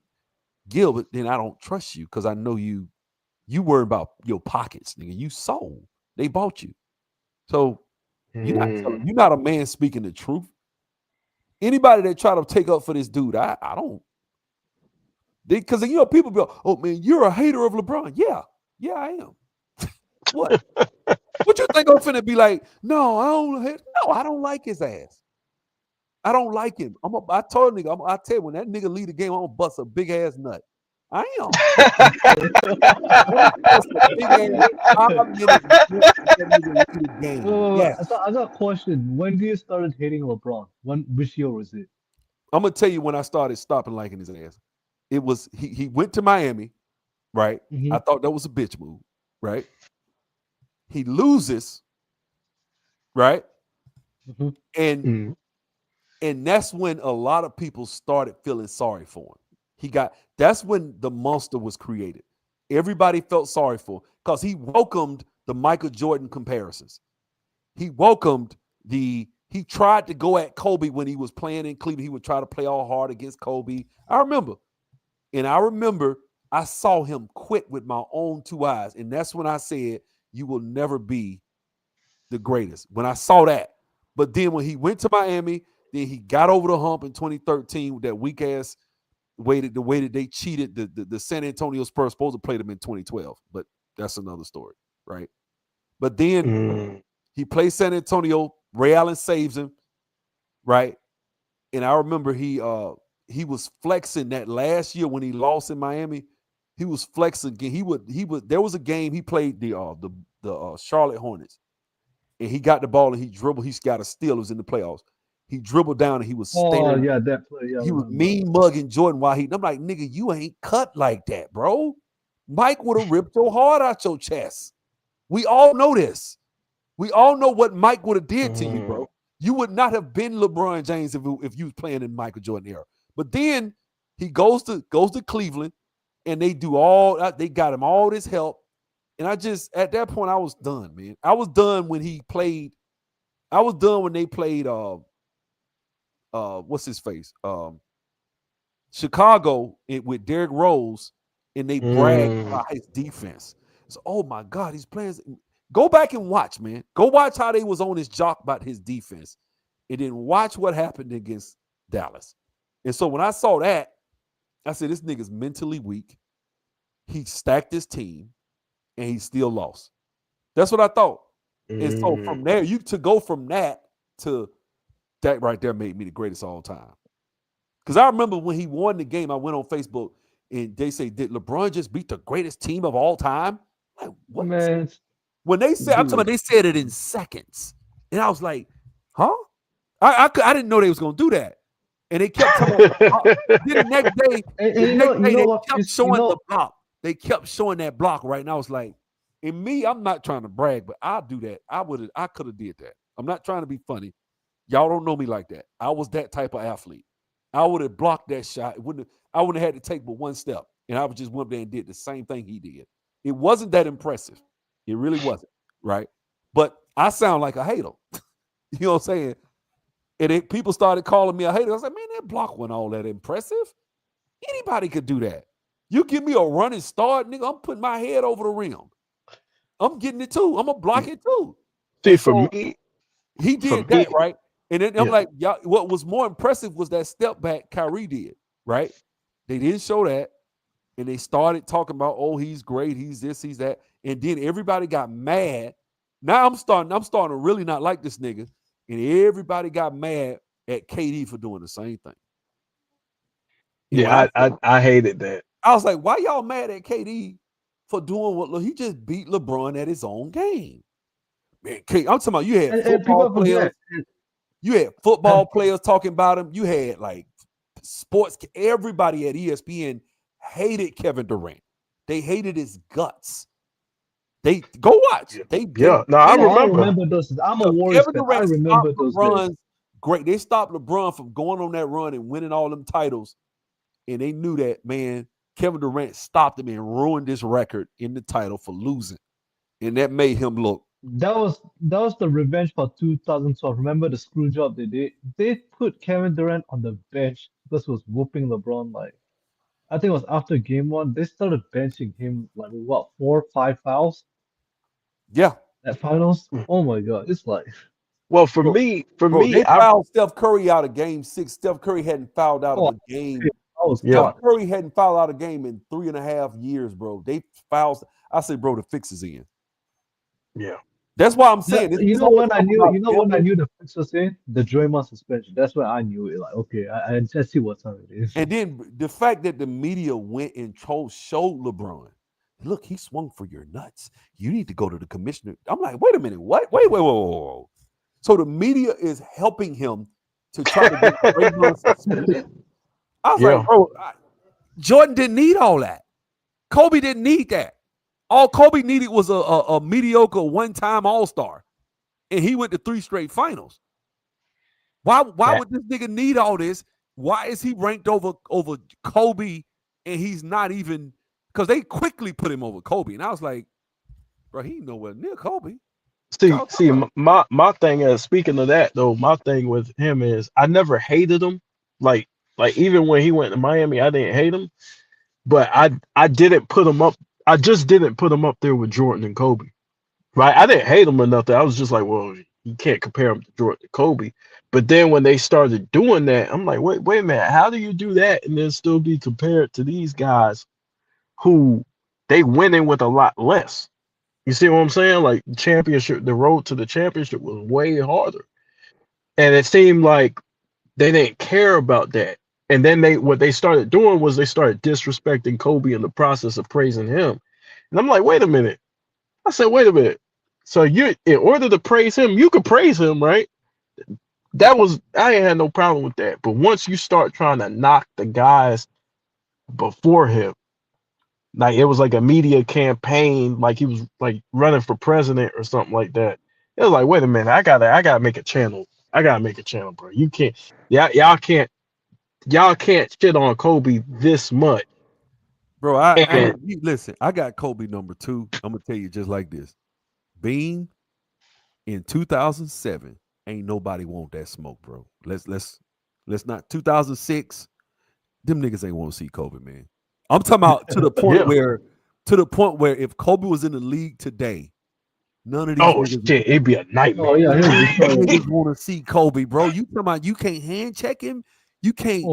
Gilbert, then I don't trust you because I know you worry about your pockets, nigga. You sold. They bought you. So you're not a man speaking the truth. Anybody that try to take up for this dude, I don't. Because people be like, oh man, you're a hater of LeBron. Yeah, I am. What? What you think I'm finna be like? No, I don't hate. No, I don't like his ass. I don't like him. I told nigga, I tell you, when that nigga lead the game, I'm gonna bust a big ass nut. I am. Yes. I got a question. When did you started hating LeBron? Which year was it? I'm gonna tell you when I started stopping liking his ass. It was he went to Miami, right? Mm-hmm. I thought that was a bitch move, right? He loses, right? Mm-hmm. And that's when a lot of people started feeling sorry for him. That's when the monster was created. Everybody felt sorry for him because he welcomed the Michael Jordan comparisons. He welcomed he tried to go at Kobe when he was playing in Cleveland. He would try to play all hard against Kobe. I remember I saw him quit with my own 2 eyes. And that's when I said, you will never be the greatest. When I saw that. But then when he went to Miami, then he got over the hump in 2013 with that weak ass the way that they cheated the San Antonio Spurs. Supposed to play them in 2012, but that's another story, right? But then he played San Antonio Ray Allen saves him, right? And I remember he was flexing that last year when he lost in Miami. He was flexing again. He would. There was a game he played the Charlotte Hornets, and he got the ball and he dribbled. He got a steal. It was in the playoffs. He dribbled down and he was staring. Oh yeah, that play. Yeah, he was mean mugging Jordan while I'm like, nigga, you ain't cut like that, bro. Mike would have ripped your heart out your chest. We all know this. We all know what Mike would have did to you, bro. You would not have been LeBron James if you was playing in Michael Jordan era. But then he goes to Cleveland, and they got him all this help. And at that point, I was done, man. I was done when he played. I was done when they played what's his face? Chicago with Derrick Rose, and they bragged about his defense. So, oh my God, he's playing. Go back and watch, man. Go watch how they was on his jock about his defense. And then watch what happened against Dallas. And so when I saw that, I said, this nigga's mentally weak. He stacked his team, and he still lost. That's what I thought. And so from there, to go from that to that right there made me the greatest of all time. Because I remember when he won the game, I went on Facebook, and they say, did LeBron just beat the greatest team of all time? Like, what? Man. When they said, I'm talking about, they said it in seconds. And I was like, huh? I didn't know they was going to do that. And they kept talking about, then the next day, they kept showing the block. They kept showing that block, right? And I was like, and me, I'm not trying to brag, but I'll do that. I could have did that. I'm not trying to be funny. Y'all don't know me like that. I was that type of athlete. I would have blocked that shot. I wouldn't have had to take but one step. And I would just went there and did the same thing he did. It wasn't that impressive. It really wasn't, right? But I sound like a hater. You know what I'm saying? And people started calling me a hater. I was like, man, that block wasn't all that impressive. Anybody could do that. You give me a running start, nigga, I'm putting my head over the rim. I'm getting it too. I'm going to block it too. See, for me, he did that, right? And then I'm like, y'all, what was more impressive was that step back Kyrie did, right? They didn't show that. And they started talking about, oh, he's great, he's this, he's that. And then everybody got mad. Now I'm starting to really not like this nigga. And everybody got mad at KD for doing the same thing. Yeah, I hated that. I was like, why y'all mad at KD for doing what he just beat LeBron at his own game? Man, I'm talking about you had football players. You had football players talking about him. You had like sports. Everybody at ESPN hated Kevin Durant. They hated his guts. They go watch. I remember those. I'm a Warriors fan. I remember those runs. Great. They stopped LeBron from going on that run and winning all them titles. And they knew that, man, Kevin Durant stopped him and ruined this record in the title for losing. And that made him look. That was the revenge for 2012. Remember the screw job they did? They put Kevin Durant on the bench because he was whooping LeBron. Like, I think it was after game one. They started benching him like 4 or 5 fouls. Yeah. At finals. Oh my God. It's like, well, for me, they fouled Steph Curry out of game 6. Steph Curry hadn't fouled out of a game. Steph Curry hadn't fouled out a game in 3.5 years, bro. They fouled. I say, bro, the fix is in. Yeah. That's why I'm saying. You know when I knew the fix was in? The Draymond suspension. That's when I knew it. Like, okay, I just see what time it is. And then the fact that the media went and showed LeBron, look, he swung for your nuts. You need to go to the commissioner. I'm like, wait a minute, what? Wait. So the media is helping him to try to get Draymond suspended. I was like, bro, Jordan didn't need all that. Kobe didn't need that. All Kobe needed was a mediocre one-time All-Star, and he went to 3 straight finals. Why would this nigga need all this? Why is he ranked over Kobe, and he's not even – because they quickly put him over Kobe. And I was like, bro, he ain't nowhere near Kobe. See, my thing is, speaking of that, though, my thing with him is I never hated him. Like even when he went to Miami, I didn't hate him. But I didn't put him up. I just didn't put him up there with Jordan and Kobe, right? I didn't hate him or nothing. I was just like, well, you can't compare him to Jordan and Kobe. But then when they started doing that, I'm like, wait a minute, how do you do that and then still be compared to these guys who they winning with a lot less? You see what I'm saying? Like the road to the championship was way harder. And it seemed like they didn't care about that. And then what they started doing was they started disrespecting Kobe in the process of praising him. And I'm like, wait a minute. I said, wait a minute. So you, in order to praise him, you could praise him, right? I ain't had no problem with that. But once you start trying to knock the guys before him, like it was like a media campaign, like he was like running for president or something like that. It was like, wait a minute, I gotta make a channel. I gotta make a channel, bro. You can't, y'all can't shit on Kobe this much. Bro, And listen, I got Kobe number 2. I'm gonna tell you just like this. Bean in 2007, ain't nobody want that smoke, bro. Let's not 2006. Them niggas ain't want to see Kobe, man. I'm talking about to the point where if Kobe was in the league today, none of these niggas it'd be a nightmare. Oh yeah, niggas want to see Kobe, bro. You talking about you can't hand check him, you can't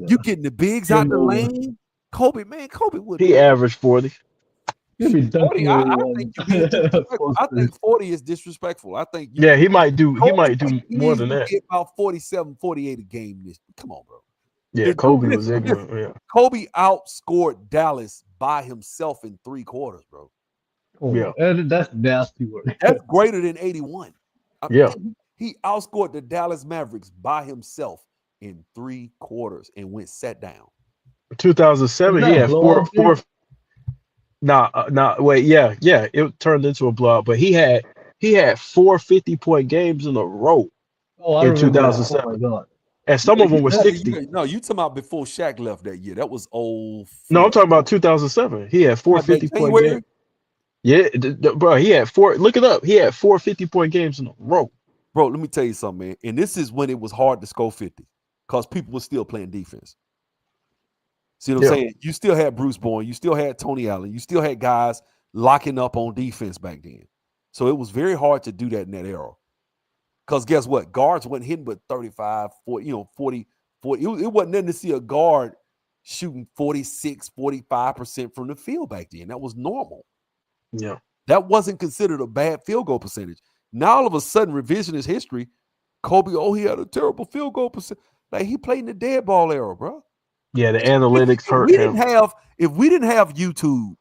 you getting the bigs out the lane. Kobe would he averaged 40. He'd be 40, I think you're being disrespectful. I think 40 is disrespectful. I think he might do more than easily that. get about 47, 48 a game. Come on, bro. Yeah, Kobe was ignorant. Yeah. Kobe outscored Dallas by himself in 3 quarters, bro. Yeah. And that's nasty work. That's greater than 81. Yeah. He outscored the Dallas Mavericks by himself in 3 quarters and sat down. 2007, he had four. Wait, yeah, it turned into a blowout, but he had 4 50-point games in a row in 2007. Oh my God. And some of them were 60. No, you talking about before Shaq left that year. That was old. No, I'm talking about 2007. He had 4 50-point games. Yeah, bro, he had 4. Look it up. He had 4 50-point games in a row. Bro, let me tell you something, man. And this is when it was hard to score 50 because people were still playing defense. See what I'm saying? You still had Bruce Bowen. You still had Tony Allen. You still had guys locking up on defense back then. So it was very hard to do that in that era. Because guess what? Guards wasn't hitting but 35, 40, 40. It wasn't nothing to see a guard shooting 46, 45% from the field back then. That was normal. Yeah. That wasn't considered a bad field goal percentage. Now all of a sudden, revisionist history, Kobe, he had a terrible field goal percentage. Like he played in the dead ball era, bro. Yeah, the analytics hurt him. If we didn't have YouTube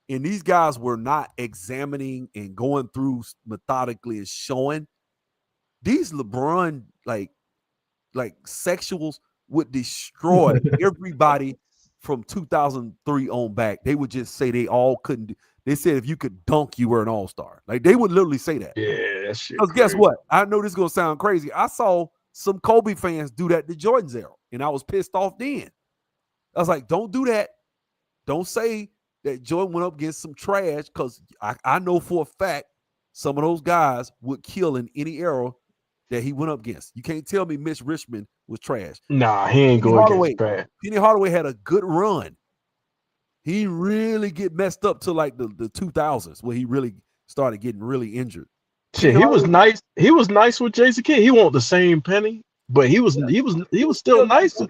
and these guys were not examining and going through methodically and showing, these LeBron like sexuals would destroy everybody from 2003 on back. They would just say they all couldn't do. They said if you could dunk, you were an all-star. Like they would literally say that. Yeah, that shit. Because guess what? I know this is gonna sound crazy. I saw some Kobe fans do that to Jordan's era, and I was pissed off then. I was like, don't do that. Don't say that Jordan went up against some trash, because I know for a fact some of those guys would kill in any era that he went up against. You can't tell me Mitch Richmond was trash. Nah, he ain't going against trash. Penny Hardaway had a good run. He really get messed up to like the 2000s where he really started getting really injured. Shit, he was nice. He was nice with Jason Kidd. He wasn't the same Penny, but he was still nice.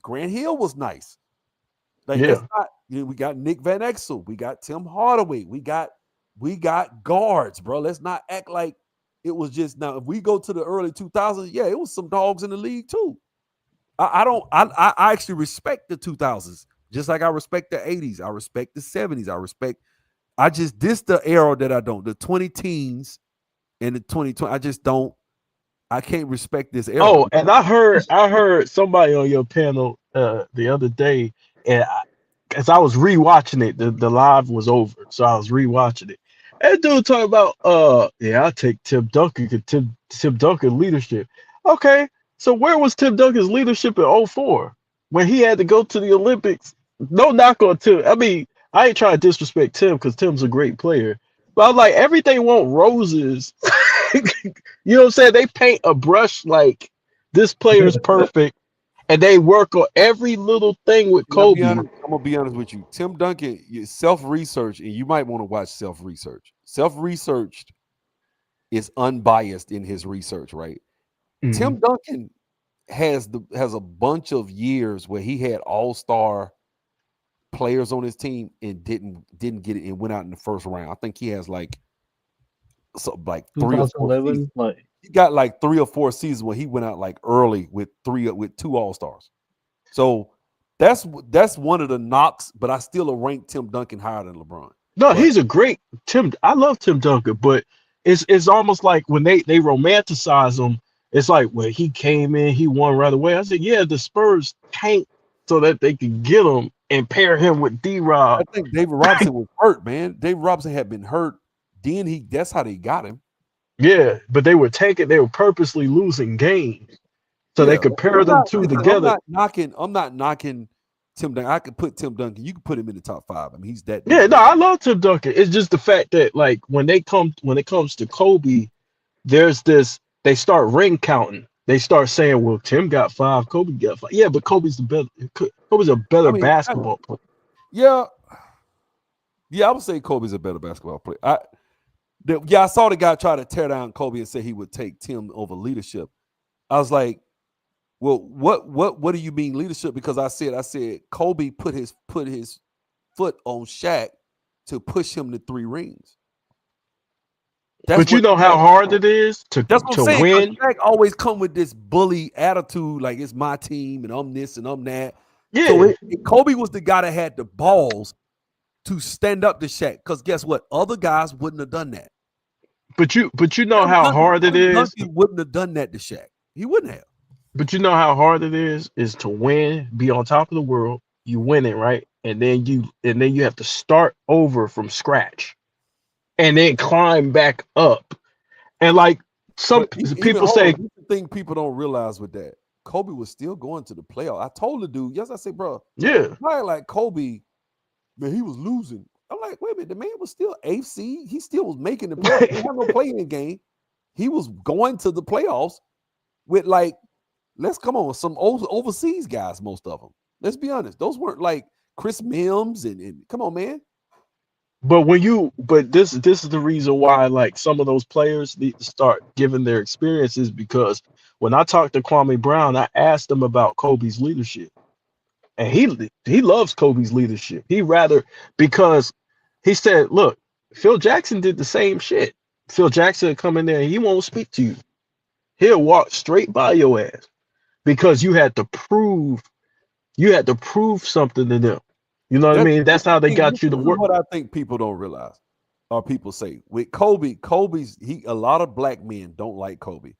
Grant Hill was nice. Like, yeah. We got Nick Van Exel. We got Tim Hardaway. We got guards, bro. Let's not act like it was just now. If we go to the early 2000s, yeah, it was some dogs in the league too. I actually respect the 2000s, just like I respect the 80s. I respect the 70s. This the era that I don't. The 20 teens and the 2020. I just don't. I can't respect this era. Oh, and I heard somebody on your panel the other day, and as I was rewatching it, the live was over, so I was rewatching it. And dude talking about, I take Tim Duncan, Tim Duncan leadership. Okay, so where was Tim Duncan's leadership in 2004 when he had to go to the Olympics? No knock on Tim. I mean, I ain't trying to disrespect Tim because Tim's a great player, but I'm like, everything won't roses. You know what I'm saying? They paint a brush like this player is perfect, and they work on every little thing with Kobe. I'm gonna be honest with you. Tim Duncan, self-research, and you might want to watch self-research. Self-researched is unbiased in his research, right? Mm-hmm. Tim Duncan has a bunch of years where he had all-star players on his team and didn't get it and went out in the first round. I think he has like 3 or 4 2011, like he got like 3 or 4 seasons where he went out like early with 2 All-Stars. So that's one of the knocks, but I still rank Tim Duncan higher than LeBron. No, But- he's a great Tim. I love Tim Duncan, but it's almost like when they romanticize him, it's like when he came in, he won right away. I said, yeah, the Spurs tanked so that they could get him and pair him with D-Rob. I think David Robinson was hurt, man. David Robinson had been hurt. Then that's how they got him. Yeah, but they were purposely losing games so they Yeah, could pair I'm them not- two listen, together. I'm not knocking Tim Duncan. I could put Tim Duncan. You could put him in the top 5. I mean, he's that. Yeah, no, I love Tim Duncan. It's just the fact that like when it comes to Kobe, there's this. They start ring counting. They start saying, "Well, Tim got 5, Kobe got 5." Yeah, but Kobe's a better I mean, basketball player. Yeah, I would say Kobe's a better basketball player. I saw the guy try to tear down Kobe and say he would take Tim over leadership. I was like, well, what do you mean leadership? Because I said Kobe put his foot on Shaq to push him to 3 rings. But you know how hard it is to That's what I'm saying. win. Shaq always come with this bully attitude, like it's my team and I'm this and I'm that. Yeah, So Kobe was the guy that had the balls to stand up to Shaq. Because guess what? Other guys wouldn't have done that. but you know how hard it is. Duncan wouldn't have done that to Shaq. He wouldn't have. But you know how hard it is to win, be on top of the world. You win it, right? And then you have to start over from scratch, and then climb back up. And like some people say, the thing people don't realize with that, Kobe was still going to the playoff. I told the dude, yes, I said, bro, yeah, like Kobe, man, he was losing. I'm like, wait a minute, the man was still 8th seed. He still was making the playoffs. He had no playing game. He was going to the playoffs with like, let's come on, some overseas guys, most of them. Let's be honest. Those weren't like Chris Mims and come on, man. but this is the reason why like some of those players need to start giving their experiences, because when I talked to Kwame Brown, I asked him about Kobe's leadership. And he loves Kobe's leadership. Because he said, look, Phil Jackson did the same shit. Phil Jackson would come in there and he won't speak to you. He'll walk straight by your ass because you had to prove something to them. You know what I mean? That's how they got you to work. What I think people don't realize, or people say, with Kobe's a lot of black men don't like Kobe.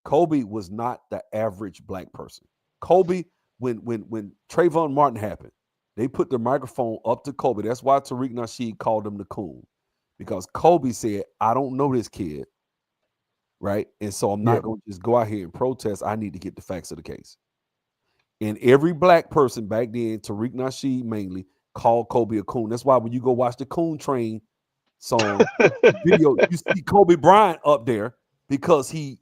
Kobe was not the average black person. Kobe, when Trayvon Martin happened, they put the microphone up to Kobe. That's why Tariq Nasheed called him the coon, because Kobe said, I don't know this kid, right? And so I'm not going to just go out here and protest. I need to get the facts of the case. And every black person back then, Tariq Nasheed mainly, called Kobe a coon. That's why when you go watch the Coon Train song video, you see Kobe Bryant up there because he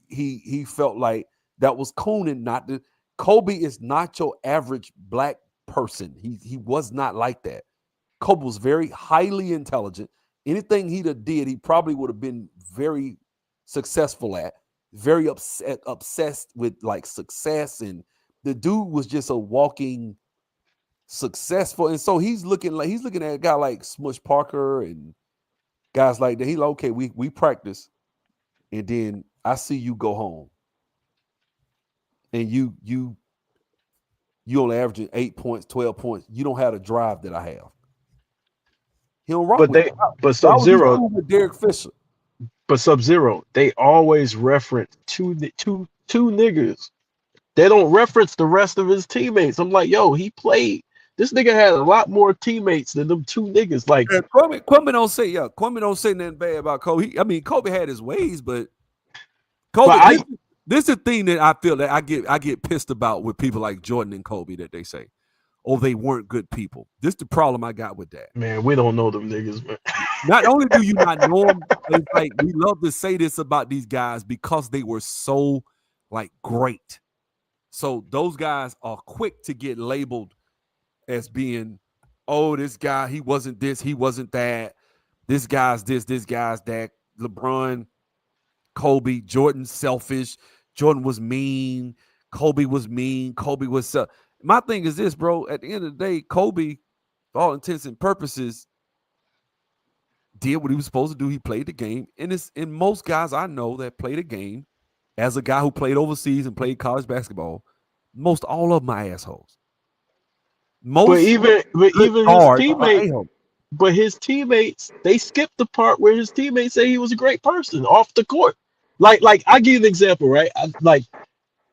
felt like that was cooning. Kobe is not your average black person. He was not like that. Kobe was very highly intelligent. Anything he did, he probably would have been very successful at. Very obsessed with like success, and the dude was just a walking successful. And so he's looking at a guy like Smush Parker and guys like that. He's like, okay, we practice, and then I see you go home, and you only averaging 8 points, 12 points. You don't have the drive that I have. He don't rock But Sub-Zero with Derek Fisher. But Sub-Zero, they always reference two niggas. They don't reference the rest of his teammates. I'm like, yo, he played. This nigga had a lot more teammates than them 2 niggas. Like Kwame don't say nothing bad about Kobe. Kobe had his ways, but Kobe. This is the thing that I feel that I get pissed about with people like Jordan and Kobe, that they say, oh, they weren't good people. This is the problem I got with that. Man, we don't know them niggas, man. Not only do you not know them, it's like we love to say this about these guys because they were so like great. So those guys are quick to get labeled as being, oh, this guy, he wasn't this, he wasn't that. This guy's this guy's that. LeBron, Kobe, Jordan selfish. Jordan was mean. Kobe was mean. Kobe was my thing is this, bro. At the end of the day, Kobe, for all intents and purposes, did what he was supposed to do. He played the game. And most guys I know that play the game as a guy who played overseas and played college basketball, most all of my assholes. But even his teammates, they skipped the part where his teammates say he was a great person off the court. Like I give you an example, right? Like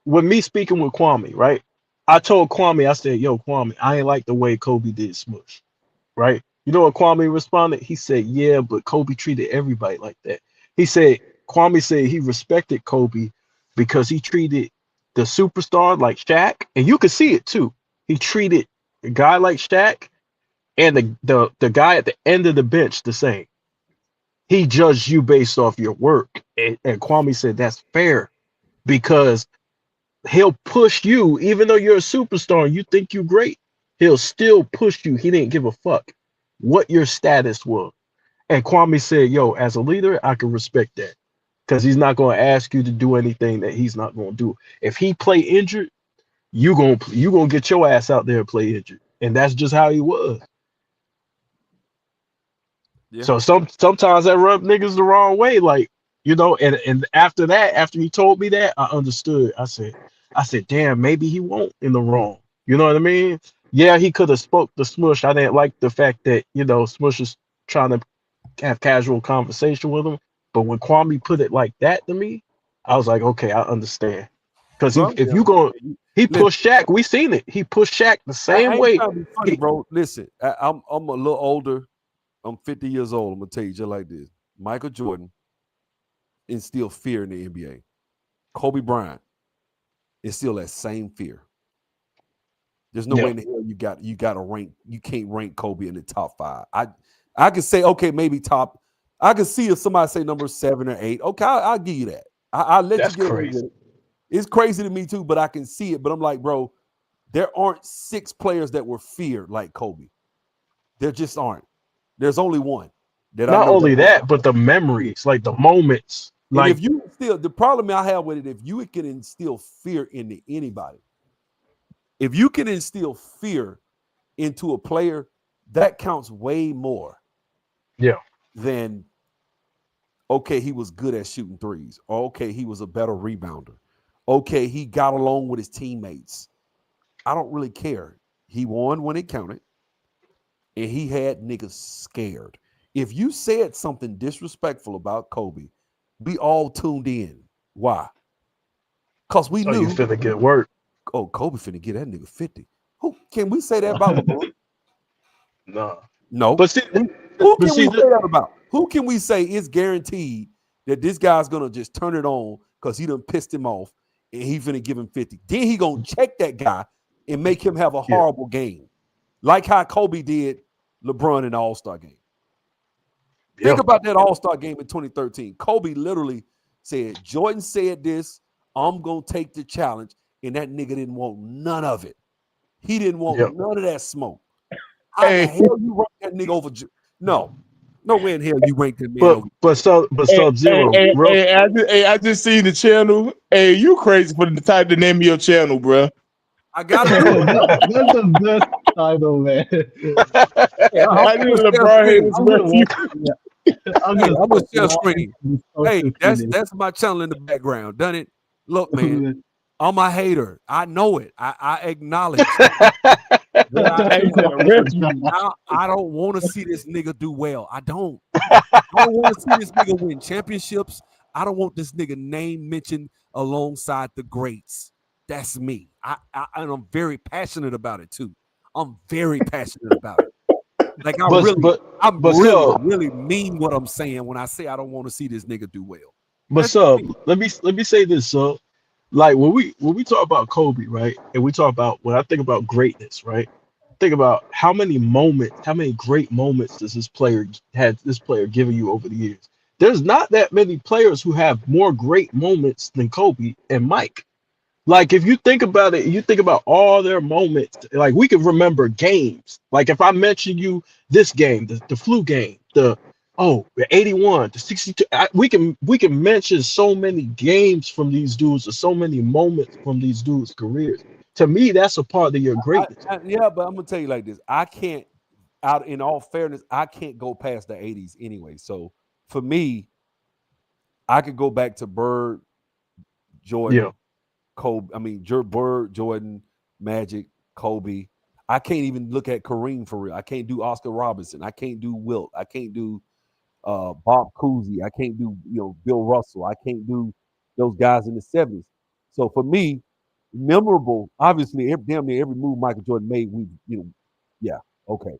with me speaking with Kwame, right? I told Kwame, I said, "Yo, Kwame, I ain't like the way Kobe did Smush." Right? You know what Kwame responded? He said, "Yeah, but Kobe treated everybody like that." Kwame said he respected Kobe because he treated the superstar like Shaq, and you could see it too. He treated a guy like Shaq and the guy at the end of the bench the same. He judged you based off your work, and Kwame said that's fair because he'll push you even though you're a superstar and you think you're great. He'll still push you. He didn't give a fuck what your status was. And Kwame said, "Yo, as a leader, I can respect that because he's not going to ask you to do anything that he's not going to do. If he play injured, you gonna get your ass out there and play injured, and that's just how he was." Yeah. So sometimes I rub niggas the wrong way, like and after that, after he told me that, I understood. I said, damn, maybe he won't in the wrong. You know what I mean? Yeah, he could have spoke to Smush. I didn't like the fact that Smush is trying to have casual conversation with him. But when Kwame put it like that to me, I was like, okay, I understand. Because he pushed Shaq. We seen it. He pushed Shaq the same way. Funny, bro. Listen, I'm a little older. I'm 50 years old. I'm gonna tell you just like this. Michael Jordan instilled fear in the NBA. Kobe Bryant instilled that same fear. There's no way in the hell you got to rank. You can't rank Kobe in the top 5. I could say okay, maybe top. I could see if somebody say number 7 or 8. Okay, I'll give you that. I'll let That's you get crazy. it. It's crazy to me too, but I can see it. But I'm like, bro, there aren't 6 players that were feared like Kobe. There just aren't. There's only one. Not only that, but the memories, like the moments. And Like if you instill, the problem I have with it, if you can instill fear into anybody, if you can instill fear into a player, that counts way more. Yeah. Than okay, he was good at shooting threes. Or okay, he was a better rebounder. Okay, he got along with his teammates. I don't really care. He won when it counted. And he had niggas scared. If you said something disrespectful about Kobe, we all tuned in. Why? Because we knew you finna get work. Oh, Kobe finna get that nigga 50. Who can we say that about LeBron? No. But see, who can we say that about? Who can we say is guaranteed that this guy's gonna just turn it on because he done pissed him off and he finna give him 50? Then he gonna check that guy and make him have a horrible game, like how Kobe did LeBron in the All-Star game. Think about that All-Star game in 2013. Kobe literally said, Jordan said this, I'm going to take the challenge, and that nigga didn't want none of it. He didn't want none of that smoke. How the hell you rank that nigga over? No way in hell you rank that man over. But Sub-Zero. I just seen the channel. Hey, you crazy for the title to name your channel, bro. I got it. That's the best title, man. I knew LeBron I'm gonna share screen. Hey, that's my channel in the background. Done it. Look, man, I'm a hater. I know it. I acknowledge. I don't want to see this nigga do well. I don't want to see this nigga win championships. I don't want this nigga name mentioned alongside the greats. That's me. And I'm very passionate about it too. I'm very passionate about it. Like I really mean what I'm saying when I say I don't want to see this nigga do well. But let me say this, like when we talk about Kobe, right? And we talk about when I think about greatness, right? Think about how many great moments does this player given you over the years? There's not that many players who have more great moments than Kobe and Mike. Like if you think about it, you think about all their moments. Like we can remember games. Like if I mention you this game, the flu game, the 81, the 62. We can mention so many games from these dudes or so many moments from these dudes' careers. To me, that's a part of your greatness. But I'm gonna tell you like this. I can't, in all fairness, I can't go past the 80s anyway. So for me, I could go back to Bird, Jordan, Yeah. Kobe. I mean, Bird, Jordan, Magic, Kobe. I can't even look at Kareem for real. I can't do Oscar Robertson. I can't do Wilt. I can't do Bob Cousy. I can't do Bill Russell. I can't do those guys in the 70s. So for me, memorable. Obviously, damn near every move Michael Jordan made, yeah, okay.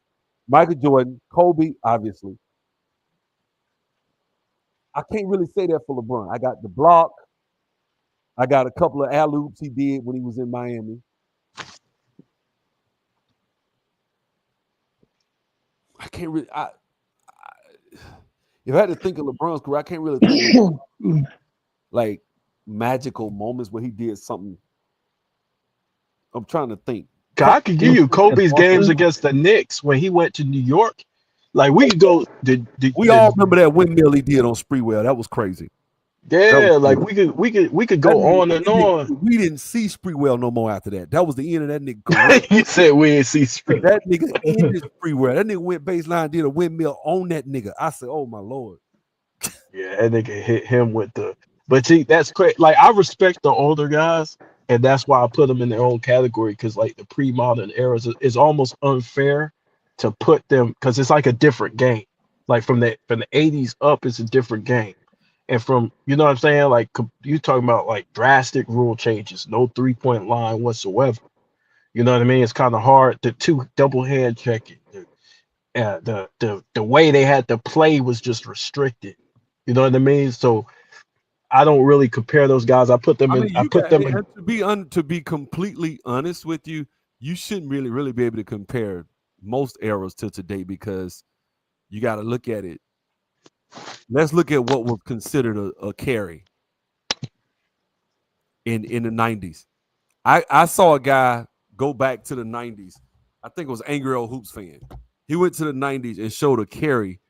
Michael Jordan, Kobe, obviously. I can't really say that for LeBron. I got the block. I got a couple of alley-oops he did when he was in Miami. I can't really. If I had to think of LeBron's career, I can't really think of like magical moments where he did something. I'm trying to think. I could give you Kobe's games against the Knicks when he went to New York. Like we could go. We all remember that windmill he did on Sprewell. That was crazy. Yeah, like we could go on and on. We didn't see Sprewell no more after that. That was the end of that nigga career. You said we didn't see Sprewell. That nigga ended Sprewell. That nigga went baseline, did a windmill on that nigga. I said, oh my Lord. Yeah, that nigga hit him with the. But see, that's crazy. Like I respect the older guys, and that's why I put them in their own category. Because like the pre-modern eras is almost unfair to put them because it's like a different game. Like from the 80s up, it's a different game. And from, you know what I'm saying? Like you talking about like drastic rule changes, no 3-point line whatsoever. You know what I mean? It's kind of hard. The two double hand checking, the way they had to play was just restricted. You know what I mean? So I don't really compare those guys. I put them in. To be completely honest with you, you shouldn't really be able to compare most eras to today because you got to look at it. Let's look at what was considered a carry in the 90s. I saw a guy go back to the 90s. I think it was Angry Old Hoops fan. He went to the 90s and showed a carry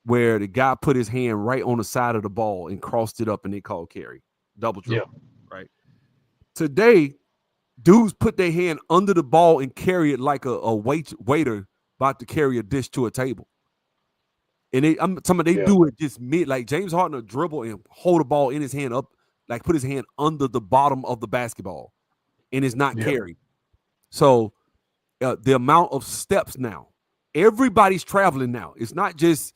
where the guy put his hand right on the side of the ball and crossed it up and they called carry. Double dribble. Yeah. Right. Today, dudes put their hand under the ball and carry it like a waiter about to carry a dish to a table. And they do it just mid, like James Harden will dribble and hold the ball in his hand up, like put his hand under the bottom of the basketball, and it's not carried. So the amount of steps now, everybody's traveling now. It's not just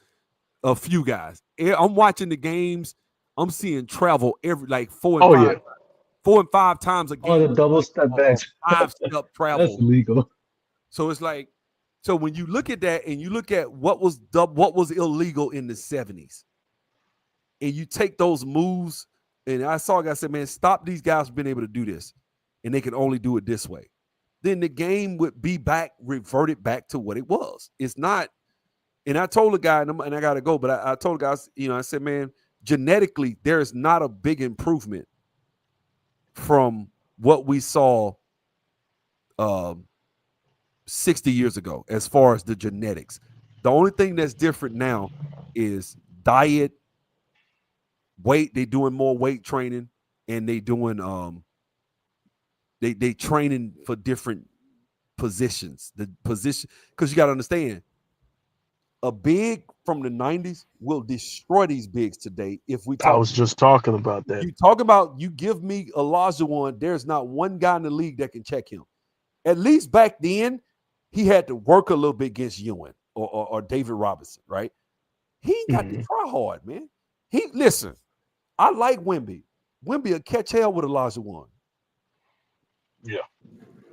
a few guys. I'm watching the games. I'm seeing travel every like 4 and 5 times a game. Oh, the double step back. 5-step travel. That's illegal. So it's like. So when you look at that and you look at what was illegal in the 70s, and you take those moves, and I saw a guy say, man, stop these guys from being able to do this, and they can only do it this way. Then the game would be reverted back to what it was. It's not, and I told the guy, and I got to go, but I told the guys, I said, man, genetically, there is not a big improvement from what we saw 60 years ago, as far as the genetics. The only thing that's different now is diet, weight. They're doing more weight training, and they doing they training for different positions. The position, because you got to understand, a big from the 90s will destroy these bigs today. If we talk, I was just talking about that. You talk about, you give me Olajuwon, there's not one guy in the league that can check him. At least back then, he had to work a little bit against Ewing or David Robinson, right? He ain't got to try hard, man. Listen, I like Wemby. Wemby will catch hell with Olajuwon.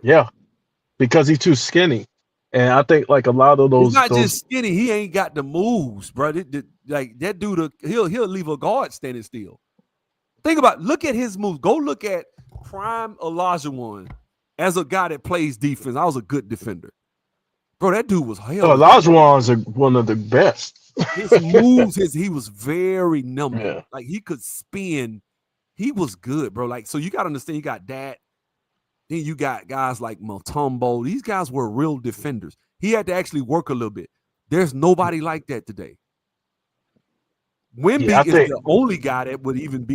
Yeah, because he's too skinny, and I think like a lot of those. He's not just skinny; he ain't got the moves, bro. Like that dude, he'll leave a guard standing still. Think about, look at his moves. Go look at prime Olajuwon as a guy that plays defense. I was a good defender. Bro, that dude was hell. Olajuwon's one of the best. His moves, he was very nimble. Yeah. Like he could spin. He was good, bro. Like, so you got to understand, you got that. Then you got guys like Mutombo. These guys were real defenders. He had to actually work a little bit. There's nobody like that today. Wemby is the only guy that would even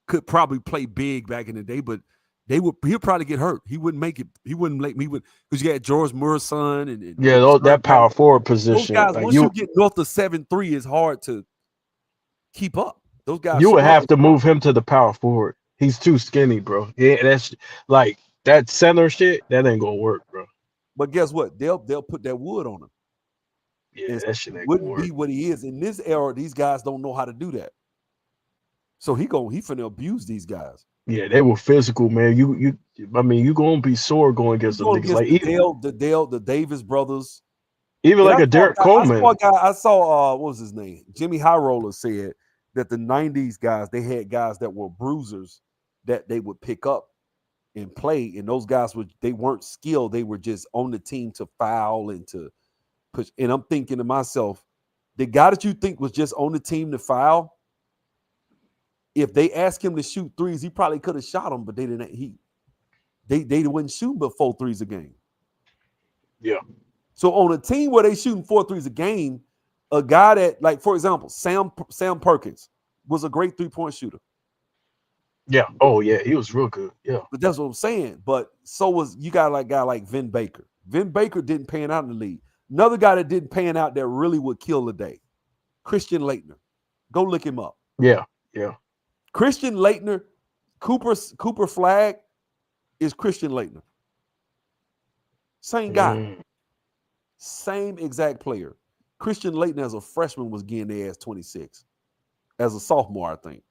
could probably play big back in the day, but he'll probably get hurt. He wouldn't make it. He wouldn't let me because you got George Moore's son and that power forward position. Those guys, like once you get north of 7'3", it's hard to keep up. Those guys, you would have to move him to the power forward. He's too skinny, bro. Yeah, that's like that center shit. That ain't gonna work, bro. But guess what? They'll put that wood on him. Yeah, And that shit ain't gonna wouldn't work. be what he is in this era. These guys don't know how to do that. So he finna abuse these guys. Yeah, they were physical, man. I mean, you gonna be sore going against them Going niggas. Like the Davis brothers. even like And a Derek Coleman. I saw what was his name? Jimmy High Roller said that the 90s guys, they had guys that were bruisers that they would pick up and play. And those guys they weren't skilled, they were just on the team to foul and to push. And I'm thinking to myself, the guy that you think was just on the team to foul, if they asked him to shoot threes, he probably could have shot them, but they didn't. They wouldn't shoot but 4 threes a game. Yeah. So on a team where they shooting 4 threes a game, a guy that, like, for example, Sam Perkins was a great 3-point shooter. Yeah. Oh yeah, he was real good. Yeah. But that's what I'm saying. But so was you got like a guy like Vin Baker. Vin Baker didn't pan out in the league. Another guy that didn't pan out that really would kill the day, Christian Laettner. Go look him up. Yeah. Yeah. Christian Laettner, Cooper Flag is Christian Laettner. Same guy. Mm. Same exact player. Christian Laettner as a freshman was getting their ass 26. As a sophomore, I think.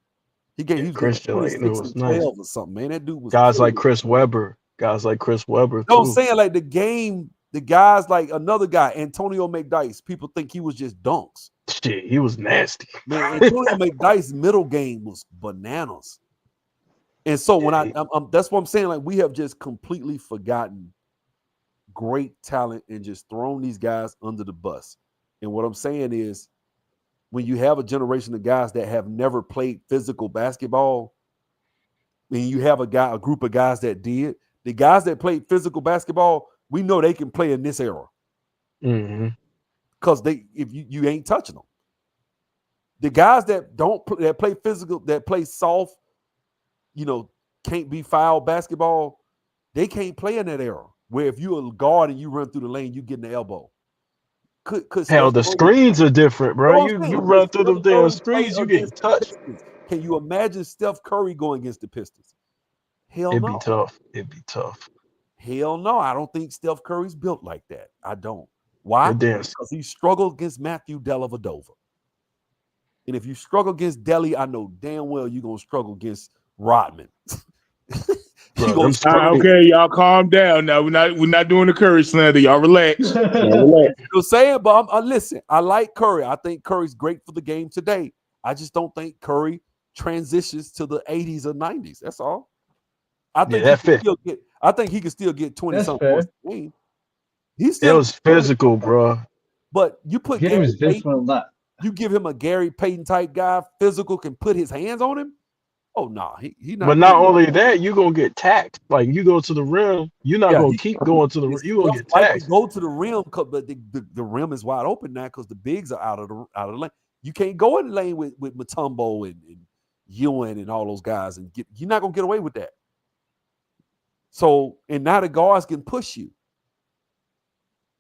He was Christian getting Laettner 26 was and nice. 12 or something, man. That dude was Guys killing like it. Chris Webber. No, I'm Too. saying like the guys like another guy, Antonio McDyess. People think he was just dunks. Shit, he was nasty. Man, Antonio McDyess' middle game was bananas. And so when I'm that's what I'm saying, like we have just completely forgotten great talent and just thrown these guys under the bus. And what I'm saying is when you have a generation of guys that have never played physical basketball, and you have a group of guys that did, the guys that played physical basketball, we know they can play in this era. Mm-hmm. Because if you ain't touching them. The guys that that play physical, that play soft, can't be fouled basketball, they can't play in that era. Where if you're a guard and you run through the lane, you get in the elbow. Hell, the screens are different, bro. You run through them damn screens, you get touched. Can you imagine Steph Curry going against the Pistons? Hell It'd no. be tough. It'd be tough. Hell no. I don't think Steph Curry's built like that. I don't. Why? Damn. Because he struggled against Matthew Dellavedova. And if you struggle against Delly, I know damn well you're going to struggle against Rodman. Okay, y'all calm down now. We're not doing the Curry slander. Y'all relax. I'm saying, but listen, I like Curry. I think Curry's great for the game today. I just don't think Curry transitions to the 80s or 90s. That's all. I think he can still get 20 something points a game. It was physical, bro. But you put Game is different than that. You give him a Gary Payton type guy, physical, can put his hands on him. Oh no, he not. But not only that, you're gonna get taxed. Like you go to the rim, you're not gonna keep going to the rim. You're gonna get taxed. Go to the rim, but the rim is wide open now because the bigs are out of the lane. You can't go in the lane with Mutombo and Ewan and all those guys, and you're not gonna get away with that. So, and now the guards can push you.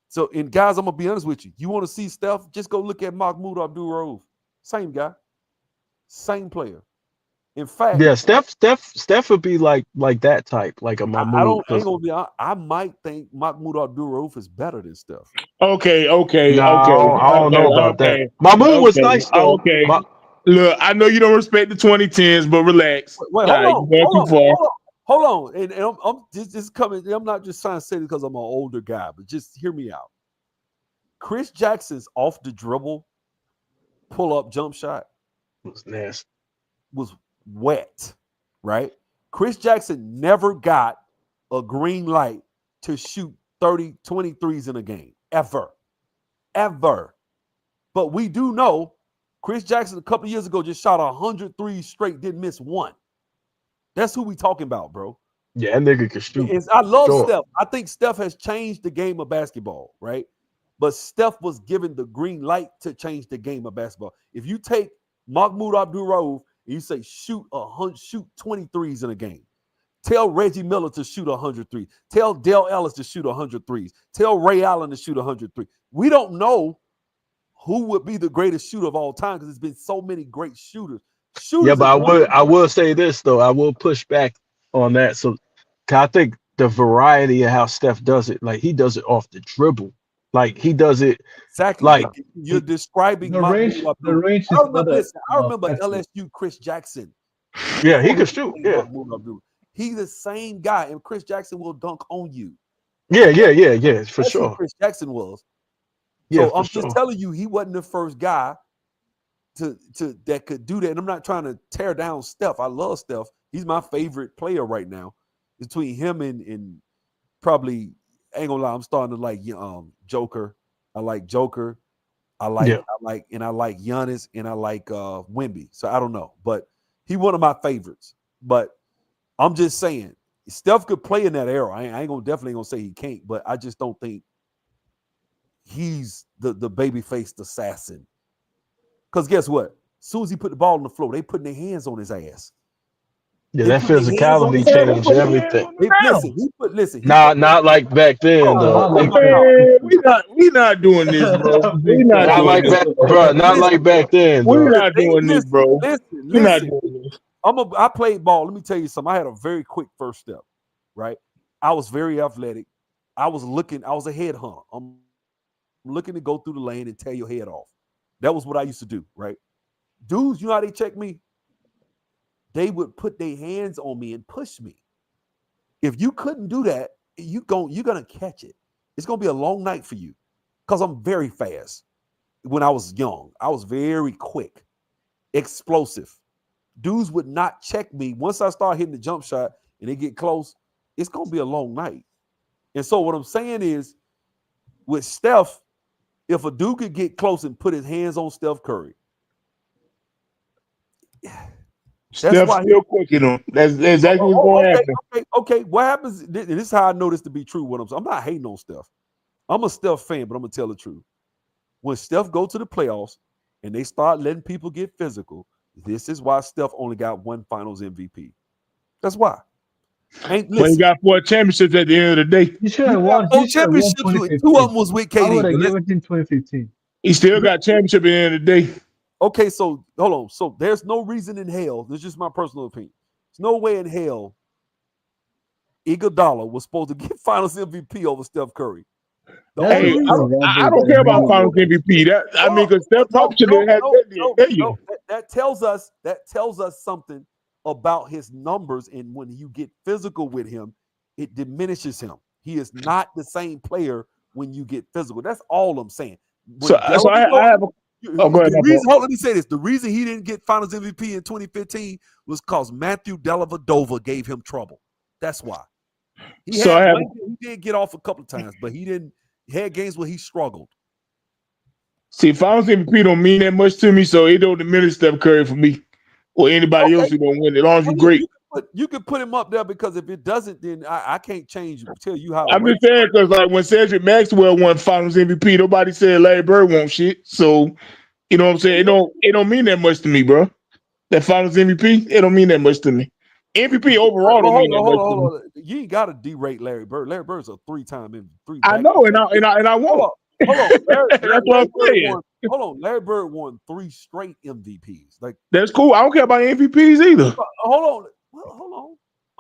So, and guys, I'm gonna be honest with you. You want to see Steph? Just go look at Mahmoud Abdul-Rauf. Same guy, same player. In fact, yeah, Steph would be like that type, like a Mahmoud. I might think Mahmoud Abdul-Rauf is better than Steph. Okay. I don't know about that. Mahmoud was nice though. Okay. Look, I know you don't respect the 2010s, but relax. Wait, hold on. And I'm just coming. I'm not just trying to say this because I'm an older guy, but just hear me out. Chris Jackson's off the dribble, pull up jump shot was nasty. Was wet, right? Chris Jackson never got a green light to shoot 23s in a game, ever. But we do know Chris Jackson a couple years ago just shot 103 straight, didn't miss one. That's who we talking about, bro. Yeah, that nigga can shoot. I love Steph. I think Steph has changed the game of basketball, right? But Steph was given the green light to change the game of basketball. If you take Mahmoud Abdul-Rauf and you say shoot 23s in a game, tell Reggie Miller to shoot 103. Tell Dale Ellis to shoot 103s. Tell Ray Allen to shoot 103. We don't know who would be the greatest shooter of all time because there's been so many great shooters. shooters. Yeah, but I will say this though. I will push back on that. So 'cause I think the variety of how Steph does it, like he does it off the dribble. Like he does it Exactly. like You're describing The Mahmoud range, Abdul. the range I is remember, not listen, I remember factor. LSU Chris Jackson. yeah, he can shoot. Yeah. Mahmoud Abdul. He's the same guy, and Chris Jackson will dunk on you. Yeah, for That's who sure. Chris Jackson was. Yeah, So for I'm sure. just telling you, he wasn't the first guy to that could do that. And I'm not trying to tear down Steph. I love Steph. He's my favorite player right now. Between him and probably, ain't gonna lie, I'm starting to like Joker. I like Joker. I like Giannis, and I like Wemby. So I don't know, but he one of my favorites. But I'm just saying, Steph could play in that era. I ain't definitely gonna say he can't, but I just don't think he's the baby-faced assassin. Because guess what? As soon as he put the ball on the floor, they putting their hands on his ass. Yeah, They that put their hands on physicality his ass. changed everything. Listen. Not like back then though. Man, we not doing this, bro. We not Not doing like this. back, bro. Not like back then, We though. not doing this, bro. We not Listen. doing this. I played ball. Let me tell you something. I had a very quick first step, right? I was very athletic. I was a head hunter. I'm looking to go through the lane and tear your head off. That was what I used to do, right? Dudes, you know how they check me? They would put their hands on me and push me. If you couldn't do that, you're gonna catch it. It's gonna be a long night for you because I'm very fast. When I was young, I was very quick, explosive. Dudes would not check me. Once I start hitting the jump shot and they get close, it's gonna be a long night. And so what I'm saying is, with Steph, if a dude could get close and put his hands on Steph Curry, Steph's still cooking them. That's exactly what's going to happen. Okay. What happens? And this is how I know this to be true. I'm not hating on Steph. I'm a Steph fan, but I'm gonna tell the truth. When Steph go to the playoffs and they start letting people get physical, this is why Steph only got one Finals MVP. That's why. But he got 4 championships at the end of the day. He should have won. Four championships. 2 of them was with KD. I would have given him 2015. He still got championship at the end of the day. Okay, so hold on. So there's no reason in hell. This is just my personal opinion. There's no way in hell Iguodala was supposed to get Finals MVP over Steph Curry. Hey, I don't care about Finals MVP. Because Steph probably should have had that. That tells us something about his numbers, and when you get physical with him, it diminishes him. He is not the same player when you get physical. That's all I'm saying. I have a. Oh, go ahead. Let me say this. The reason he didn't get Finals MVP in 2015 was because Matthew Dellavedova gave him trouble. That's why. He did get off a couple of times, but he had games where he struggled. See, Finals MVP don't mean that much to me, so it don't diminish Steph Curry for me or anybody else who don't win. As long as you're great. You can put him up there, because if it doesn't, then I can't tell you how. I'm just saying, because like when Cedric Maxwell won Finals MVP, nobody said Larry Bird won't shit. So, you know what I'm saying? It don't mean that much to me, bro. That Finals MVP, it don't mean that much to me. MVP overall don't mean that much to me. You ain't got to derate Larry Bird. Larry Bird's a 3-time MVP. I know, and I won't. Hold on. That's what I'm saying. Hold on. Larry Bird won 3 straight MVPs. Like, that's cool. I don't care about MVPs either. Hold on.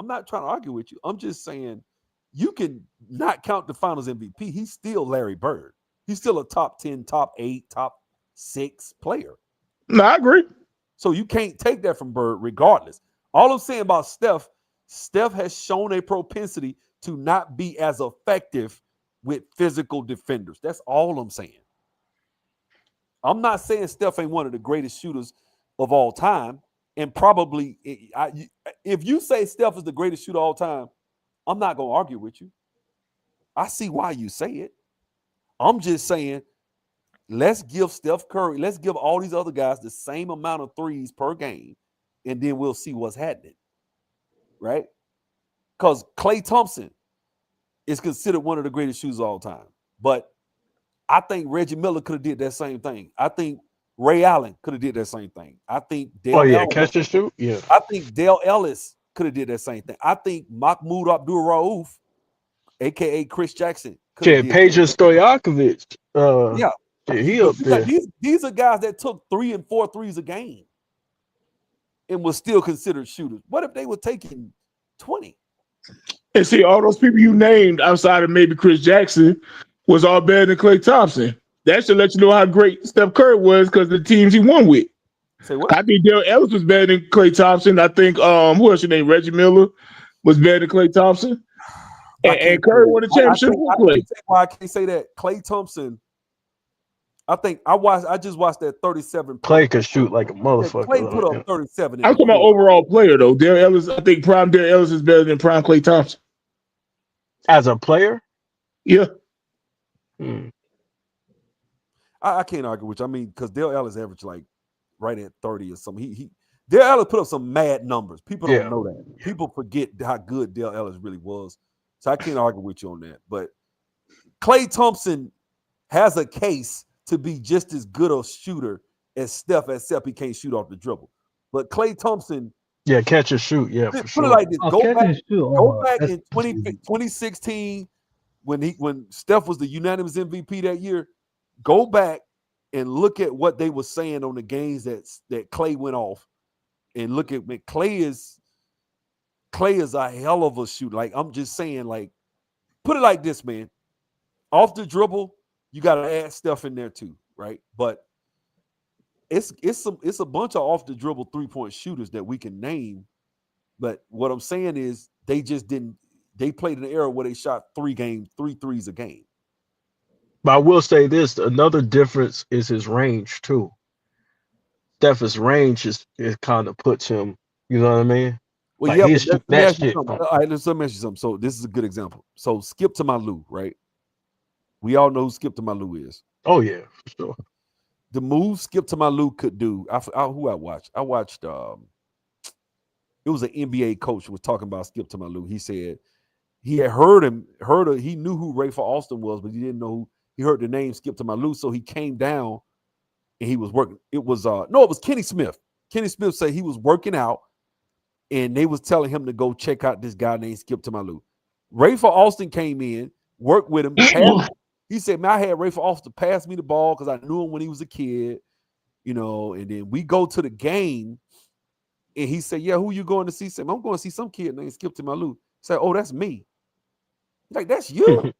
I'm not trying to argue with you. I'm just saying you can not count the Finals MVP. He's still Larry Bird. He's still a top 10, top 8, top 6 player. No, I agree. So you can't take that from Bird regardless. All I'm saying about Steph has shown a propensity to not be as effective with physical defenders. That's all I'm saying. I'm not saying Steph ain't one of the greatest shooters of all time. And probably, if you say Steph is the greatest shooter of all time, I'm not going to argue with you. I see why you say it. I'm just saying, let's give Steph Curry, let's give all these other guys the same amount of threes per game, and then we'll see what's happening, right? Because Klay Thompson is considered one of the greatest shooters of all time. But I think Reggie Miller could have did that same thing. I think Ray Allen could have did that same thing. I think catch and shoot. Yeah. I think Dale Ellis could have did that same thing. I think Mahmoud Abdul-Rauf, aka Chris Jackson, Peja Stojakovic. He up there. These are guys that took 3 and 4 threes a game. and was still considered shooters. What if they were taking 20? And see, all those people you named outside of maybe Chris Jackson was all better than Klay Thompson. That should let you know how great Steph Curry was because the teams he won with. Say what? I think Dale Ellis was better than Klay Thompson. I think who else your name? Reggie Miller was better than Klay Thompson. And Curry won the championship with Klay. Why I can't say that. Klay Thompson, I think I just watched that 37. Klay could shoot like a motherfucker. Klay put up 37. I'm talking about overall player though. Dale Ellis, I think prime Dale Ellis is better than prime Klay Thompson. As a player? Yeah. I can't argue with you. I mean, because Dale Ellis averaged like right at 30 or something. Dale Ellis put up some mad numbers. People don't know that. People forget how good Dale Ellis really was. So I can't argue with you on that. But Klay Thompson has a case to be just as good a shooter as Steph, except he can't shoot off the dribble. But Klay Thompson, catch and shoot, for put sure. it like this: go back That's in 2016 when Steph was the unanimous MVP that year. Go back and look at what they were saying on the games that Klay went off, and look at Klay is a hell of a shooter. Like I'm just saying, like put it like this, man. Off the dribble, you got to add Steph in there too, right? But it's a bunch of off the dribble 3-point shooters that we can name. But what I'm saying is they just didn't. They played in an era where they shot 3 threes a game. But I will say this: another difference is his range too. Steph's range is kind of puts him. You know what I mean? Well, like yeah. let me ask you something. So this is a good example. So Skip to Malou, right? We all know who Skip to Malou is. Oh yeah, for sure. The move Skip to Malou could do. Who I watched? I watched. It was an NBA coach who was talking about Skip to Malou. He said he had he knew who Rafer Alston was, but he didn't know who. He heard the name Skip to Malou, so he came down and he was working. It was it was Kenny Smith. Kenny Smith said he was working out, and they was telling him to go check out this guy named Skip to Malou. Rafer Alston came in, worked with him. He said, "Man, I had Rafer Alston pass me the ball because I knew him when he was a kid, you know." And then we go to the game, and he said, "Yeah, who you going to see?" He said, "I'm going to see some kid named Skip to Malou." He said, "Oh, that's me." He's like, "That's you."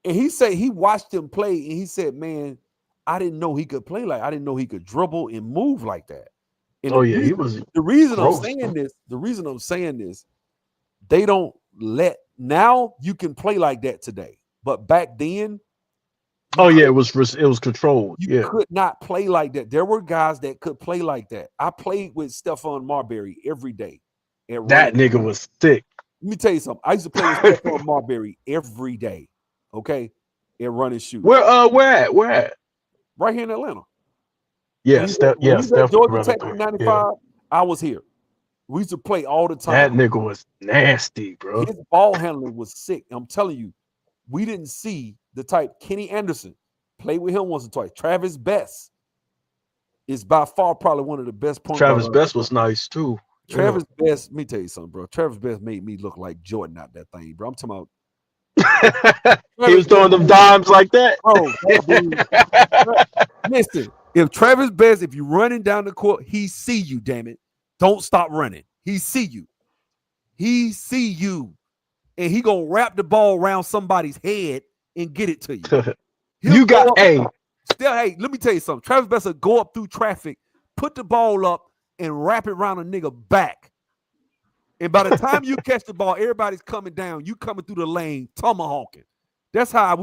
And he said he watched him play, and he said, "Man, I didn't know he could play I didn't know he could dribble and move like that." And he was. The reason gross. I'm saying this, they don't let now you can play like that today, but back then, it was controlled. You could not play like that. There were guys that could play like that. I played with Stephon Marbury every day. That nigga was sick. Let me tell you something. I used to play with Stephon Marbury every day. Okay, and run and shoot. Where at? Right here in Atlanta. Yeah, Steph. Georgia Tech in '95. I was here. We used to play all the time. That nigga was nasty, bro. His ball handling was sick. I'm telling you, we didn't see the type. Kenny Anderson played with him once or twice. Travis Best is by far probably one of the best point guards. Travis Best was nice too. Travis Best, let me tell you something, bro. Travis Best made me look like Jordan out that thing, bro. I'm talking about. He was throwing them dimes like that. Bro, listen, if Travis Best, if you're running down the court, he see you, damn it. Don't stop running. He see you. He see you. And he gonna wrap the ball around somebody's head and get it to you. Hey, let me tell you something. Travis Best will go up through traffic, put the ball up, and wrap it around a nigga back. And by the time you catch the ball, everybody's coming down. You coming through the lane, tomahawking. That's how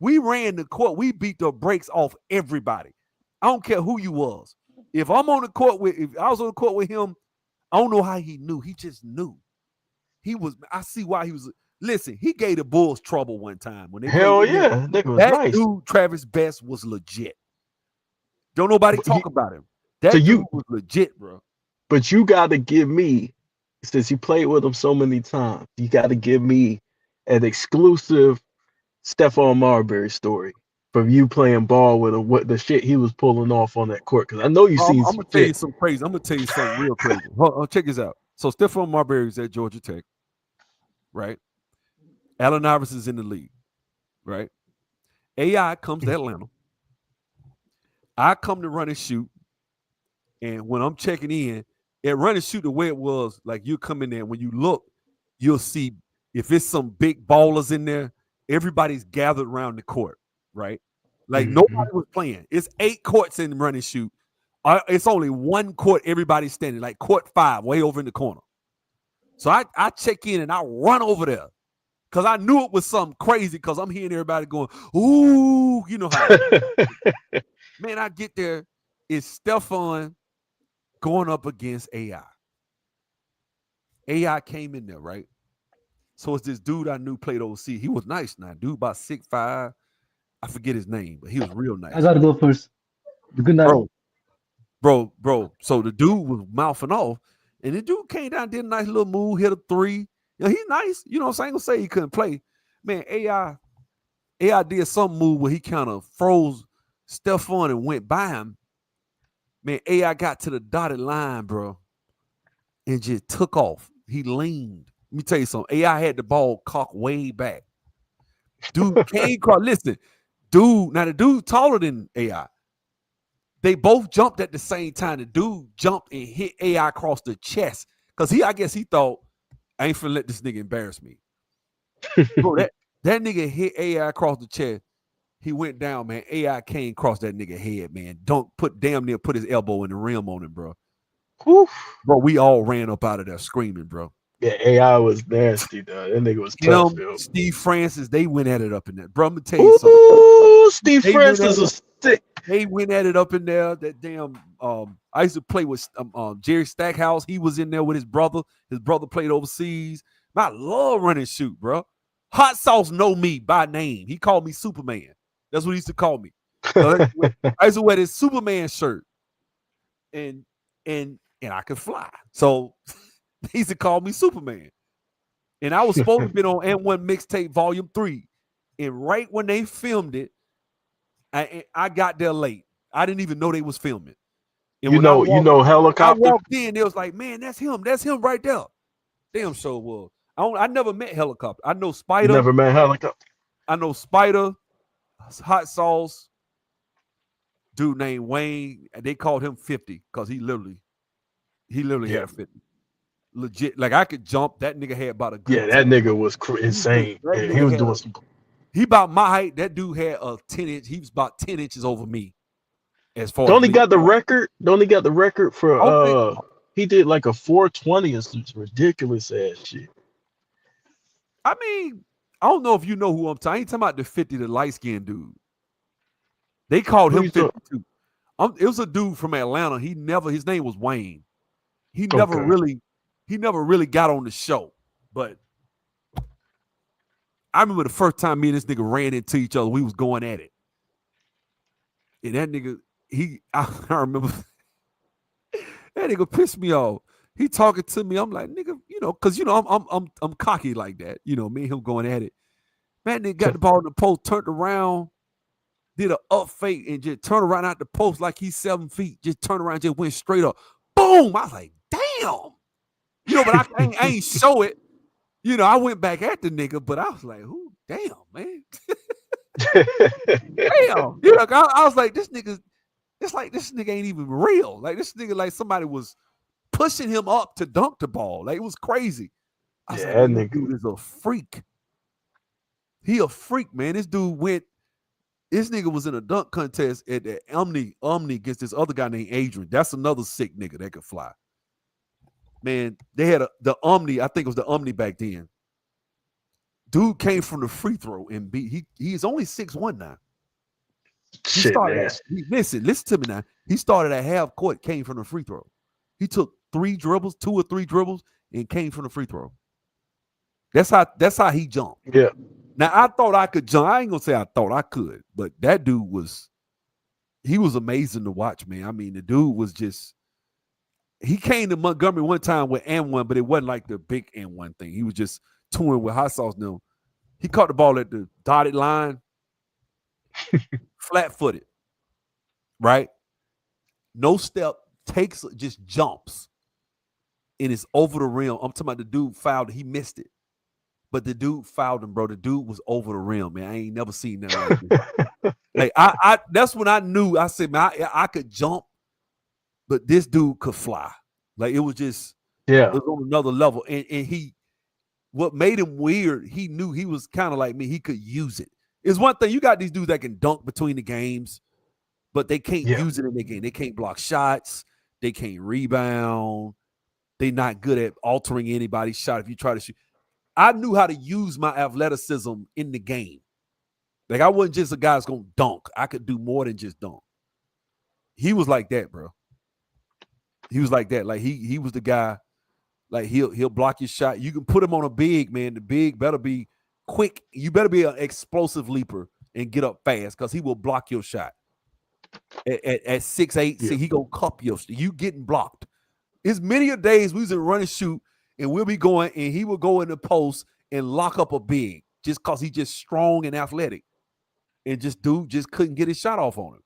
we ran the court. We beat the brakes off everybody. I don't care who you was. If I was on the court with him, I don't know how he knew. He just knew. I see why he was. Listen, he gave the Bulls trouble one time when they. Hell yeah, nigga was that nice. dude, Travis Best, was legit. Don't nobody talk about him. That dude was legit, bro. But you got to give me, since you played with him so many times, you got to give me an exclusive Stephon Marbury story from you playing ball with him, what the shit he was pulling off on that court. Because I know you seen. I'm gonna tell you some crazy. I'm gonna tell you something real crazy. Check this out. So Stephon Marbury is at Georgia Tech, right? Allen Iverson's in the league, right? AI comes to Atlanta. I come to run and shoot, and when I'm checking in, at run and shoot, the way it was, like you come in there, when you look, you'll see if it's some big ballers in there, everybody's gathered around the court, right? Like nobody was playing. It's 8 courts in run and shoot. It's only 1 court, everybody's standing, like court 5, way over in the corner. So I check in and I run over there because I knew it was something crazy because I'm hearing everybody going, ooh, you know how. Man, I get there, it's Stephon going up against AI. AI came in there, right? So it's this dude I knew played overseas. He was nice now. Dude about 6'5". I forget his name, but he was real nice. I gotta go first. Good night. Bro. So the dude was mouthing off, and the dude came down, did a nice little move, hit a 3. You know, he's nice. You know what I'm saying? I ain't gonna say he couldn't play. Man, AI did some move where he kind of froze Stephon and went by him. Man, AI got to the dotted line, bro, and just took off. He leaned. Let me tell you something. AI had the ball cocked way back. Dude came across. Listen, now the dude taller than AI. They both jumped at the same time. The dude jumped and hit AI across the chest because I guess he thought, I ain't finna let this nigga embarrass me. Bro, that nigga hit AI across the chest. He went down, man. AI came across that nigga head, man. Damn near put his elbow in the rim on him, bro. Whew. Bro, we all ran up out of there screaming, bro. Yeah, AI was nasty, though. That nigga was tough, yo. Steve Francis, they went at it up in there. Bro, I'm gonna tell you something. Ooh, Steve Francis was sick. They went at it up in there. That damn I used to play with Jerry Stackhouse. He was in there with his brother. His brother played overseas. Man, I love run and shoot, bro. Hot Sauce know me by name. He called me Superman. That's what he used to call me. I used to wear this Superman shirt. And I could fly. So he used to call me Superman. And I was supposed to be on N1 Mixtape Volume 3. And right when they filmed it, I got there late. I didn't even know they was filming. And you know Helicopter? I walked in, they was like, man, that's him. That's him right there. Damn sure was. I never met Helicopter. I know Spider. You never met Helicopter? I know Spider, Hot Sauce, dude named Wayne. And they called him 50 because he literally had a 50. Legit. Like I could jump. That nigga had about a good Yeah, that nigga was insane. He was doing some. He about my height. That dude had a 10 inch. He was about 10 inches over me. As far Don't as he got the record? Don't he got the record for he did like a 420 or some ridiculous ass shit. I mean, I don't know if you know who I'm talking. I ain't talking about the 50, the light skinned dude. They called him 52. It was a dude from Atlanta. His name was Wayne. He never really got on the show. But I remember the first time me and this nigga ran into each other, we was going at it. And that nigga, I remember that nigga pissed me off. He talking to me. I'm like, nigga, because I'm cocky like that. Me and him going at it. Man, nigga got the ball in the post, turned around, did an up fake, and just turned around out the post like he's 7 feet. Just turned around, just went straight up. Boom! I was like, damn. But I ain't show it. I went back at the nigga, but I was like, who? Damn, man. Damn. I was like, this nigga ain't even real. Like this nigga, like somebody was pushing him up to dunk the ball. Like it was crazy. I was like, this dude is a freak. He a freak, man. This nigga was in a dunk contest at the Omni against this other guy named Adrian. That's another sick nigga that could fly. Man, they had the Omni, I think it was the Omni back then. Dude came from the free throw and he's only 6'1" now. Listen to me now. He started at half court, came from the free throw. He took 2 or 3 dribbles, and came from the free throw. That's how he jumped. Yeah. Now I thought I could jump. I ain't gonna say I thought I could, but that dude was amazing to watch, man. I mean, the dude was just. He came to Montgomery one time with N1, but it wasn't like the big N1 thing. He was just touring with Hot Sauce now. He caught the ball at the dotted line, flat-footed, right? No step, just jumps, and it's over the rim. I'm talking about the dude fouled. He missed it, but the dude fouled him, bro. The dude was over the rim, man. I ain't never seen that like this. Like I that's when I knew. I said, man, I could jump. But this dude could fly. Like it was just Yeah. it was on another level. And he, what made him weird, he knew he was kind of like me. He could use it. It's one thing, you got these dudes that can dunk between the games, but they can't use it in the game. They can't block shots. They can't rebound. They're not good at altering anybody's shot if you try to shoot. I knew how to use my athleticism in the game. Like I wasn't just a guy that's going to dunk. I could do more than just dunk. He was like that, bro. He was like that. Like he was the guy. Like he'll block your shot. You can put him on a big, man. The big better be quick. You better be an explosive leaper and get up fast because he will block your shot. At 6'8", see, he gonna cup your shot. You getting blocked. It's many a days we was in run and shoot, and we'll be going, and he will go in the post and lock up a big just because he's just strong and athletic. And dude couldn't get his shot off on him.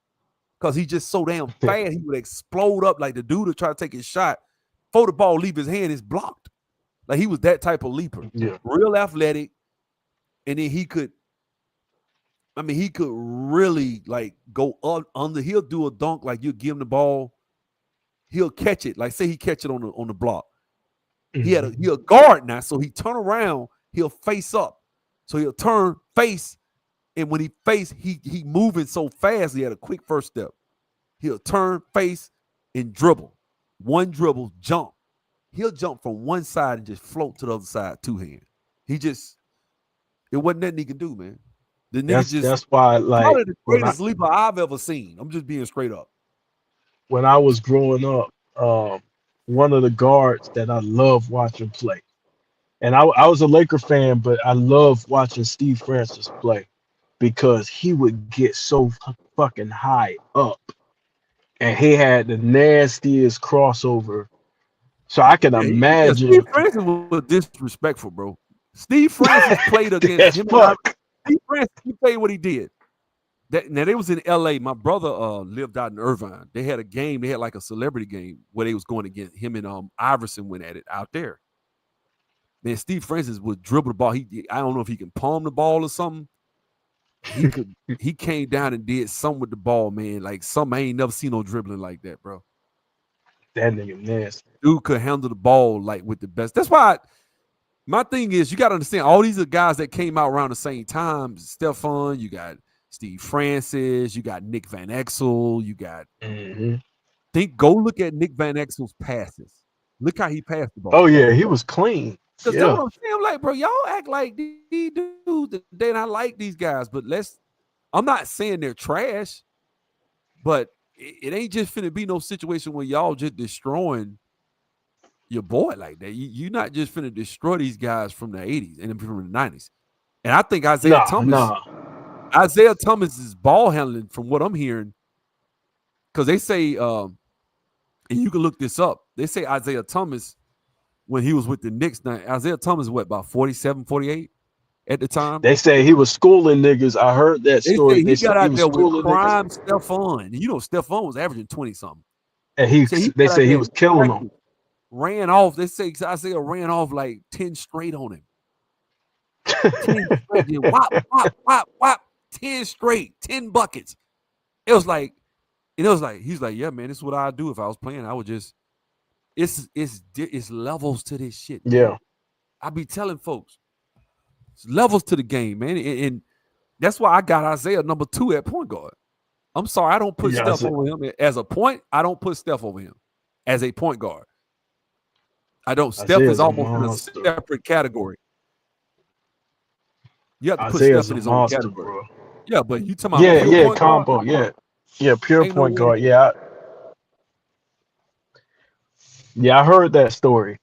Because he's just so damn fast, he would explode up like the dude to try to take his shot. Before the ball leave his hand, it's blocked. Like he was that type of leaper. Yeah. Real athletic. And then he could really like go up under. He'll do a dunk, like you give him the ball. He'll catch it. Like say he catch it on the block. Mm-hmm. He'll guard now. So he turn around, he'll face up. So he'll turn, face. And when he face, he moving so fast, he had a quick first step. He'll turn, face, and dribble. One dribble, jump. He'll jump from one side and just float to the other side, two hand. It wasn't nothing he could do, man. The nigga That's why, like, probably the greatest leaper I've ever seen. I'm just being straight up. When I was growing up, one of the guards that I loved watching play, and I was a Laker fan, but I loved watching Steve Francis play because he would get so fucking high up, and he had the nastiest crossover. So I can imagine. Steve Francis was disrespectful, bro. Steve Francis played against him. Steve Francis, he played what he did. Now they was in LA. My brother lived out in Irvine. They had a game. They had like a celebrity game where they was going against him and Iverson went at it out there. Man, Steve Francis would dribble the ball. I don't know if he can palm the ball or something. He came down and did something with the ball, man. Like something I ain't never seen no dribbling like that, bro. That nigga nasty. Dude could handle the ball like with the best. That's why my thing is you got to understand all these are guys that came out around the same time. Stephon, you got Steve Francis, you got Nick Van Exel, you got go look at Nick Van Exel's passes. Look how he passed the ball. Oh yeah, he was clean. Because that's what I'm saying. I'm like, bro, y'all act like these dudes. They not like these guys, but I'm not saying they're trash, but it ain't just finna be no situation where y'all just destroying your boy like that. You're not just finna destroy these guys from the 80s and from the 90s. And I think Isaiah Thomas is ball handling from what I'm hearing. Because they say, and you can look this up, they say Isaiah Thomas, when he was with the Knicks, now Isaiah Thomas, what, about 47, 48 at the time? They say he was schooling niggas. I heard that story. He got out there with prime Stephon. You know, Stephon was averaging 20-something. And they say he was killing them. Ran off. They say Isaiah ran off like 10 straight on him. 10 straight. Whop, whop, whop, whop. 10 straight. 10 buckets. He's like, yeah, man, this is what I'd do if I was playing. I would just, it's levels to this shit. Man. Yeah. I be telling folks, it's levels to the game, man. And that's why I got Isaiah number 2 at point guard. I'm sorry, I don't put Steph over him as a point. I don't put Steph over him as a point guard. I don't. Steph is almost in a separate category. You have to put Steph in his own category. Bro. Yeah, but you talking about combo, guard? Yeah, pure ain't point guard. Yeah. I heard that story.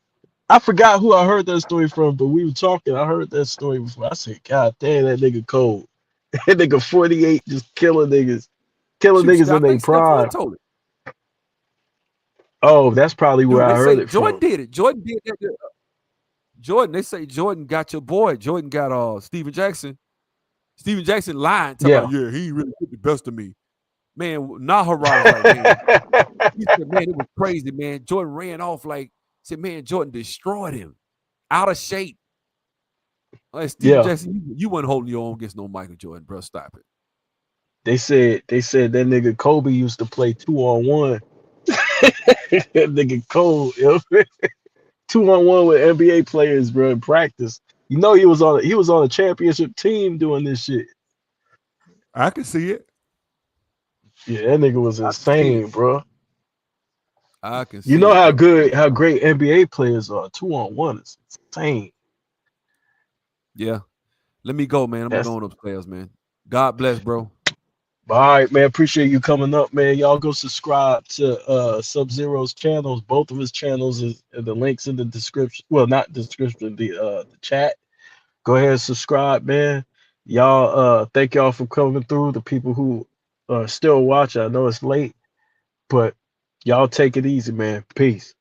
I forgot who I heard that story from, but we were talking. I heard that story before. I said, God damn, that nigga cold. That nigga 48 just killing niggas in their prime. Oh, that's probably where I heard it Jordan from. did it. Jordan did that. Jordan, they say Jordan got your boy. Jordan got Steven Jackson. Steven Jackson lied. He really took the best of me. Man, Nahara was like, man. He said, man, it was crazy, man. Jordan ran off said, man, Jordan destroyed him. Out of shape. Like Steven Jackson, you wasn't holding your own against no Michael Jordan, bro. Stop it. They said that nigga Kobe used to play 2-on-1. Nigga cold, yo. 2-on-1 with NBA players, bro, in practice. You know he was on a championship team doing this shit. I can see it. Yeah, that nigga was insane, bro. I can see You know it, how bro. how great NBA players are. 2-on-1 is insane. Yeah. Let me go, man. I'm That's- going upstairs, man. God bless, bro. All right, man. Appreciate you coming up, man. Y'all go subscribe to Sub-Zero's channels. Both of his channels is the links in the description. Well, not description, the chat. Go ahead and subscribe, man. Y'all thank y'all for coming through. The people who are still watching. I know it's late, but y'all take it easy, man. Peace.